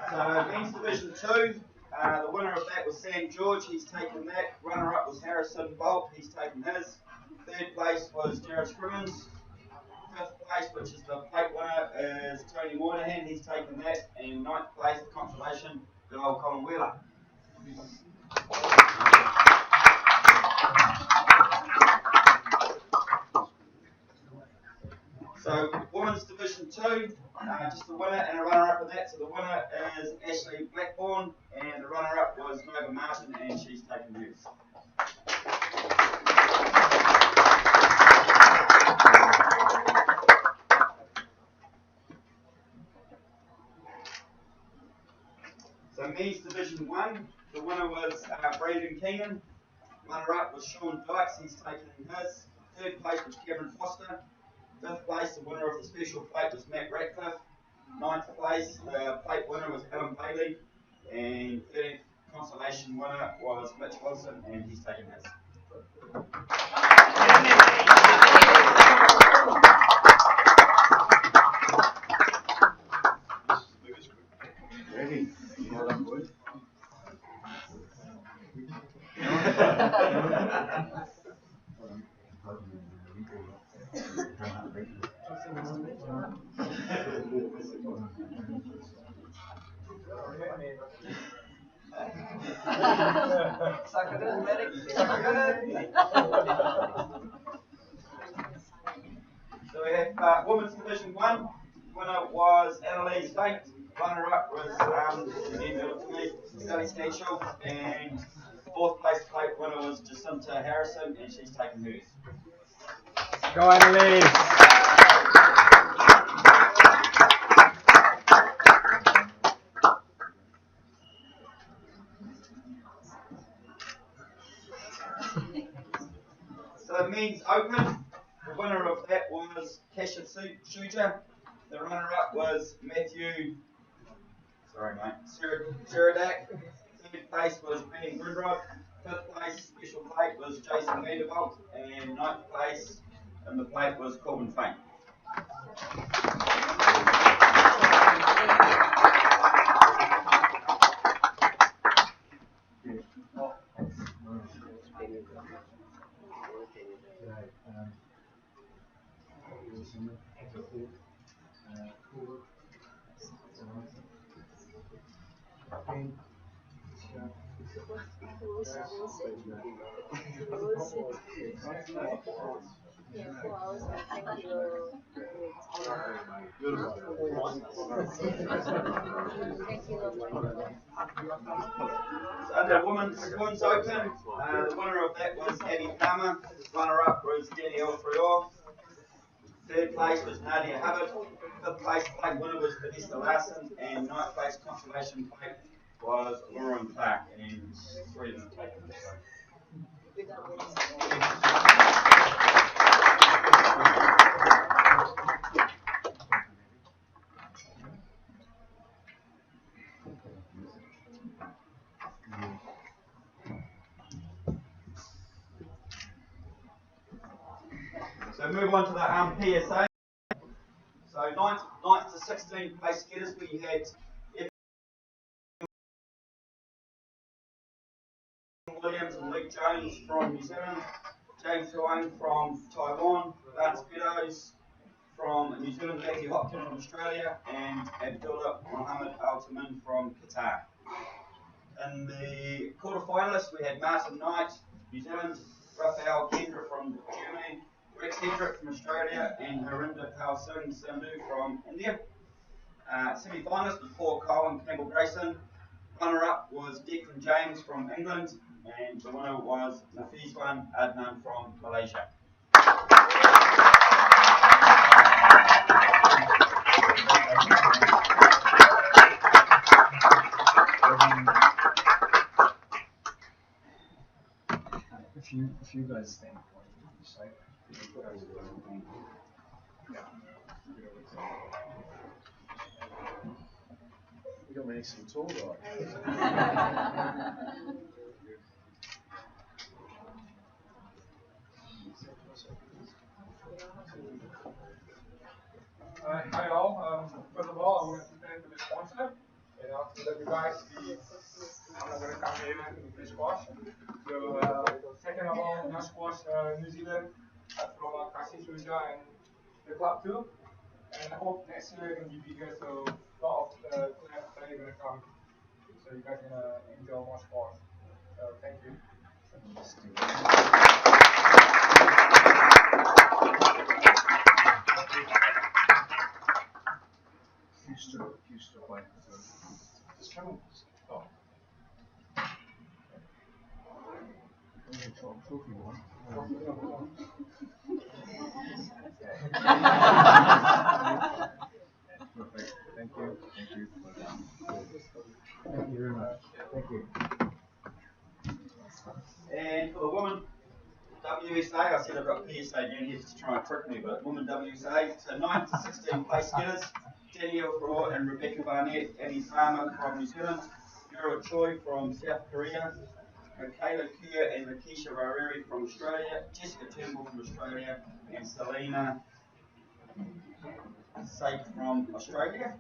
So men's division 2, the winner of that was Sam George, he's taken that. Runner-up was Harrison Bolt, he's taken his. Third place was Jared Scrimmins. Fifth place, which is the plate winner, is Tony Moynihan, he's taken that. And ninth place, the consolation, good old Colin Wheeler. So women's division 2, just the winner and a runner-up of that. So the winner is Ashley Blackburn, and the runner-up was Nova Martin, and she's taken hers. So men's division 1, the winner was Braden Keenan. Runner-up was Sean Dykes, he's taken his. Third place was Cameron Foster. Fifth place, the winner of the special plate was Matt Ratcliffe. Ninth place, the plate winner was Alan Bailey. And 13th consolation winner was Mitch Wilson, and he's taken his. Ready? Well done, boys. Suck it in, medic. Suck it in. So we have Women's Division 1. Winner was Annalise Fate. Runner-up was Sally Stanshall. And fourth place plate winner was Jacinta Harrison, and she's taken hers. Go Annalise! So the men's open, the winner of that was Kesha Shuja. The runner-up was Matthew, Suradak. Third place was Benny Grindrod. Fifth place special plate was Jason Vanderbilt. And ninth place in the plate was Corbin Fain. So under women's open, the winner of that was Abby Palmer. Runner-up was Danielle Frior. Third place was Nadia Hubbard. Fifth place plate winner was Vanessa Larson, and ninth place consolation plate was Lauren Clark, and three of them taken. So move on to the PSA. So 9th to 16th place getters, we had Williams and Luke Jones from New Zealand, James Huang from Taiwan, Lance Meadows from New Zealand, Matthew Hopkins from Australia, and Abdullah Mohammed Al-Tamin from Qatar. In the quarterfinalists, we had Martin Knight, New Zealand, Raphael Kendra from Germany, Rex Hendrick from Australia, and Harinder Pal Singh Sandhu from India. Semi-finalists was Paul Cole and Campbell Grayson. Runner-up was Declan James from England, and the winner was Nafizwan Adnan from Malaysia. If you guys stand for each side, you got me some tall guys. Hi all. First of all, I want to thank the sponsor, and after that, you guys, I'm not going to come here and play squash. So, second of all, no squash, New Zealand from Kasi Suja and the club too. And I hope next year it can be bigger, so a lot of players are going to come. So you guys are going to enjoy more squash. So thank you. Used to play. Just come on. Oh. Trophy one. Perfect. Thank you. Thank you. Thank you very much. Thank you. And for the women WSA, I said I've got PSA down here to try and trick me, but women WSA, so 9th to 16th place getters, Danielle Fraw and Rebecca Barnett, Annie Farmer from New Zealand, Yura Choi from South Korea, Michaela Kier and Makisha Rareri from Australia, Jessica Turnbull from Australia, and Selena Safe from Australia.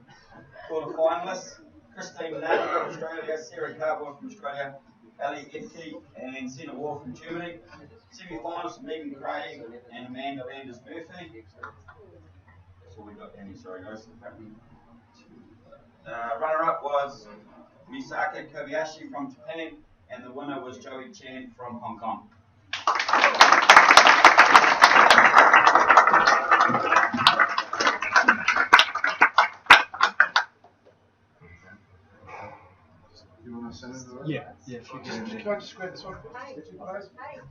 Quarter finalists, Christine Ladd from Australia, Sarah Carboy from Australia, Ali Edke and Sina Wall from Germany. Semi-finals, Megan Craig and Amanda Landers Murphy. That's all we got, Danny. Sorry, guys. Runner-up was Misuki Kobayashi from Japan, and the winner was Jowy Chan from Hong Kong. You want to send it over? Yeah. Can I just grab this one?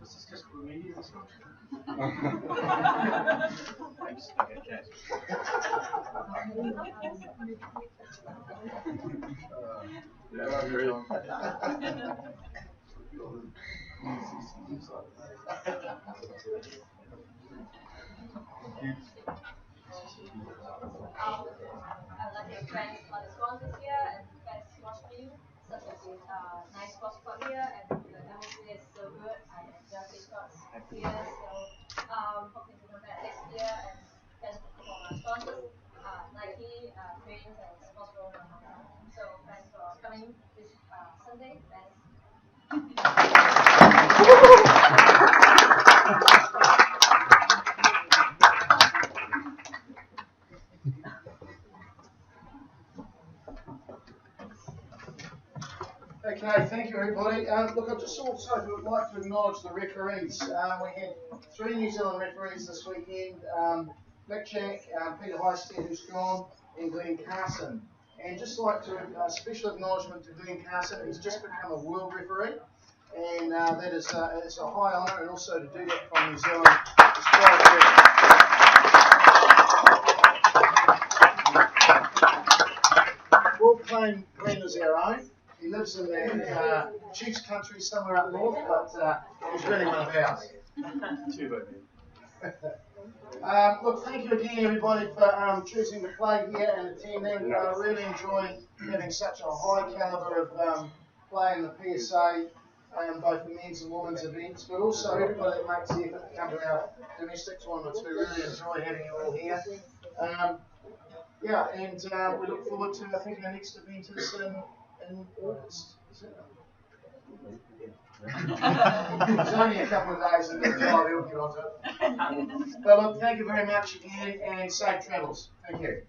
This is just for the media, this one. Thanks. Okay. I'd like to thank all the sponsors here and best watch team, such as nice sports club here, and the atmosphere is so good. I enjoy the shots here, so hoping to come back next year. And thanks for my sponsors, Nike, Trains, and Sports Rowe from Hong Kong. So thanks for coming this Sunday. Thanks. Okay, thank you everybody. Look, I just also would like to acknowledge the referees. We had 3 New Zealand referees this weekend, Mick Jack, Peter Heistead, who's gone, and Glenn Carson. And just like to, special acknowledgement to Glenn Carson, he's just become a world referee, and that is it's a high honour, and also to do that from New Zealand is quite good. We'll claim Glenn as our own. He lives in the Chiefs country somewhere up north, but he's really one of ours. Look, thank you again, everybody, for choosing to play here and attending. Really enjoying having such a high calibre of play in the PSA, both the men's and women's events, but also everybody that makes the effort to come to our domestic tournaments. We really enjoy having you all here. Yeah, and we look forward to, I think, our next event is in August. Is it? It's only a couple of days and then we'll get onto it. But look, thank you very much again and safe travels. Thank you.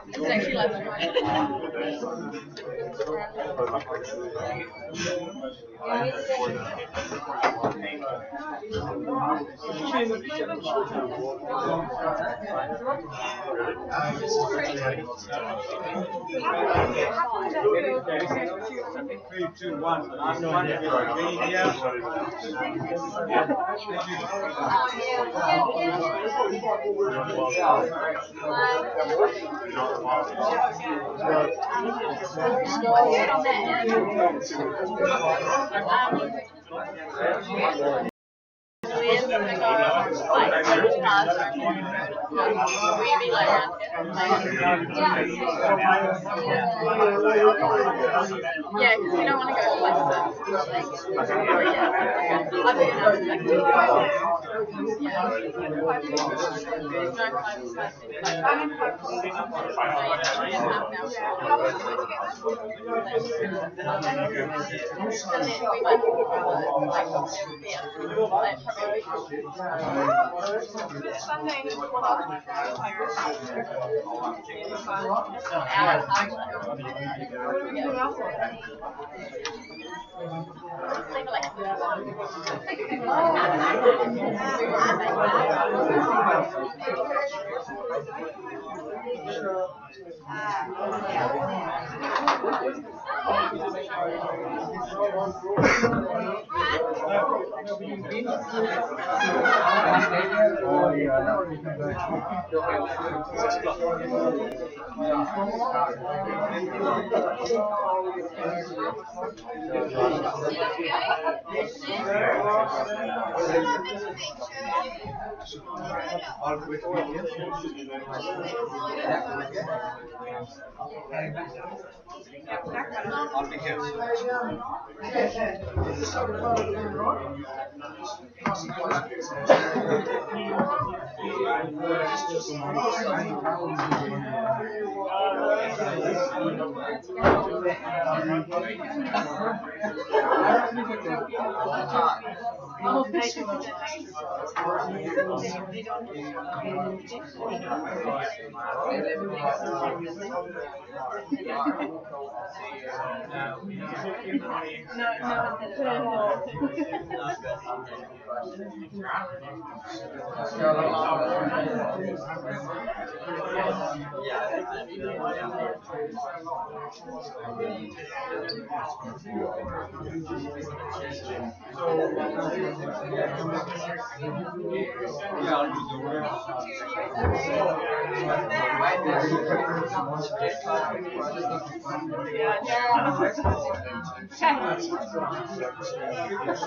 It's actually like Three, two, one. Last one. yeah, because we don't want to go to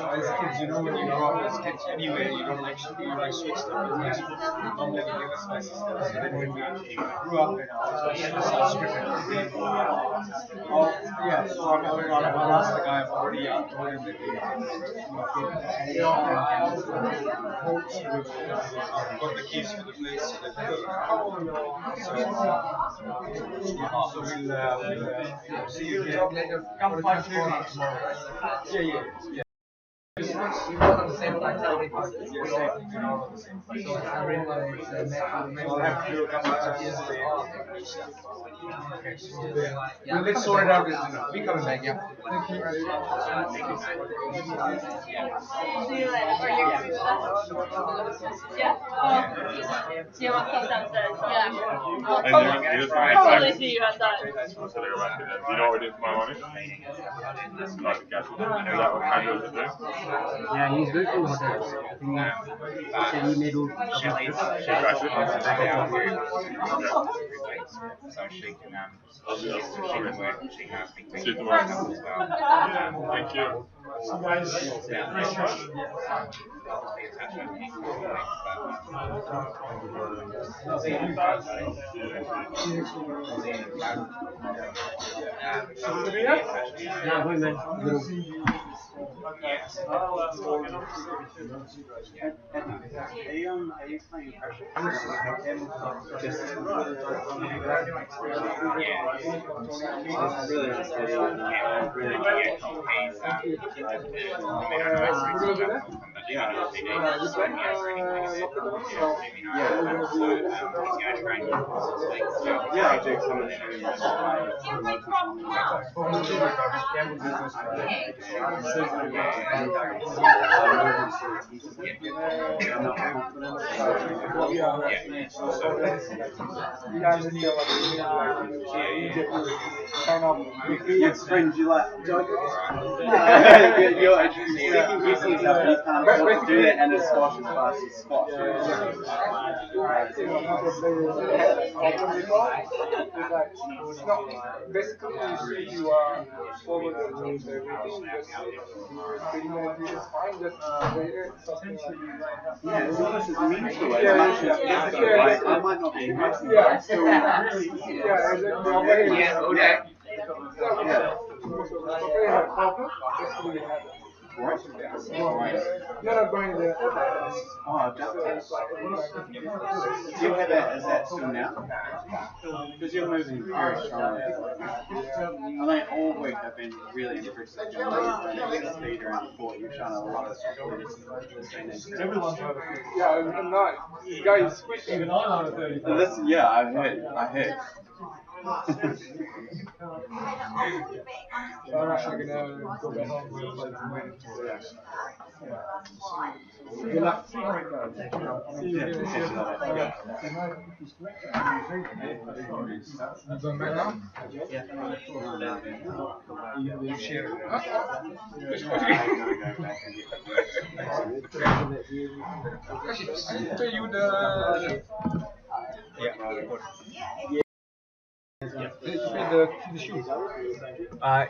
As kids, you know, when you grow up as kids anywhere, you don't actually switch them. Normally we give us spicy stuff. So then when we grew up in our stripping, yeah, so I'll ask the guy, I've already told him that we've got the keys for the place. So we'll see you again. Come 5:30 tomorrow. Yeah. You're not on the same like that. You're not on the same. So I realize I'll have to do a couple of times yesterday. Well, let's sort it out. We coming back, yeah. Thank you. See you later. Or you're coming with us? Yeah. You want to come downstairs? Yeah. I'll probably see you outside. You know what we did tomorrow morning? Like the gas. Is that what Andrew was doing? Yeah, he's very cool with that. I think he made a So she can work and she can ask me questions as well. Thank you. Are you playing pressure? Yeah, I do some of It's fringe, you like you're actually you can't do that and it's squash as fast as squash. Basically, you are forward and everything, just pretty much is fine, just yeah, it's almost as meaningful as much as physically, right? I might not be much. Yeah, still really easy. Yeah, okay. You're not going there. Oh, definitely. Do you have that as that still now? Because you're moving very strongly. I mean, all week I've been really impressed with your speed around the court. You've shown a lot of Everyone's yeah, I'm not. Guys, even I'm on a 30. Listen, yeah, I heard. Alright, I'm gonna go back home and play some minutes. Good luck. See you again. You going back now? Yeah. You share it. Pay you the. The shoes.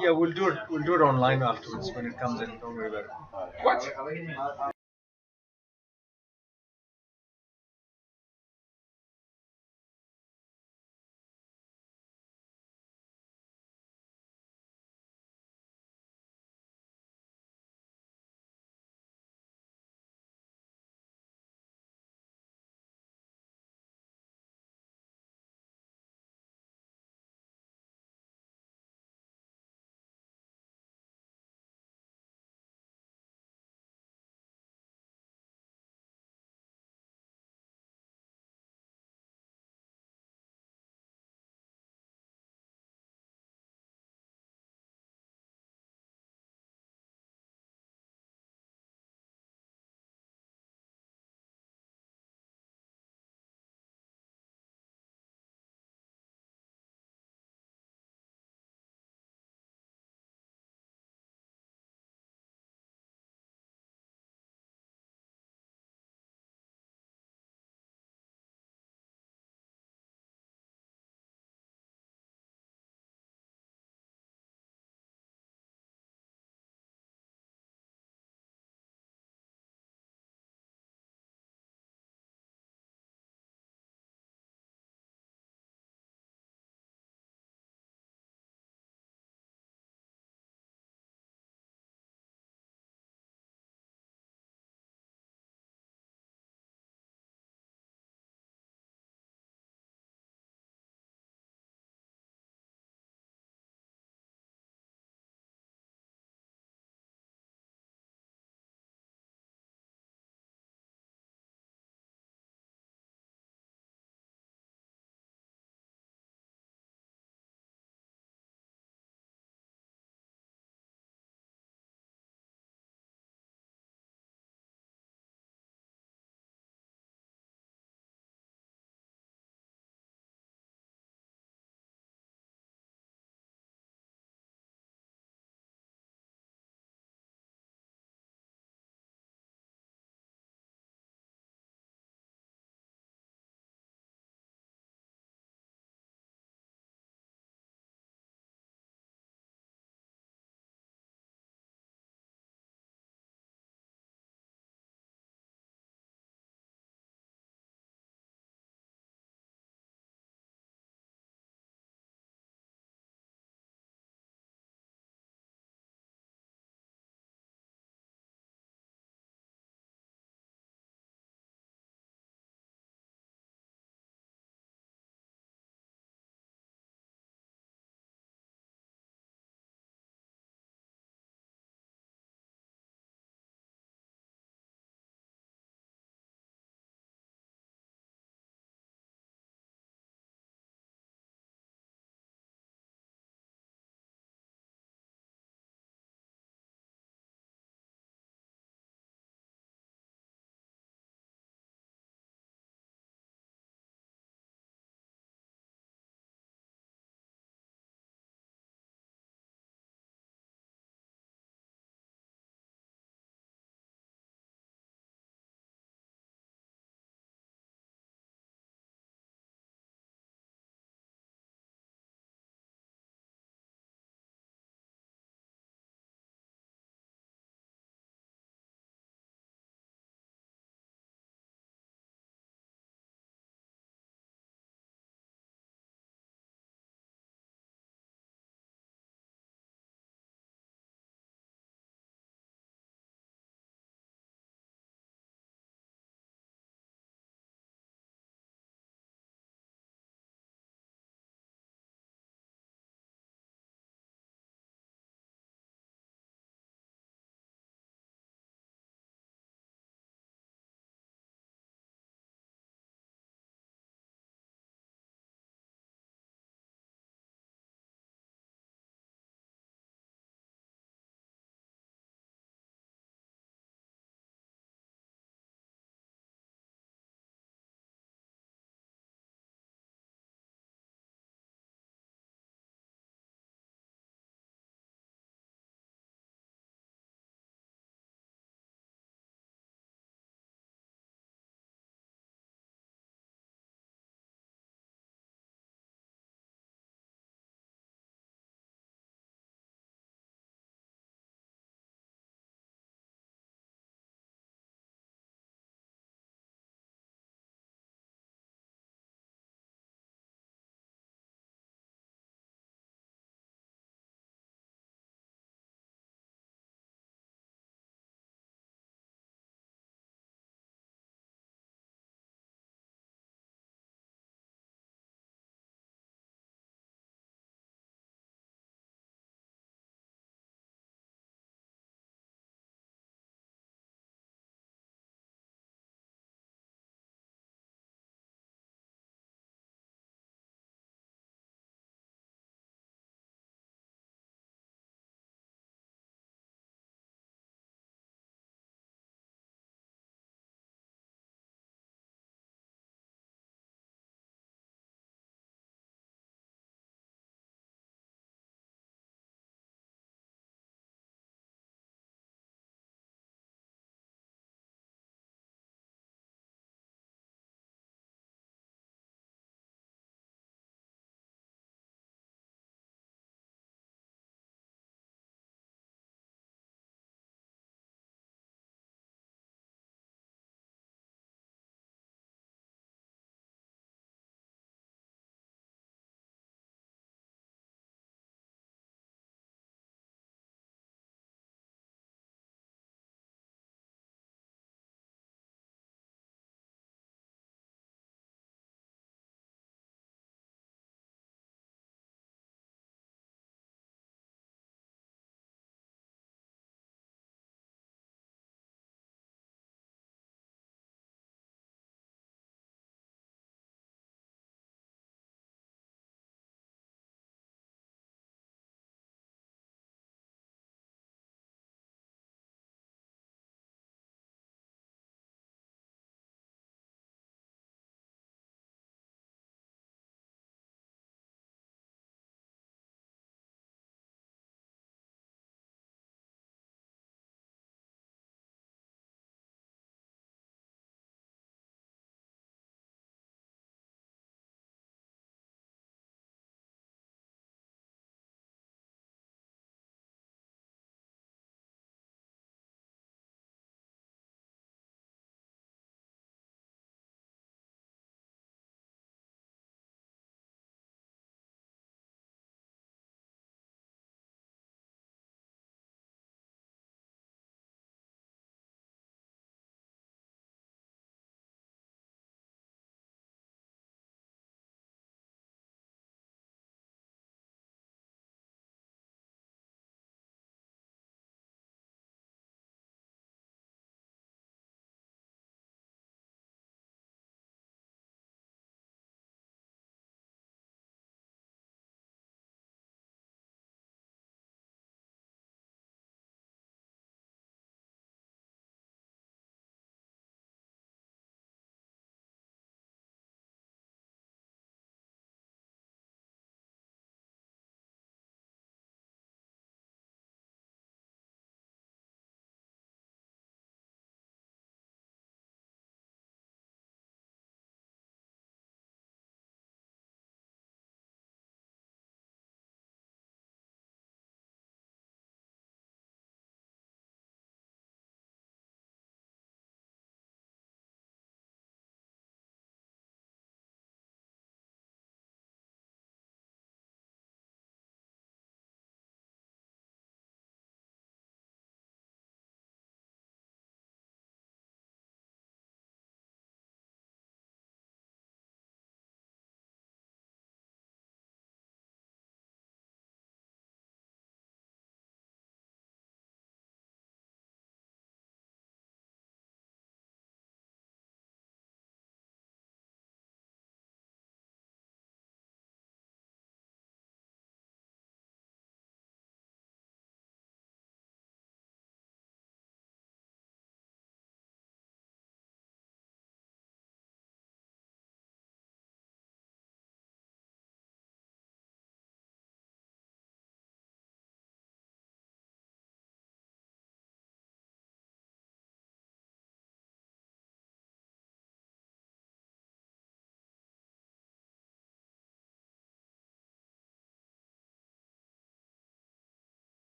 Yeah, we'll do it online afterwards when it comes in. Don't worry about it. What?